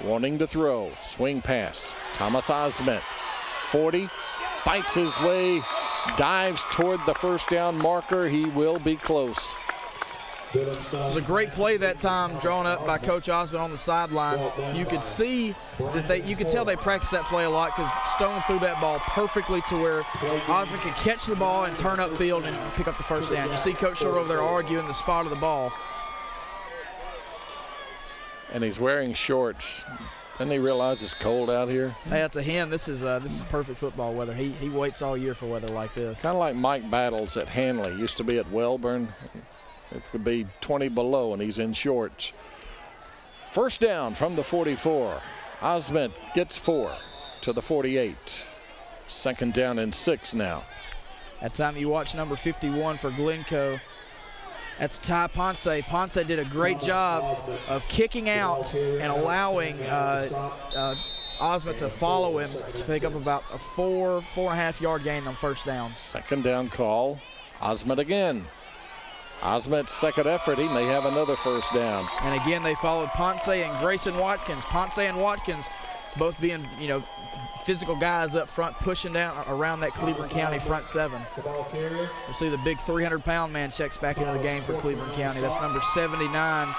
Wanting to throw, swing pass. Thomas Osment, 40, fights his way, dives toward the first down marker. He will be close. It was a great play that time, drawn up by Coach Osmond on the sideline. You could see that you could tell they practiced that play a lot because Stone threw that ball perfectly to where Osmond could catch the ball and turn upfield and pick up the first down. You see Coach Short over there arguing the spot of the ball. And he's wearing shorts. Doesn't he realize it's cold out here? Hey, to him, this is perfect football weather. He waits all year for weather like this. Kind of like Mike Battles at Hanley. Used to be at Welborn. It could be 20 below, and he's in shorts. First down from the 44. Osment gets 4 to the 48. Second down and 6 now. That time you watch number 51 for Glencoe. That's Ty Ponce. Ponce did a great job of kicking out and allowing Osment to follow him to pick up about a 4.5 yard gain on first down. Second down call. Osment again. Osment's second effort. He may have another first down. And again, they followed Ponce and Grayson Watkins. Ponce and Watkins both being, physical guys up front pushing down around that Cleburne County front seven. We'll see the big 300-pound man checks back into the game for Cleburne County. That's number 79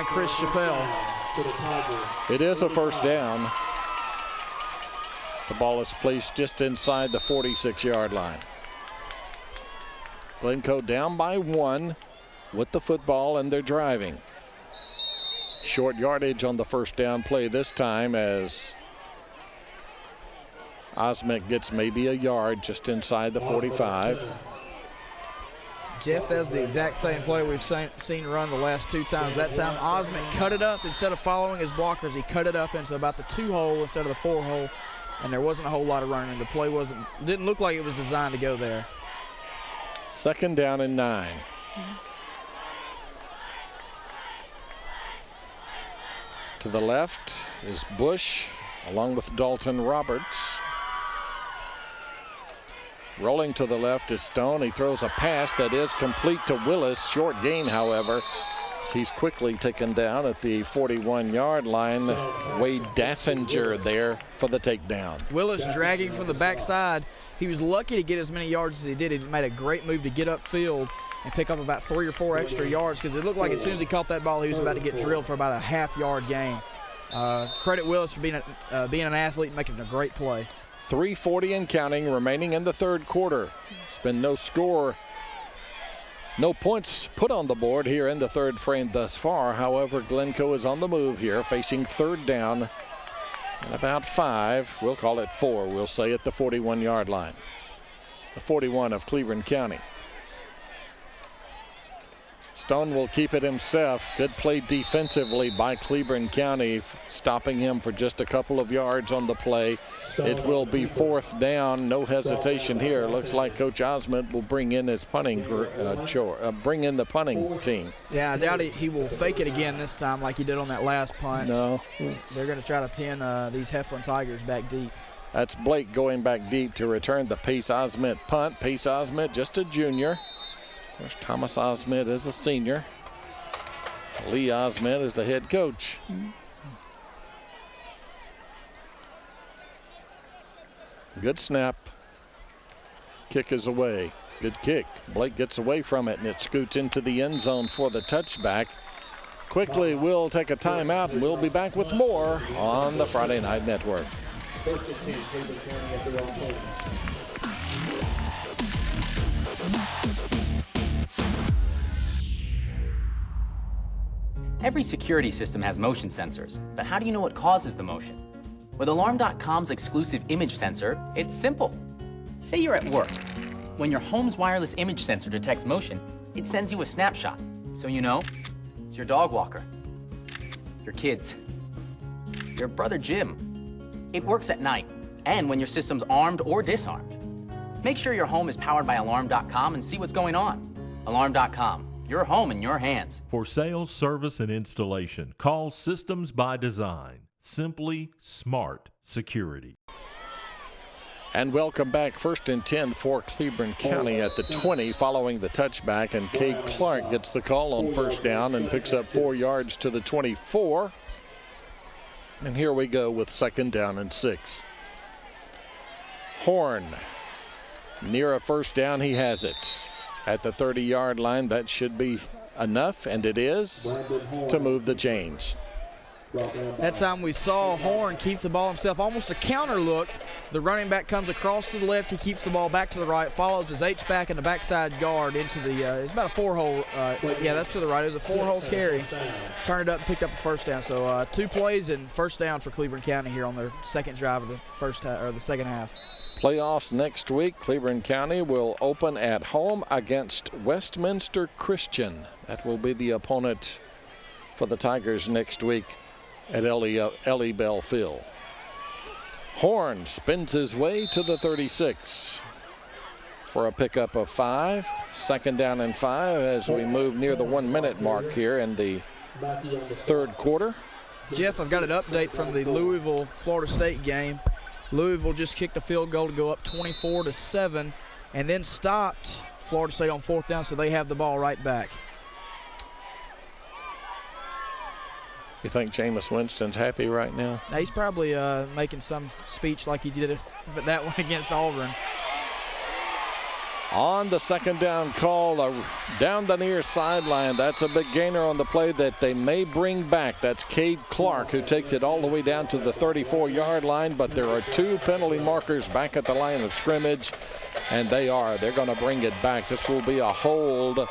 Chris Chappelle. It is a first down. The ball is placed just inside the 46-yard line. Glencoe down by 1 with the football, and they're driving. Short yardage on the first down play this time as Osment gets maybe a yard just inside the 45. Jeff, that's the exact same play we've seen run the last 2 times. That time Osment cut it up. Instead of following his blockers, he cut it up into about the 2-hole instead of the 4-hole, and there wasn't a whole lot of running. The play didn't look like it was designed to go there. Second down and 9. To the left is Bush along with Dalton Roberts. Rolling to the left is Stone. He throws a pass that is complete to Willis. Short gain, however, as he's quickly taken down at the 41-yard line. Wade Dassinger there for the takedown. Willis dragging from the backside. He was lucky to get as many yards as he did. He made a great move to get upfield and pick up about 3 or 4 extra yards because it looked like as soon as he caught that ball, he was about to get drilled for about a half-yard gain. Credit Willis for being an athlete and making a great play. 3:40 and counting remaining in the third quarter. It's been no score, no points put on the board here in the third frame thus far. However, Glencoe is on the move here, facing third down and about 5. We'll call it 4, we'll say, at the 41-yard line. The 41 of Cleburne County. Stone will keep it himself. Good play defensively by Cleburne County, stopping him for just a couple of yards on the play. It will be fourth down. No hesitation here. Looks like Coach Osmond will bring in his punting bring in the punting team. Yeah, I doubt he will fake it again this time like he did on that last punt. No. They're going to try to pin these Heflin Tigers back deep. That's Blake going back deep to return the Pace Osmond punt. Pace Osmond, just a junior. There's Thomas Osmond as a senior. Lee Osmond is the head coach. Good snap. Kick is away. Good kick. Blake gets away from it, and it scoots into the end zone for the touchback. Quickly, we'll take a timeout, and we'll be back with more on the Friday Night Network. Every security system has motion sensors, but how do you know what causes the motion? With Alarm.com's exclusive image sensor, it's simple. Say you're at work. When your home's wireless image sensor detects motion, it sends you a snapshot, so you know it's your dog walker, your kids, your brother Jim. It works at night, and when your system's armed or disarmed. Make sure your home is powered by Alarm.com and see what's going on. Alarm.com. Your home in your hands. For sales, service, and installation, call Systems by Design. Simply smart security. And welcome back. 1st and 10 for Cleburne County at the 20 following the touchback. And Cade Clark gets the call on first down and picks up 4 yards to the 24. And here we go with 2nd down and 6. Horn near a first down. He has it. At the 30-yard line, that should be enough, and it is, to move the chains. That time we saw Horn keep the ball himself, almost a counter look. The running back comes across to the left. He keeps the ball back to the right, follows his H-back and the backside guard into the, it's about a 4-hole, yeah, that's to the right. It was a 4-hole carry. Turned it up and picked up the first down. So 2 plays and first down for Cleburne County here on their second drive of the second half. Playoffs next week. Cleburne County will open at home against Westminster Christian. That will be the opponent for the Tigers next week at Ellie Bell Field. Horn spins his way to the 36 for a pickup of 5. Second down and 5 as we move near the 1-minute mark here in the third quarter. Jeff, I've got an update from the Louisville-Florida State game. Louisville just kicked a field goal to go up 24-7 and then stopped Florida State on 4th down, so they have the ball right back. You think Jameis Winston's happy right now? He's probably making some speech like he did that one against Auburn. On the second down call, down the near sideline. That's a big gainer on the play that they may bring back. That's Cade Clark, who takes it all the way down to the 34-yard line, but there are 2 penalty markers back at the line of scrimmage, and they're going to bring it back. This will be a hold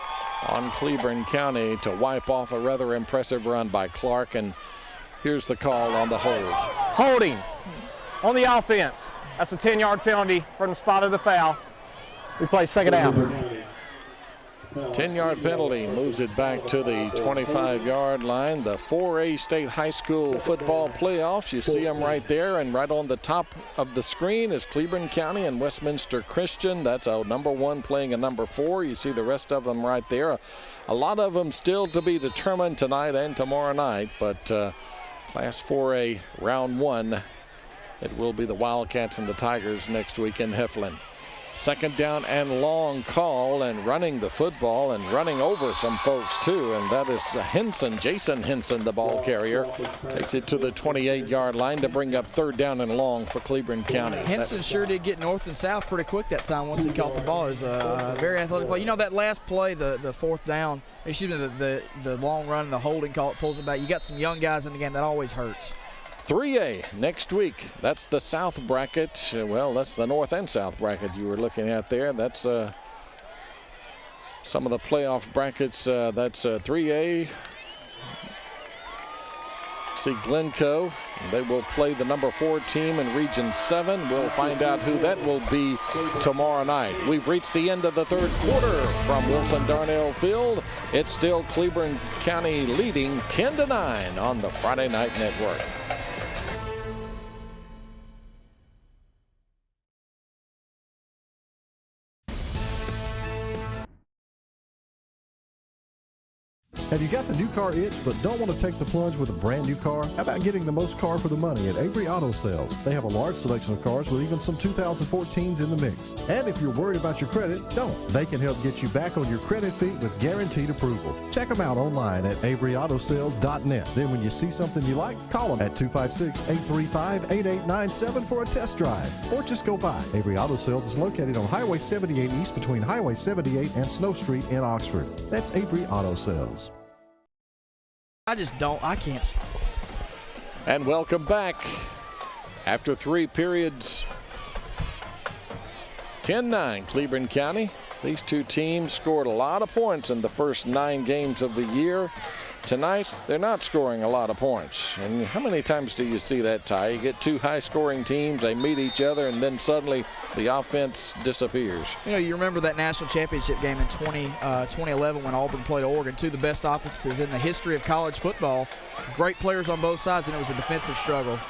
on Cleburne County to wipe off a rather impressive run by Clark, and here's the call on the hold. Holding on the offense. That's a 10-yard penalty from the spot of the foul. We play second down. 10-yard penalty moves it back to the 25-yard line. The 4A state high school football playoffs. You see them right there, and right on the top of the screen is Cleburne County and Westminster Christian. That's a number 1 playing a number 4. You see the rest of them right there. A lot of them still to be determined tonight and tomorrow night, but Class 4A round 1, it will be the Wildcats and the Tigers next week in Heflin. Second down and long call, and running the football and running over some folks too, and that is Henson, Jason Henson, the ball carrier. Takes it to the 28-yard line to bring up third down and long for Cleburne County. Henson sure did get north and south pretty quick that time once he caught the ball. It was a very athletic play. You know, that last play, the 4th down, excuse me, the long run, the holding call, it pulls it back. You got some young guys in the game, that always hurts. 3A next week. That's the south bracket. Well, that's the north and south bracket you were looking at there. That's some of the playoff brackets. That's 3A. See Glencoe. They will play the number 4 team in Region 7. We'll find out who that will be tomorrow night. We've reached the end of the third quarter from Wilson Darnell Field. It's still Cleburne County leading 10-9 on the Friday Night Network. Have you got the new car itch but don't want to take the plunge with a brand new car? How about getting the most car for the money at Avery Auto Sales? They have a large selection of cars with even some 2014s in the mix. And if you're worried about your credit, don't. They can help get you back on your credit feet with guaranteed approval. Check them out online at AveryAutoSales.net. Then when you see something you like, call them at 256-835-8897 for a test drive. Or just go by. Avery Auto Sales is located on Highway 78 East between Highway 78 and Snow Street in Oxford. That's Avery Auto Sales. I can't. And welcome back. After 3 periods, 10-9 Cleburne County. These 2 teams scored a lot of points in the first 9 games of the year. Tonight, they're not scoring a lot of points. And how many times do you see that, Ty? You get 2 high-scoring teams, they meet each other, and then suddenly the offense disappears. You know, you remember that national championship game in 2011 when Auburn played Oregon, 2 of the best offenses in the history of college football. Great players on both sides, and it was a defensive struggle.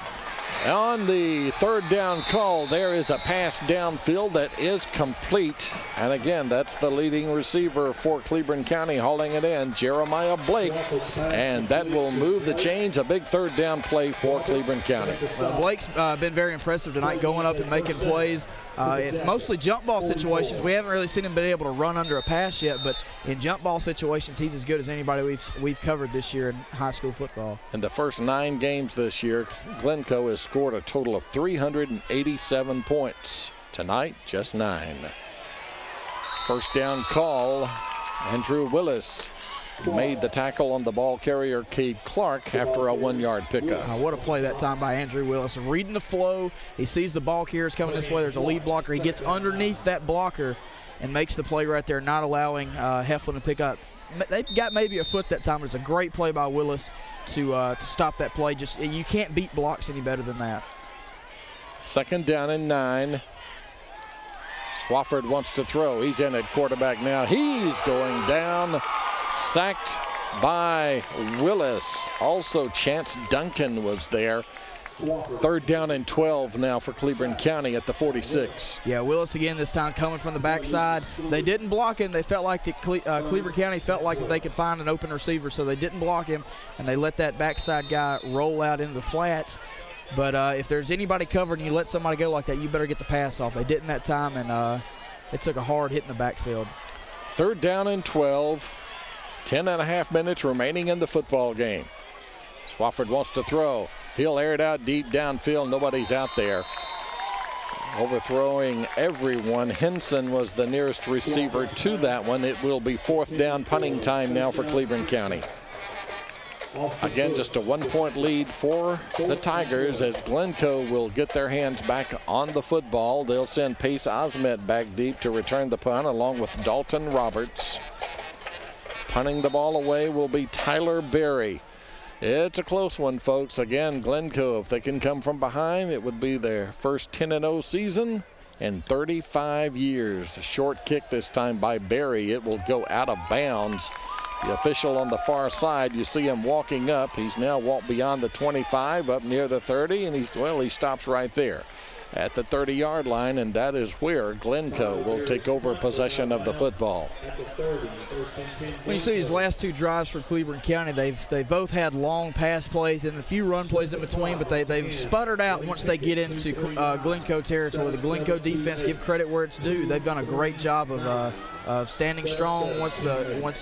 On the third down call, there is a pass downfield that is complete. And again, that's the leading receiver for Cleburne County hauling it in, Jeremiah Blake. And that will move the chains. A big third down play for Cleburne County. Blake's been very impressive tonight, going up and making plays. In mostly jump ball situations. We haven't really seen him been able to run under a pass yet, but in jump ball situations, he's as good as anybody we've covered this year in high school football. In the first 9 games this year, Glencoe has scored a total of 387 points. Tonight, just 9. First down call, Andrew Willis made the tackle on the ball carrier, Cade Clark, after a 1-yard pickup. What a play that time by Andrew Willis. Reading the flow, he sees the ball carriers coming this way. There's a lead blocker. He gets underneath that blocker and makes the play right there, not allowing Heflin to pick up. They got maybe a foot that time. It was a great play by Willis to stop that play. Just you can't beat blocks any better than that. 2nd down and 9. Swafford wants to throw. He's in at quarterback now. He's going down. Sacked by Willis. Also, Chance Duncan was there. 3rd down and 12 now for Cleburne County at the 46. Yeah, Willis again this time coming from the backside. They didn't block him. They felt like Cleburne County felt like that they could find an open receiver, so they didn't block him, and they let that backside guy roll out into the flats. But if there's anybody covered and you let somebody go like that, you better get the pass off. They didn't that time, and it took a hard hit in the backfield. 3rd down and 12. 10.5 minutes remaining in the football game. Swafford wants to throw. He'll air it out deep downfield. Nobody's out there. Overthrowing everyone. Henson was the nearest receiver to that one. It will be 4th down punting time now for Cleburne County. Again, just a 1-point lead for the Tigers as Glencoe will get their hands back on the football. They'll send Pace Osmet back deep to return the punt along with Dalton Roberts. Punting the ball away will be Tyler Berry. It's a close one, folks. Again, Glencoe, if they can come from behind, it would be their first 10-0 season in 35 years. A short kick this time by Berry. It will go out of bounds. The official on the far side, you see him walking up. He's now walked beyond the 25, up near the 30, and he stops right there at the 30-yard line, and that is where Glencoe will take over possession of the football. When you see these last 2 drives for Cleburne County, they've both had long pass plays and a few run plays in between, but they've sputtered out once they get into Glencoe territory. The Glencoe defense, give credit where it's due. They've done a great job of standing strong once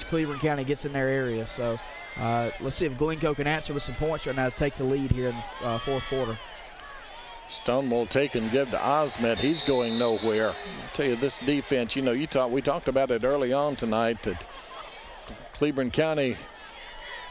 Cleburne County gets in their area. So let's see if Glencoe can answer with some points right now to take the lead here in the 4th quarter. Stone will take and give to Osmet. He's going nowhere. I'll tell you, this defense, we talked about it early on tonight that Cleburne County,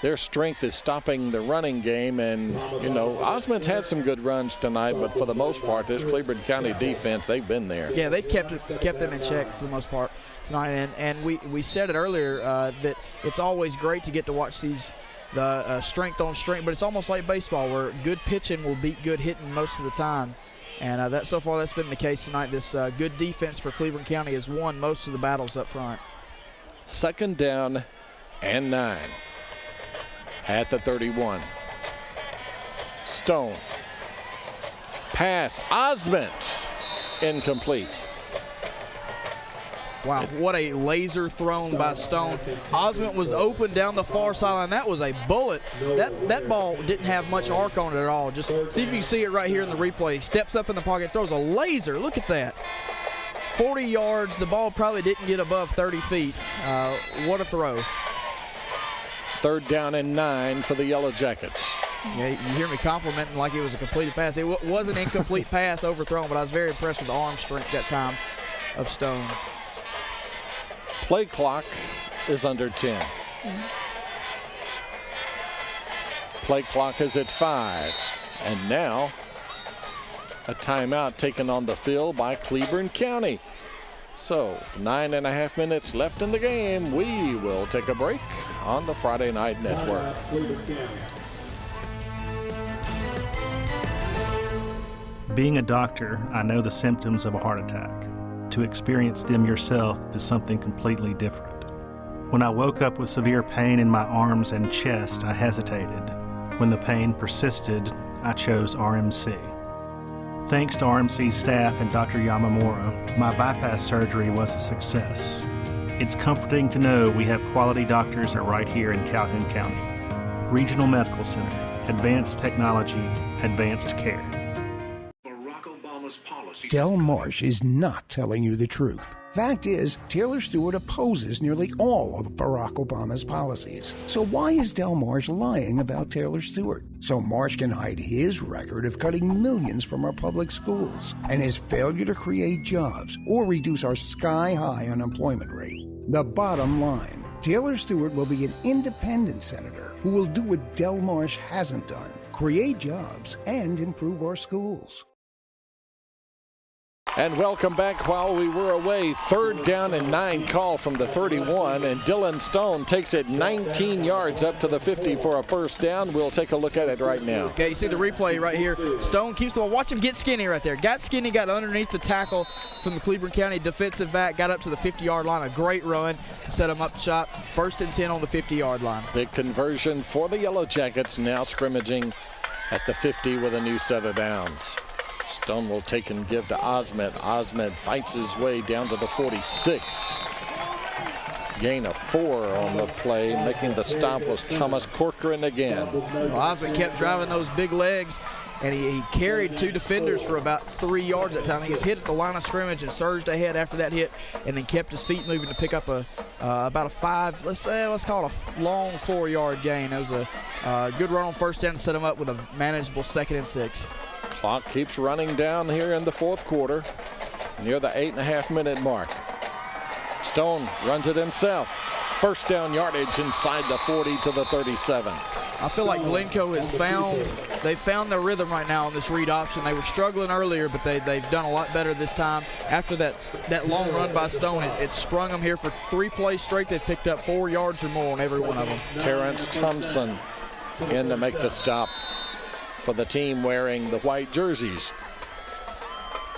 their strength is stopping the running game. And, Osmet's had some good runs tonight, but for the most part, this Cleburne County defense, they've been there. Yeah, they've kept them in check for the most part tonight. And we said it earlier that it's always great to get to watch the strength on strength, but it's almost like baseball where good pitching will beat good hitting most of the time. And so far that's been the case tonight. This good defense for Cleburne County has won most of the battles up front. 2nd down and 9 at the 31. Stone. Pass. Osment. Incomplete. Wow, what a laser thrown by Stone. Osment was open down the far sideline. That was a bullet. That ball didn't have much arc on it at all. Just see if you can see it right here in the replay. He steps up in the pocket, throws a laser. Look at that. 40 yards. The ball probably didn't get above 30 feet. What a throw. 3rd down and 9 for the Yellow Jackets. Yeah, you hear me complimenting like it was a completed pass. It was an incomplete pass overthrown, but I was very impressed with the arm strength that time of Stone. Play clock is under 10. Play clock is at 5. And now a timeout taken on the field by Cleburne County. So with 9.5 minutes left in the game, we will take a break on the Friday Night Network. Being a doctor, I know the symptoms of a heart attack. To experience them yourself is something completely different. When I woke up with severe pain in my arms and chest, I hesitated. When the pain persisted, I chose RMC. Thanks to RMC's staff and Dr. Yamamura, my bypass surgery was a success. It's comforting to know we have quality doctors right here in Calhoun County. Regional Medical Center, advanced technology, advanced care. Del Marsh is not telling you the truth. Fact is, Taylor Stewart opposes nearly all of Barack Obama's policies. So why is Del Marsh lying about Taylor Stewart? So Marsh can hide his record of cutting millions from our public schools and his failure to create jobs or reduce our sky-high unemployment rate. The bottom line, Taylor Stewart will be an independent senator who will do what Del Marsh hasn't done, create jobs and improve our schools. And welcome back. While we were away, 3rd down and 9 call from the 31, and Dylan Stone takes it 19 yards up to the 50 for a first down. We'll take a look at it right now. Okay, you see the replay right here. Stone keeps the ball. Watch him get skinny right there. Got skinny, got underneath the tackle from the Cleburne County defensive back, got up to the 50-yard line. A great run to set him up shot. 1st and 10 on the 50-yard line. Big conversion for the Yellow Jackets, now scrimmaging at the 50 with a new set of downs. Stone will take and give to Osment. Osment fights his way down to the 46. Gain of 4 on the play. Making the stop was Thomas Corcoran again. Well, Osment kept driving those big legs, and he carried 2 defenders for about 3 yards that time. He was hit at the line of scrimmage and surged ahead after that hit, and then kept his feet moving to pick up about a 5, let's call it a long 4-yard gain. It was a good run on first down to set him up with a manageable 2nd and 6. Clock keeps running down here in the 4th quarter, near the 8.5-minute mark. Stone runs it himself. First down yardage inside the 40 to the 37. I feel like Glencoe has found their rhythm right now on this read option. They were struggling earlier, but they've done a lot better this time. After that long run by Stone, it sprung them here for 3 plays straight. They've picked up 4 yards or more on every one of them. Terrence Thompson in to make the stop for the team wearing the white jerseys.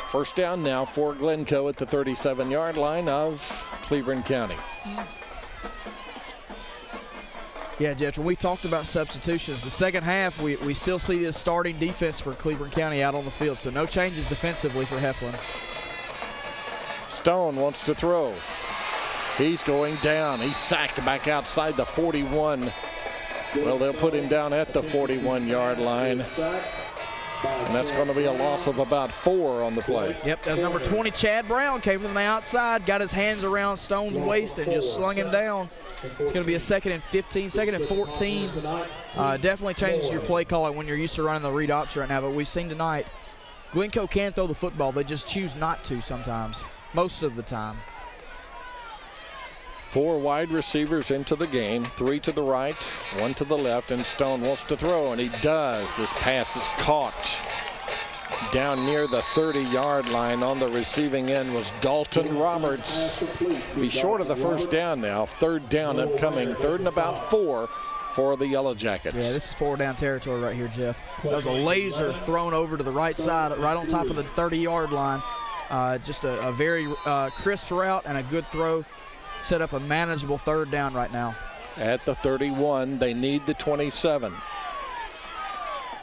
First down now for Glencoe at the 37-yard line of Cleburne County. Yeah, Jeff, when we talked about substitutions, the second half, we still see this starting defense for Cleburne County out on the field, so no changes defensively for Heflin. Stone wants to throw. He's going down. He's sacked back outside the 41. Well, they'll put him down at the 41-yard line. And that's going to be a loss of about 4 on the play. Yep, that's number 20, Chad Brown, came from the outside, got his hands around Stone's waist and just slung him down. It's going to be a 2nd and 15, 2nd and 14. Definitely changes your play calling when you're used to running the read option right now, but we've seen tonight, Glencoe can throw the football. They just choose not to sometimes, most of the time. 4 wide receivers into the game, 3 to the right, 1 to the left, and Stone wants to throw, and he does. This pass is caught down near the 30-yard line. On the receiving end was Dalton Roberts. Be short of the first down now. 3rd down upcoming, 3rd and about 4 for the Yellow Jackets. Yeah, this is 4-down territory right here, Jeff. That was a laser thrown over to the right side, right on top of the 30-yard line. Just a very crisp route and a good throw. Set up a manageable 3rd down right now. At the 31, they need the 27.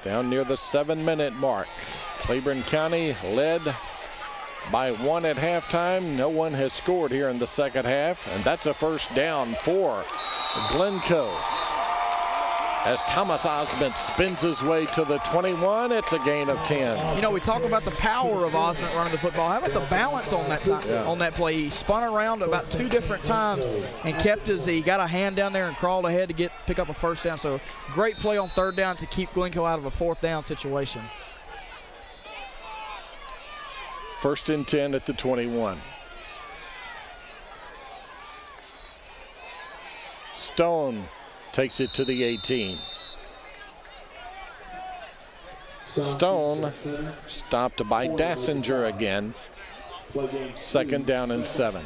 Down near the 7-minute mark. Cleburne County led by 1 at halftime. No one has scored here in the second half, and that's a first down for Glencoe. As Thomas Osment spins his way to the 21, it's a gain of 10. You know, we talk about the power of Osment running the football. How about the balance on that time, on that play? He spun around about 2 different times and he got a hand down there and crawled ahead to pick up a first down. So great play on 3rd down to keep Glencoe out of a 4th down situation. 1st and 10 at the 21. Stone takes it to the 18. Stone stopped by Dassinger again. 2nd down and 7.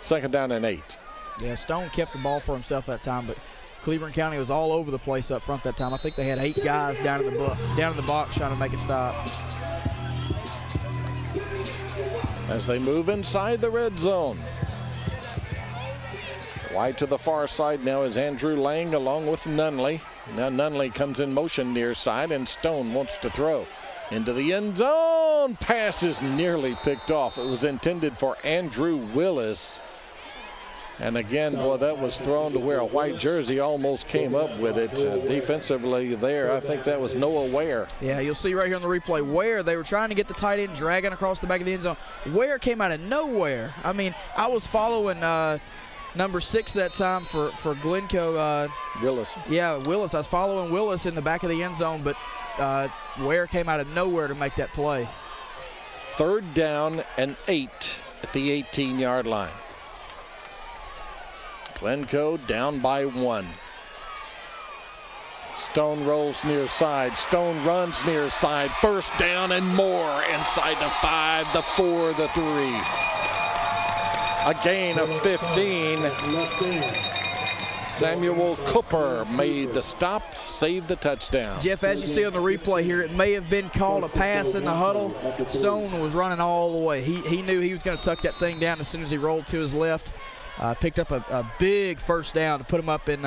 2nd down and 8. Yeah, Stone kept the ball for himself that time, but Cleburne County was all over the place up front that time. I think they had 8 guys down in the box trying to make it stop. As they move inside the red zone. Wide to the far side now is Andrew Lang along with Nunley. Now Nunley comes in motion near side, and Stone wants to throw into the end zone. Pass is nearly picked off. It was intended for Andrew Willis. And again, boy, that was thrown to where a white jersey almost came up with it. Defensively there, I think that was Noah Ware. Yeah, you'll see right here on the replay, Ware, they were trying to get the tight end dragging across the back of the end zone. Ware came out of nowhere. I mean, I was following number 6 that time for Glencoe. Willis. Yeah, Willis. I was following Willis in the back of the end zone, but Ware came out of nowhere to make that play. 3rd down and 8 at the 18-yard line. Glencoe down by 1. Stone rolls near side. Stone runs near side. First down and more. Inside the 5, the 4, the 3. A gain of 15. Samuel Cooper made the stop, saved the touchdown. Jeff, as you see on the replay here, it may have been called a pass in the huddle. Stone was running all the way. He knew he was going to tuck that thing down as soon as he rolled to his left. Picked up a big first down to put him up in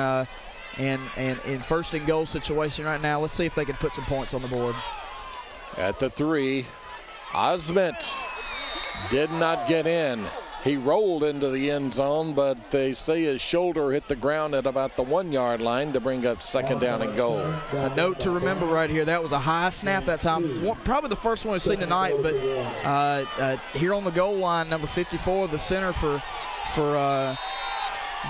first and goal situation right now. Let's see if they can put some points on the board. At the 3, Osment did not get in. He rolled into the end zone, but they say his shoulder hit the ground at about the 1-yard line to bring up second down and goal. A note to remember right here, that was a high snap that time. Probably the first one we've seen tonight, but here on the goal line, number 54, the center for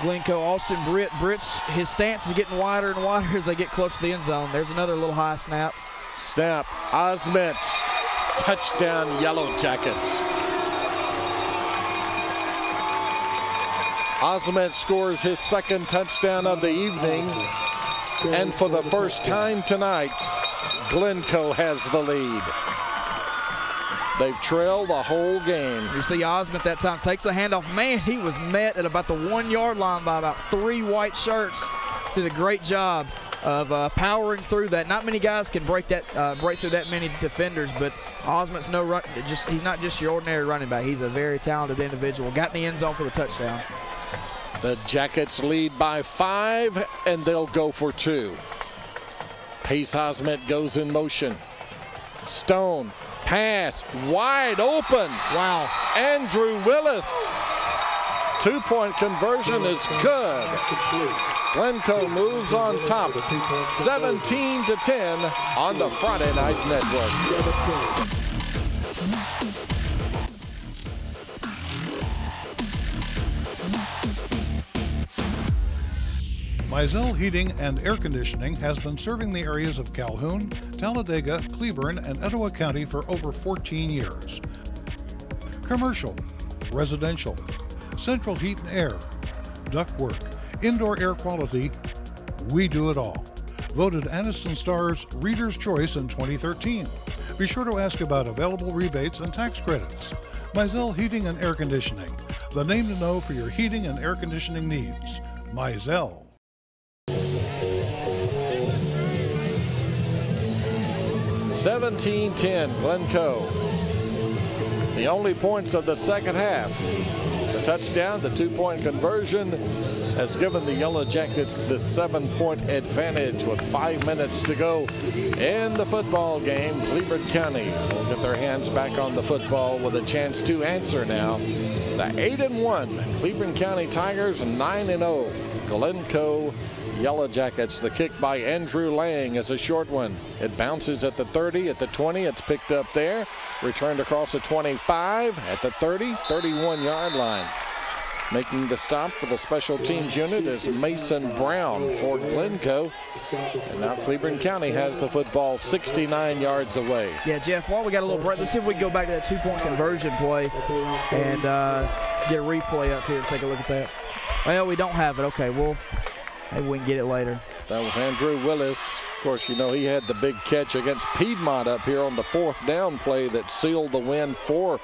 Glencoe, Austin Britt's, his stance is getting wider and wider as they get close to the end zone. There's another little high snap. Snap, Osment, touchdown Yellow Jackets. Osment scores his second touchdown of the evening, and for the first time tonight, Glencoe has the lead. They've trailed the whole game. You see Osment that time takes a handoff. Man, he was met at about the 1-yard line by about 3 white shirts. Did a great job of powering through that. Not many guys can break through that many defenders, but Osment's he's not just your ordinary running back. He's a very talented individual. Got in the end zone for the touchdown. The Jackets lead by 5, and they'll go for 2. Pace Osment goes in motion. Stone, pass, wide open. Wow. Andrew Willis. 2-point conversion is good. Glencoe moves on top, 17-10 on the Friday Night Network. Mizell Heating and Air Conditioning has been serving the areas of Calhoun, Talladega, Cleburne, and Etowah County for over 14 years. Commercial, residential, central heat and air, ductwork, indoor air quality, we do it all. Voted Anniston Star's Reader's Choice in 2013. Be sure to ask about available rebates and tax credits. Mizell Heating and Air Conditioning, the name to know for your heating and air conditioning needs. Mizell. 17-10, Glencoe. The only points of the second half. The touchdown, the 2-point conversion has given the Yellow Jackets the 7-point advantage with 5 minutes to go in the football game. Cleburne County will get their hands back on the football with a chance to answer now. The 8-1 Cleburne County Tigers, 9-0 Glencoe Yellow Jackets. The kick by Andrew Lang is a short one. It bounces at the 30, at the 20. It's picked up there. Returned across the 25, at the 30, 31-yard line. Making the stop for the special teams unit is Mason Brown for Glencoe. And now Cleburne County has the football 69 yards away. Yeah, Jeff, while we got a little break, let's see if we can go back to that 2-point conversion play and get a replay up here and take a look at that. Well, we don't have it. Okay, well, maybe we can get it later. That was Andrew Willis. Of course, you know, he had the big catch against Piedmont up here on the 4th down play that sealed the win for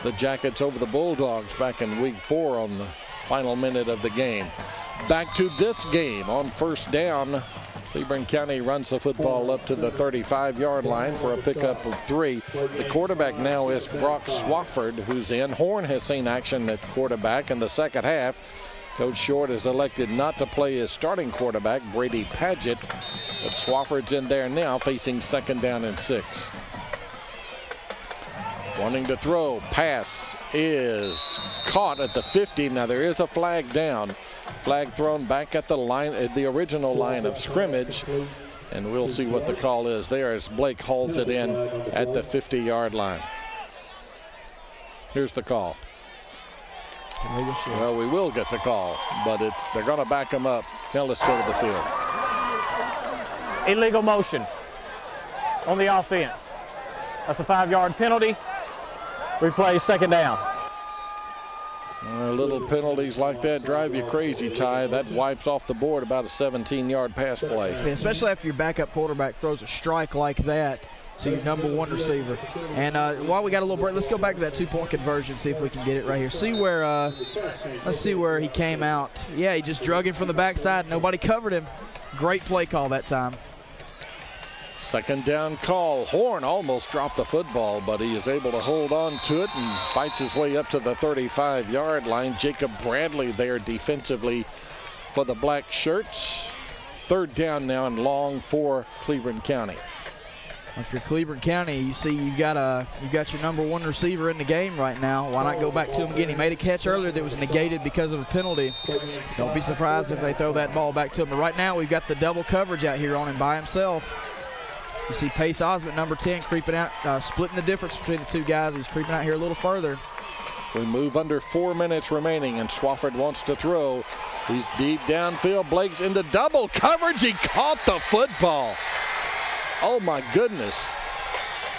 the Jackets over the Bulldogs back in week 4 on the final minute of the game. Back to this game on first down. Cleburne County runs the football up to the 35-yard line for a pickup of 3. The quarterback now is Brock Swafford, who's in. Horn has seen action at quarterback in the second half. Coach Short has elected not to play his starting quarterback, Brady Padgett, but Swafford's in there now facing 2nd down and 6. Wanting to throw, pass is caught at the 50. Now there is a flag down. Flag thrown back at the line, at the original line of scrimmage, and we'll see what the call is there as Blake hauls it in at the 50-yard line. Here's the call. Well, we will get the call, but they're going to back him up. Now let's go to the field. Illegal motion on the offense. That's a 5-yard penalty. Replay 2nd down. Little penalties like that drive you crazy, Ty. That wipes off the board about a 17-yard pass play. Yeah, especially after your backup quarterback throws a strike like that to your number one receiver. And while we got a little break, let's go back to that two-point conversion, see if we can get it right here. See where, let's see where he came out. Yeah, he just drug him from the backside. Nobody covered him. Great play call that time. Second down call. Horn almost dropped the football, but he is able to hold on to it and fights his way up to the 35-yard line. Jacob Bradley there defensively for the black shirts. Third down now and long for Cleburne County. If you're Cleburne County, you see you've got your number one receiver in the game right now. Why not go back to him again? He made a catch earlier that was negated because of a penalty. Don't be surprised if they throw that ball back to him. But right now we've got the double coverage out here on him by himself. You see Pace Osmond, number 10, creeping out, splitting the difference between the two guys. He's creeping out here a little further. We move under 4 minutes remaining, and Swafford wants to throw. He's deep downfield. Blake's into double coverage. He caught the football. Oh, my goodness.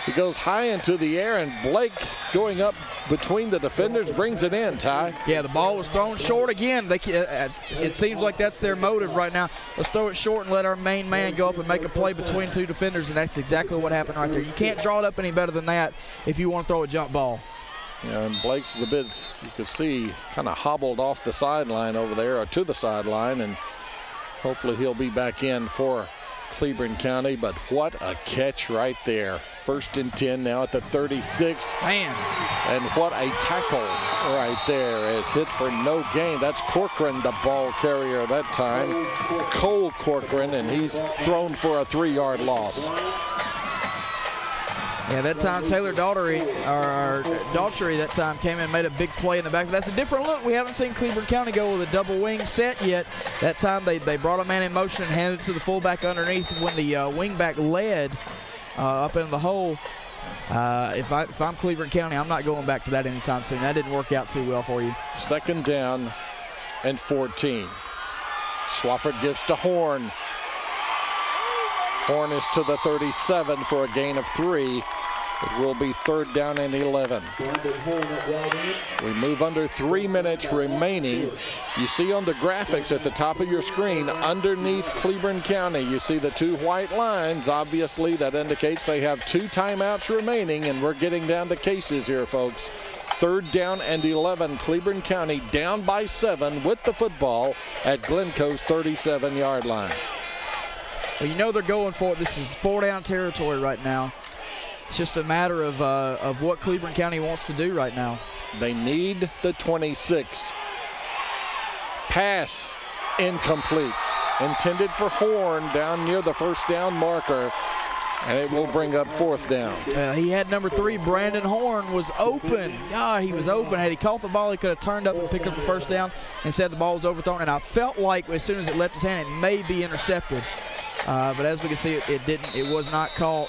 He goes high into the air, and Blake going up between the defenders brings it in, Ty. Yeah, the ball was thrown short again. It seems like that's their motive right now. Let's throw it short and let our main man go up and make a play between two defenders, and that's exactly what happened right there. You can't draw it up any better than that if you want to throw a jump ball. Yeah, and Blake's a bit, you could see, kind of hobbled off the sideline over there, or to the sideline, and hopefully he'll be back in for Cleburne County. But what a catch right there. 1st and 10 now at the 36. Man. And what a tackle right there, as hit for no gain. That's Corcoran, the ball carrier that time. Cole Corcoran, and he's thrown for a 3-yard loss. Yeah, that time Taylor Daughtery that time came in and made a big play in the back. That's a different look. We haven't seen Cleburne County go with a double wing set yet. That time they brought a man in motion and handed it to the fullback underneath when the wingback led up in the hole. If I'm Cleburne County, I'm not going back to that anytime soon. That didn't work out too well for you. 2nd down and 14. Swafford gives to Horn. Horn is to the 37 for a gain of 3. It will be 3rd down and 11. We move under 3 minutes remaining. You see on the graphics at the top of your screen, underneath Cleburne County, you see the 2 white lines. Obviously, that indicates they have 2 timeouts remaining, and we're getting down to cases here, folks. 3rd down and 11. Cleburne County down by 7 with the football at Glencoe's 37-yard line. Well, you know they're going for it. This is 4-down territory right now. It's just a matter of what Cleburne County wants to do right now. They need the 26. Pass incomplete. Intended for Horn down near the 1st down marker. And it will bring up 4th down. He had number 3, Brandon Horn, was open. God, he was open. Had he caught the ball, he could have turned up and picked up the 1st down. Instead, the ball was overthrown. And I felt like as soon as it left his hand, it may be intercepted. But as we can see, it didn't. It was not caught.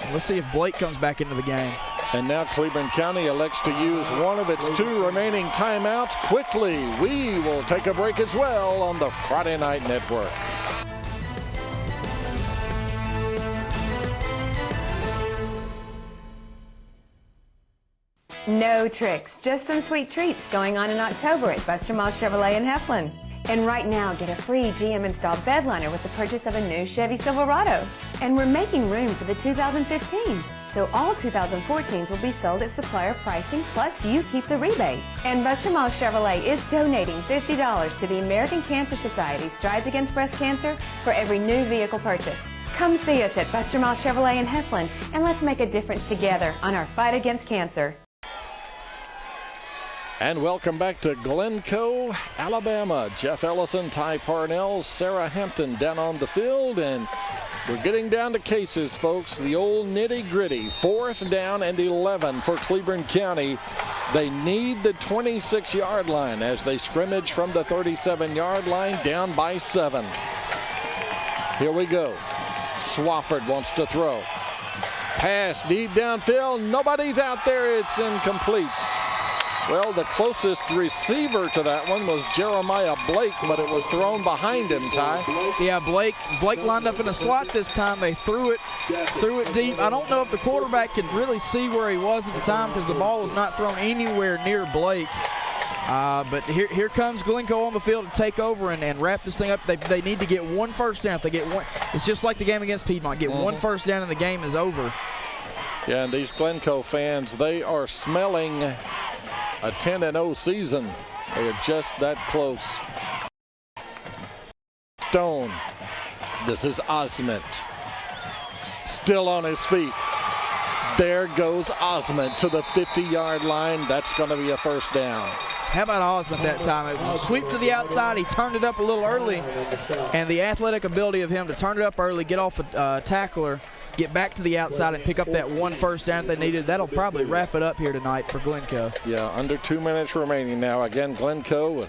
And let's see if Blake comes back into the game. And now Cleburne County elects to use one of its 2 remaining timeouts quickly. We will take a break as well on the Friday Night Network. No tricks, just some sweet treats going on in October at Buster Mall Chevrolet in Heflin. And right now, get a free GM installed bed liner with the purchase of a new Chevy Silverado. And we're making room for the 2015s. So all 2014s will be sold at supplier pricing, plus you keep the rebate. And Buster Mall Chevrolet is donating $50 to the American Cancer Society Strides Against Breast Cancer for every new vehicle purchased. Come see us at Buster Mall Chevrolet in Heflin, and let's make a difference together on our fight against cancer. And welcome back to Glencoe, Alabama. Jeff Ellison, Ty Parnell, Sarah Hampton down on the field, and we're getting down to cases, folks. The old nitty-gritty. 4th down and 11 for Cleburne County. They need the 26-yard line as they scrimmage from the 37-yard line, down by 7. Here we go. Swafford wants to throw. Pass deep downfield. Nobody's out there. It's incomplete. Well, the closest receiver to that one was Jeremiah Blake, but it was thrown behind him, Ty. Yeah, Blake lined up in the slot this time. They threw it deep. I don't know if the quarterback could really see where he was at the time because the ball was not thrown anywhere near Blake. But here comes Glencoe on the field to take over and wrap this thing up. They need to get one first down. If they get one, it's just like the game against Piedmont. Get one first down and the game is over. Yeah, and these Glencoe fans, they are smelling a 10-0 season. They are just that close. Stone. This is Osment. Still on his feet. There goes Osment to the 50-yard line. That's going to be a first down. How about Osment that time? It was a sweep to the outside. He turned it up a little early, and the athletic ability of him to turn it up early, get off a tackler, get back to the outside, and pick up that one first down that they needed. That'll probably wrap it up here tonight for Glencoe. Yeah, under 2 minutes remaining now. Again, Glencoe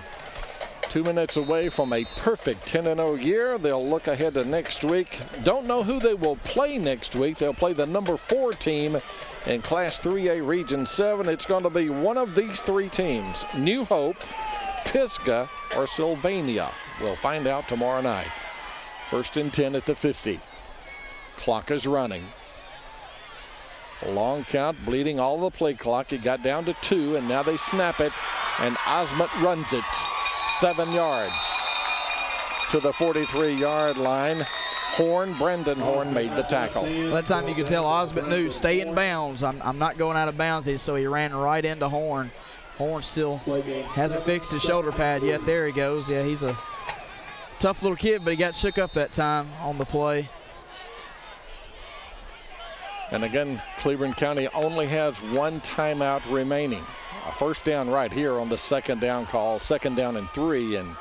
2 minutes away from a perfect 10-0 year. They'll look ahead to next week. Don't know who they will play next week. They'll play the number 4 team in Class 3A Region 7. It's going to be one of these 3 teams, New Hope, Pisgah, or Sylvania. We'll find out tomorrow night. 1st and 10 at the 50. Clock is running. Long count, bleeding all the play clock. It got down to 2, and now they snap it, and Osment runs it 7 yards to the 43-yard line. Brendan Horn made the tackle. That time you could tell Osment knew, stay in bounds. I'm not going out of bounds, so he ran right into Horn. Horn still hasn't fixed his shoulder pad yet. There he goes. Yeah, he's a tough little kid, but he got shook up that time on the play. And again, Cleburne County only has 1 timeout remaining. A first down right here on the 2nd down call, 2nd down and 3, and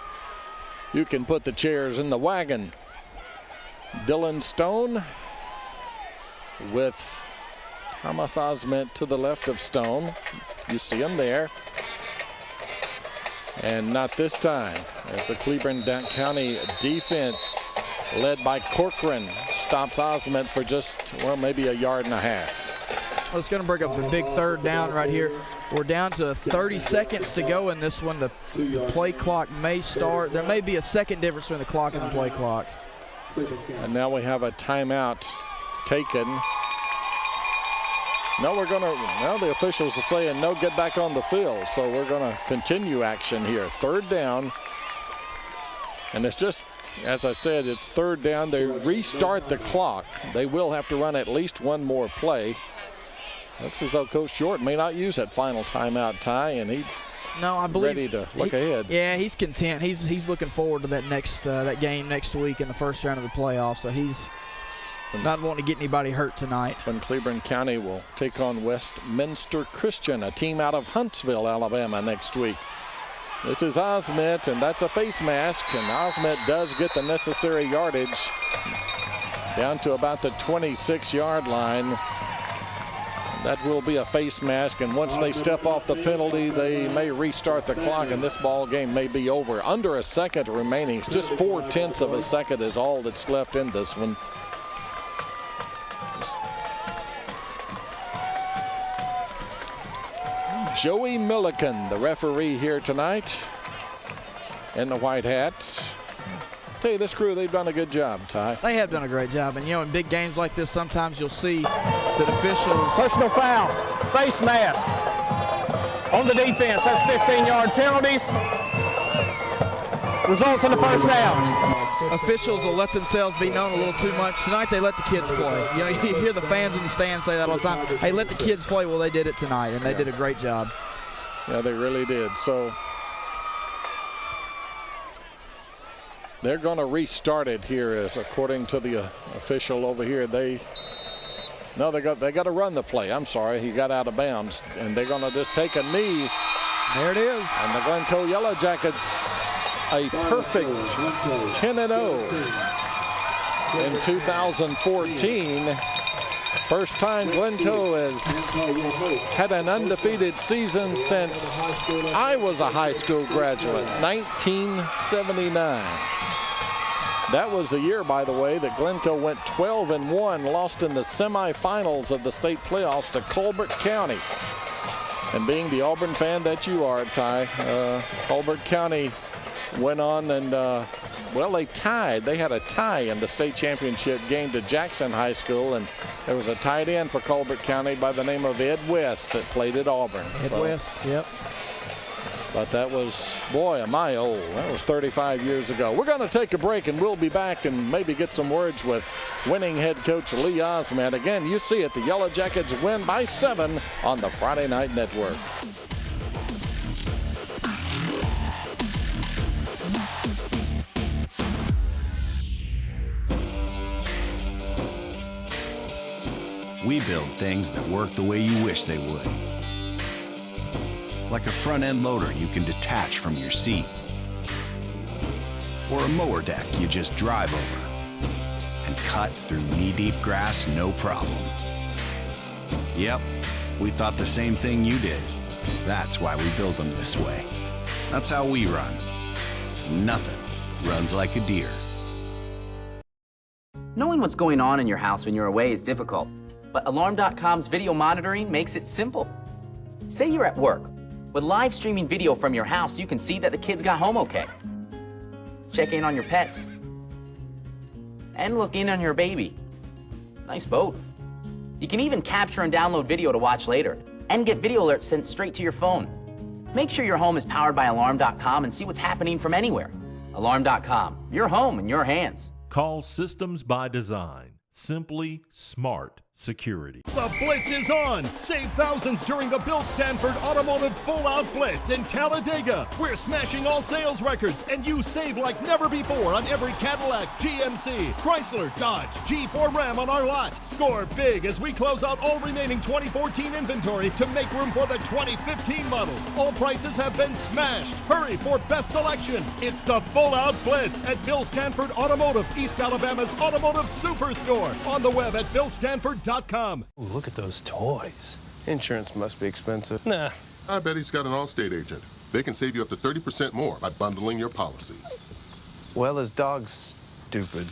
you can put the chairs in the wagon. Dylan Stone with Thomas Osment to the left of Stone. You see him there. And not this time, as the Cleburne County defense, led by Corcoran, stops Osment for just, well, maybe a yard and a half. Well, it's going to break up the big 3rd down right here. We're down to 30 seconds to go in this one. The play clock may start. There may be a second difference between the clock and the play clock. And now we have a timeout taken. No, the officials are saying no, get back on the field. So we're going to continue action here. 3rd down. And it's just, as I said, it's 3rd down. They restart the clock. They will have to run at least one more play. Looks as though Coach Short may not use that final timeout, Ty, and ready to look ahead. Yeah, he's content. He's looking forward to that game next week in the first round of the playoffs. So he's not wanting to get anybody hurt tonight. When Cleburne County will take on Westminster Christian, a team out of Huntsville, Alabama, next week. This is Osment, and that's a face mask, and Osment does get the necessary yardage down to about the 26-yard line. That will be a face mask, and once they step off the penalty, they may restart the clock, and this ball game may be over. Under a second remaining. It's just 0.4 of a second is all that's left in this one. Joey Milliken, the referee here tonight, in the white hat. Tell you, this crew, they've done a good job, Ty. They have done a great job, and in big games like this, sometimes you'll see that officials. Personal foul, face mask on the defense. That's 15-yard penalties. Results in the first down. Officials will let themselves be known a little too much. Tonight they let the kids play. You hear the fans in the stands say that all the time. Hey, let the kids play. Well, they did it tonight, and they did a great job. Yeah, they really did. So they're going to restart it here, as according to the official over here. They got to run the play. I'm sorry, he got out of bounds, and they're going to just take a knee. There it is. And the Glencoe Yellow Jackets, a perfect 10-0 in 2014. First time Glencoe has had an undefeated season since I was a high school graduate, 1979. That was the year, by the way, that Glencoe went 12-1, lost in the semifinals of the state playoffs to Colbert County. And being the Auburn fan that you are, Ty, Colbert County went on and, they tied. They had a tie in the state championship game to Jackson High School, and there was a tight end for Colbert County by the name of Ed West that played at Auburn. West, yep. But that was, boy, am I old. That was 35 years ago. We're going to take a break, and we'll be back and maybe get some words with winning head coach Lee Osment. Again, you see it, the Yellow Jackets win by 7 on the Friday Night Network. We build things that work the way you wish they would. Like a front-end loader you can detach from your seat. Or a mower deck you just drive over and cut through knee-deep grass no problem. Yep, we thought the same thing you did. That's why we build them this way. That's how we run. Nothing runs like a deer. Knowing what's going on in your house when you're away is difficult, but Alarm.com's video monitoring makes it simple. Say you're at work. With live streaming video from your house, you can see that the kids got home okay. Check in on your pets. And look in on your baby. Nice boat. You can even capture and download video to watch later, and get video alerts sent straight to your phone. Make sure your home is powered by Alarm.com and see what's happening from anywhere. Alarm.com, your home in your hands. Call Systems by Design. Simply smart security. The Blitz is on! Save thousands during the Bill Stanford Automotive Full-Out Blitz in Talladega. We're smashing all sales records, and you save like never before on every Cadillac, GMC, Chrysler, Dodge, Jeep, or Ram on our lot. Score big as we close out all remaining 2014 inventory to make room for the 2015 models. All prices have been smashed. Hurry for best selection. It's the Full-Out Blitz at Bill Stanford Automotive, East Alabama's automotive superstore. On the web at billstanford.com. Ooh, look at those toys. Insurance must be expensive. Nah. I bet he's got an Allstate agent. They can save you up to 30% more by bundling your policies. Well, his dog's stupid.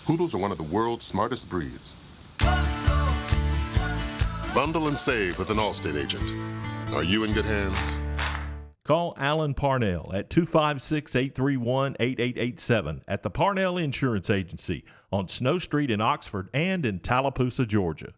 Poodles are one of the world's smartest breeds. Bundle and save with an Allstate agent. Are you in good hands? Call Alan Parnell at 256-831-8887 at the Parnell Insurance Agency on Snow Street in Oxford and in Tallapoosa, Georgia.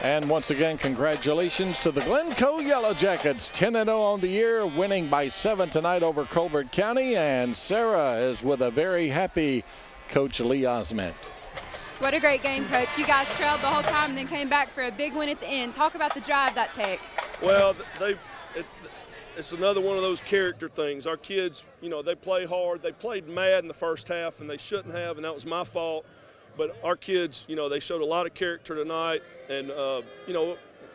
And once again, congratulations to the Glencoe Yellow Jackets, 10-0 on the year, winning by 7 tonight over Colbert County. And Sarah is with a very happy Coach Lee Osment. What a great game, Coach. You guys trailed the whole time and then came back for a big win at the end. Talk about the drive that takes. Well, it's another one of those character things. Our kids, they play hard. They played mad in the first half, and they shouldn't have, and that was my fault. But our kids, they showed a lot of character tonight, and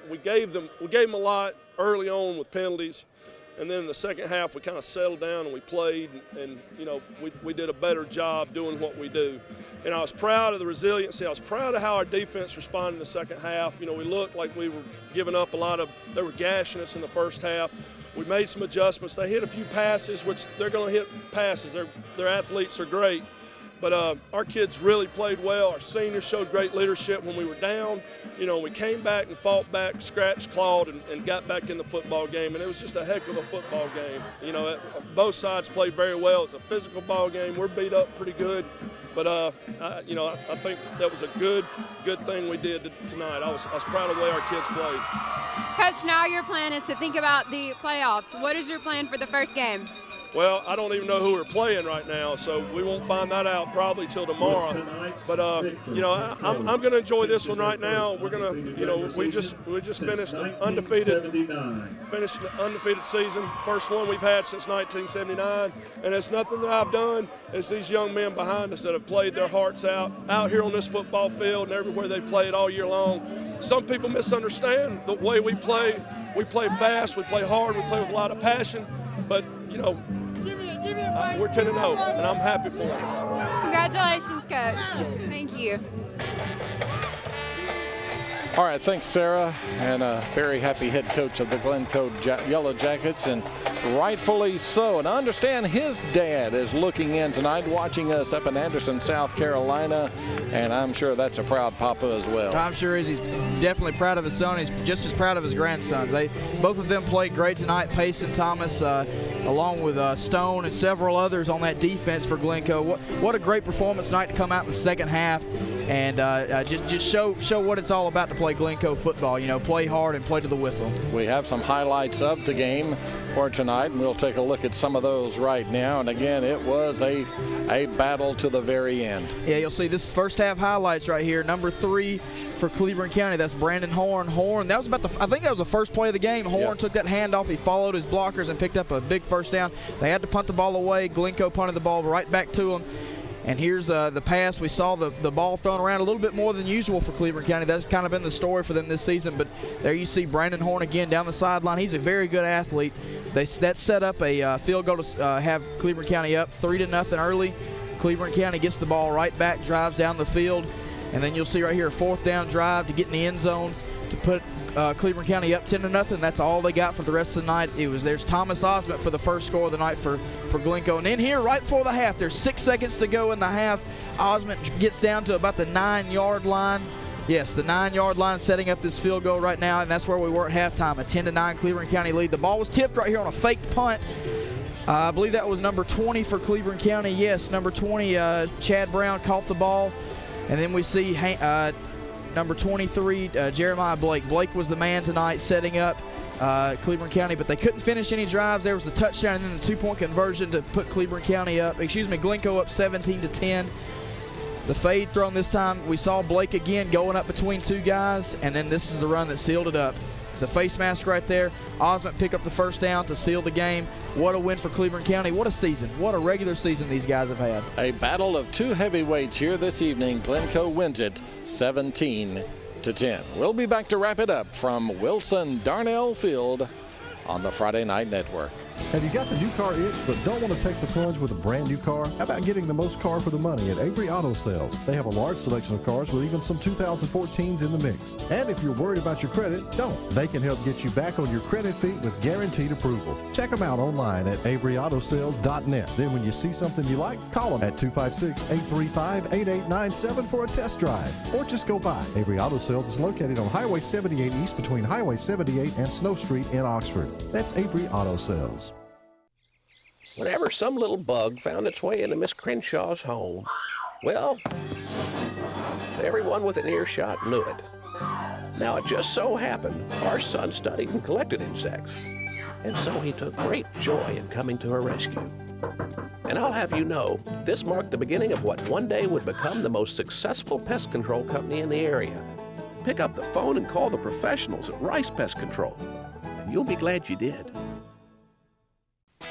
we gave them a lot early on with penalties, and then in the second half we kind of settled down and we played, and we did a better job doing what we do. And I was proud of the resiliency. I was proud of how our defense responded in the second half. We looked like we were giving up they were gashing us in the first half. We made some adjustments. They hit a few passes, which they're going to hit passes. Their athletes are great. But our kids really played well. Our seniors showed great leadership when we were down. We came back and fought back, scratched, clawed, and got back in the football game. And it was just a heck of a football game. Both sides played very well. It's a physical ball game. We're beat up pretty good. But, I think that was a good thing we did tonight. I was proud of the way our kids played. Coach, now your plan is to think about the playoffs. What is your plan for the first game? Well, I don't even know who we're playing right now, so we won't find that out probably till tomorrow. But I'm going to enjoy this one right now. We're going to, we just finished an undefeated season, first one we've had since 1979, and it's nothing that I've done. It's these young men behind us that have played their hearts out here on this football field and everywhere they played all year long. Some people misunderstand the way we play. We play fast, we play hard, we play with a lot of passion, but we're 10-0, and I'm happy for them. Congratulations, Coach. Thank you. All right, thanks, Sarah, and a very happy head coach of the Glencoe Yellow Jackets, and rightfully so. And I understand his dad is looking in tonight, watching us up in Anderson, South Carolina, and I'm sure that's a proud papa as well. I'm sure he's definitely proud of his son. He's just as proud of his grandsons. Both of them played great tonight. Pace and Thomas, along with Stone and several others on that defense for Glencoe. What a great performance tonight to come out in the second half and just show what it's all about to play Glencoe football. Play hard and play to the whistle. We have some highlights of the game for tonight, and we'll take a look at some of those right now. And again, it was a battle to the very end. Yeah, you'll see this first half highlights right here. Number 3 for Cleburne County, that's Brandon Horn. That was I think that was the first play of the game. Horn took that handoff. He followed his blockers and picked up a big first down. They had to punt the ball away. Glencoe punted the ball right back to him. And here's the pass. We saw the ball thrown around a little bit more than usual for Cleburne County. That's kind of been the story for them this season. But there you see Brandon Horn again down the sideline. He's a very good athlete. That set up a field goal to have Cleburne County up 3-0 early. Cleburne County gets the ball right back, drives down the field. And then you'll see right here a 4th down drive to get in the end zone to put Cleburne County up 10-0. That's all they got for the rest of the night. There's Thomas Osment for the first score of the night for Glencoe. And in here, right before the half, there's 6 seconds to go in the half. Osment gets down to about the 9-yard line. Yes, the 9-yard line, setting up this field goal right now, and that's where we were at halftime, a 10-9 Cleburne County lead. The ball was tipped right here on a fake punt. I believe that was number 20 for Cleburne County. Yes, number 20, Chad Brown caught the ball. And then we see number 23, Jeremiah Blake. Blake was the man tonight setting up Cleburne County, but they couldn't finish any drives. There was the touchdown and then the 2-point conversion to put Glencoe up 17-10. The fade thrown this time, we saw Blake again going up between 2 guys, and then this is the run that sealed it up. The face mask right there. Osment picked up the first down to seal the game. What a win for Cleburne County. What a season. What a regular season these guys have had. A battle of 2 heavyweights here this evening. Glencoe wins it 17-10. We'll be back to wrap it up from Wilson Darnell Field on the Friday Night Network. Have you got the new car itch but don't want to take the plunge with a brand new car? How about getting the most car for the money at Avery Auto Sales? They have a large selection of cars with even some 2014s in the mix. And if you're worried about your credit, don't. They can help get you back on your credit feet with guaranteed approval. Check them out online at AveryAutoSales.net. Then when you see something you like, call them at 256-835-8897 for a test drive. Or just go by. Avery Auto Sales is located on Highway 78 East between Highway 78 and Snow Street in Oxford. That's Avery Auto Sales. Whenever some little bug found its way into Miss Crenshaw's home, well, everyone with an earshot knew it. Now, it just so happened our son studied and collected insects, and so he took great joy in coming to her rescue. And I'll have you know, this marked the beginning of what one day would become the most successful pest control company in the area. Pick up the phone and call the professionals at Rice Pest Control, and you'll be glad you did.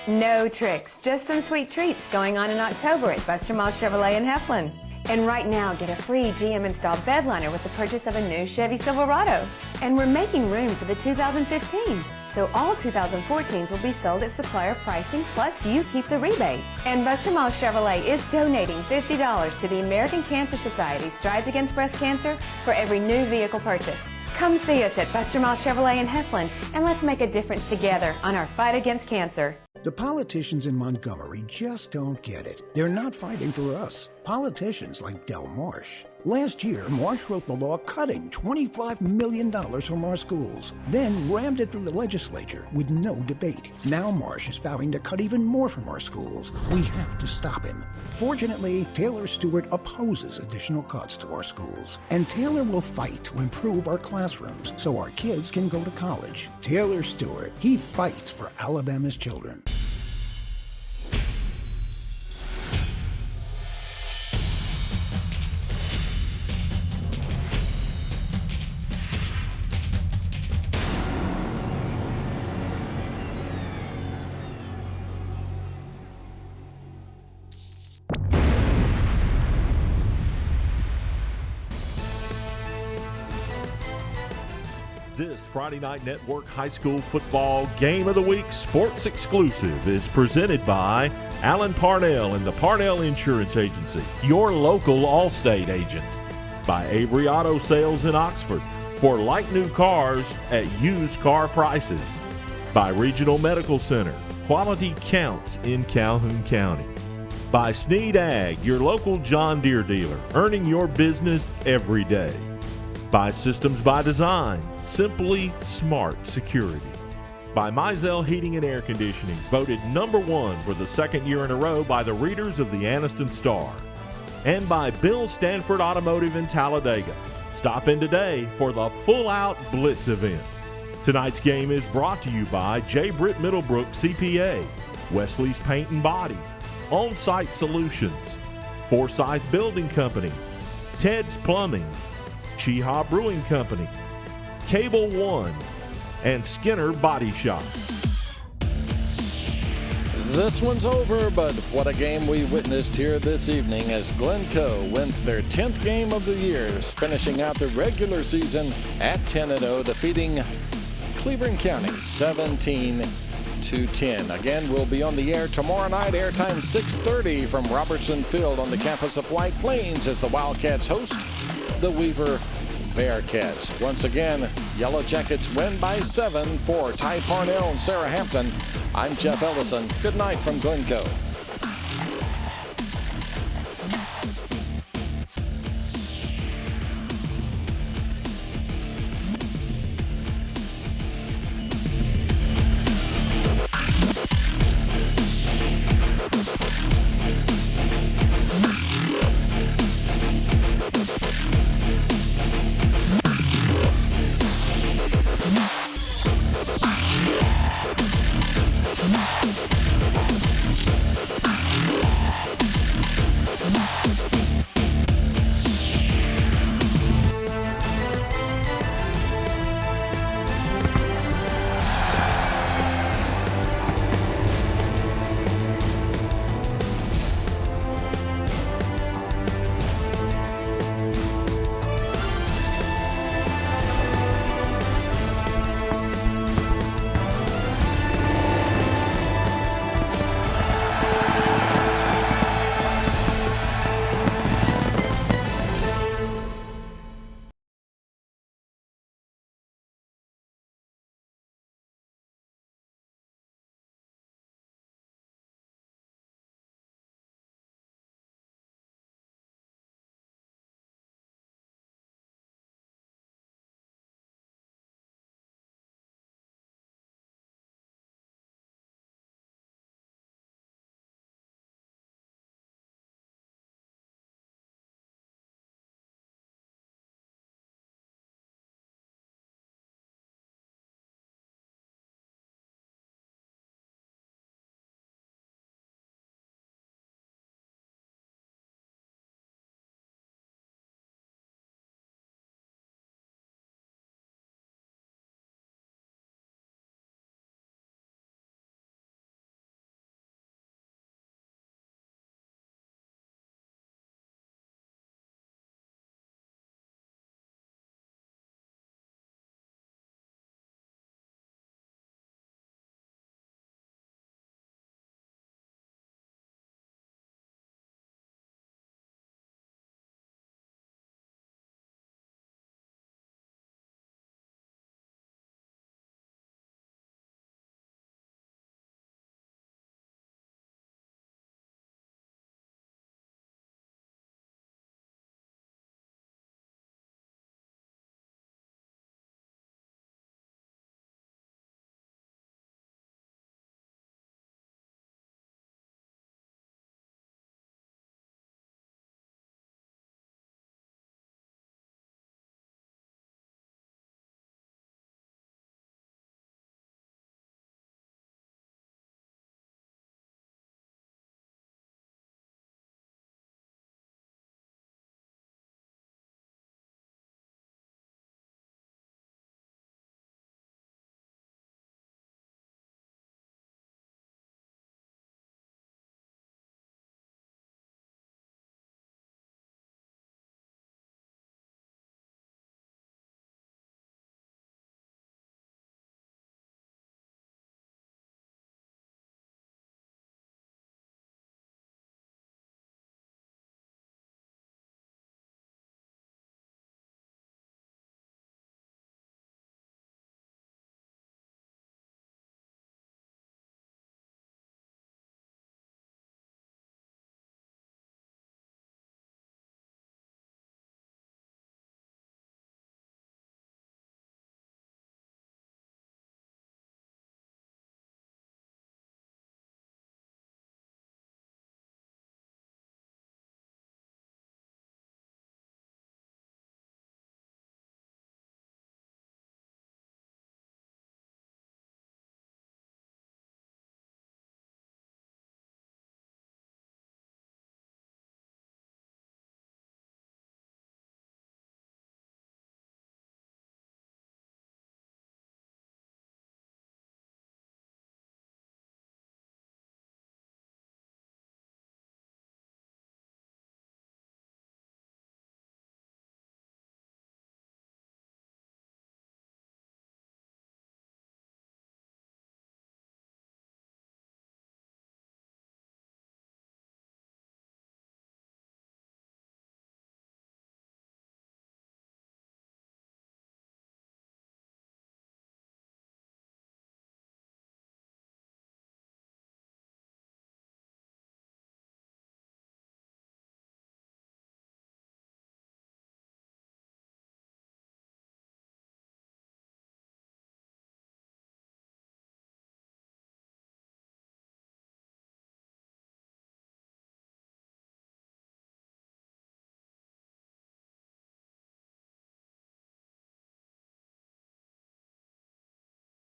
No tricks, just some sweet treats going on in October at Buster Mall Chevrolet in Heflin. And right now, get a free GM installed bed liner with the purchase of a new Chevy Silverado. And we're making room for the 2015s. So all 2014s will be sold at supplier pricing, plus you keep the rebate. And Buster Mall Chevrolet is donating $50 to the American Cancer Society Strides Against Breast Cancer for every new vehicle purchased. Come see us at Buster Mall Chevrolet in Heflin, and let's make a difference together on our fight against cancer. The politicians in Montgomery just don't get it. They're not fighting for us. Politicians like Del Marsh. Last year, Marsh wrote the law cutting $25 million from our schools, then rammed it through the legislature with no debate. Now Marsh is vowing to cut even more from our schools. We have to stop him. Fortunately, Taylor Stewart opposes additional cuts to our schools, and Taylor will fight to improve our classrooms so our kids can go to college. Taylor Stewart, he fights for Alabama's children. This Friday Night Network High School Football Game of the Week Sports Exclusive is presented by Alan Parnell and the Parnell Insurance Agency, your local Allstate agent. By Avery Auto Sales in Oxford, for like new cars at used car prices. By Regional Medical Center, quality counts in Calhoun County. By Snead Ag, your local John Deere dealer, earning your business every day. By Systems by Design, simply smart security. By Mizell Heating and Air Conditioning, voted #1 for the second year in a row by the readers of the Anniston Star. And by Bill Stanford Automotive in Talladega. Stop in today for the Full Out Blitz event. Tonight's game is brought to you by J. Britt Middlebrook CPA, Wesley's Paint and Body, On-Site Solutions, Forsyth Building Company, Ted's Plumbing, Cheehaw Brewing Company, Cable One, and Skinner Body Shop. This one's over, but what a game we witnessed here this evening as Glencoe wins their 10th game of the year, finishing out the regular season at 10-0, defeating Cleburne County 17-10. Again, we'll be on the air tomorrow night, airtime 6:30 from Robertson Field on the campus of White Plains as the Wildcats host the Weaver Bearcats. Once again, Yellow Jackets win by 7 for Ty Parnell and Sarah Hampton. I'm Jeff Ellison. Good night from Glencoe. We'll be right back.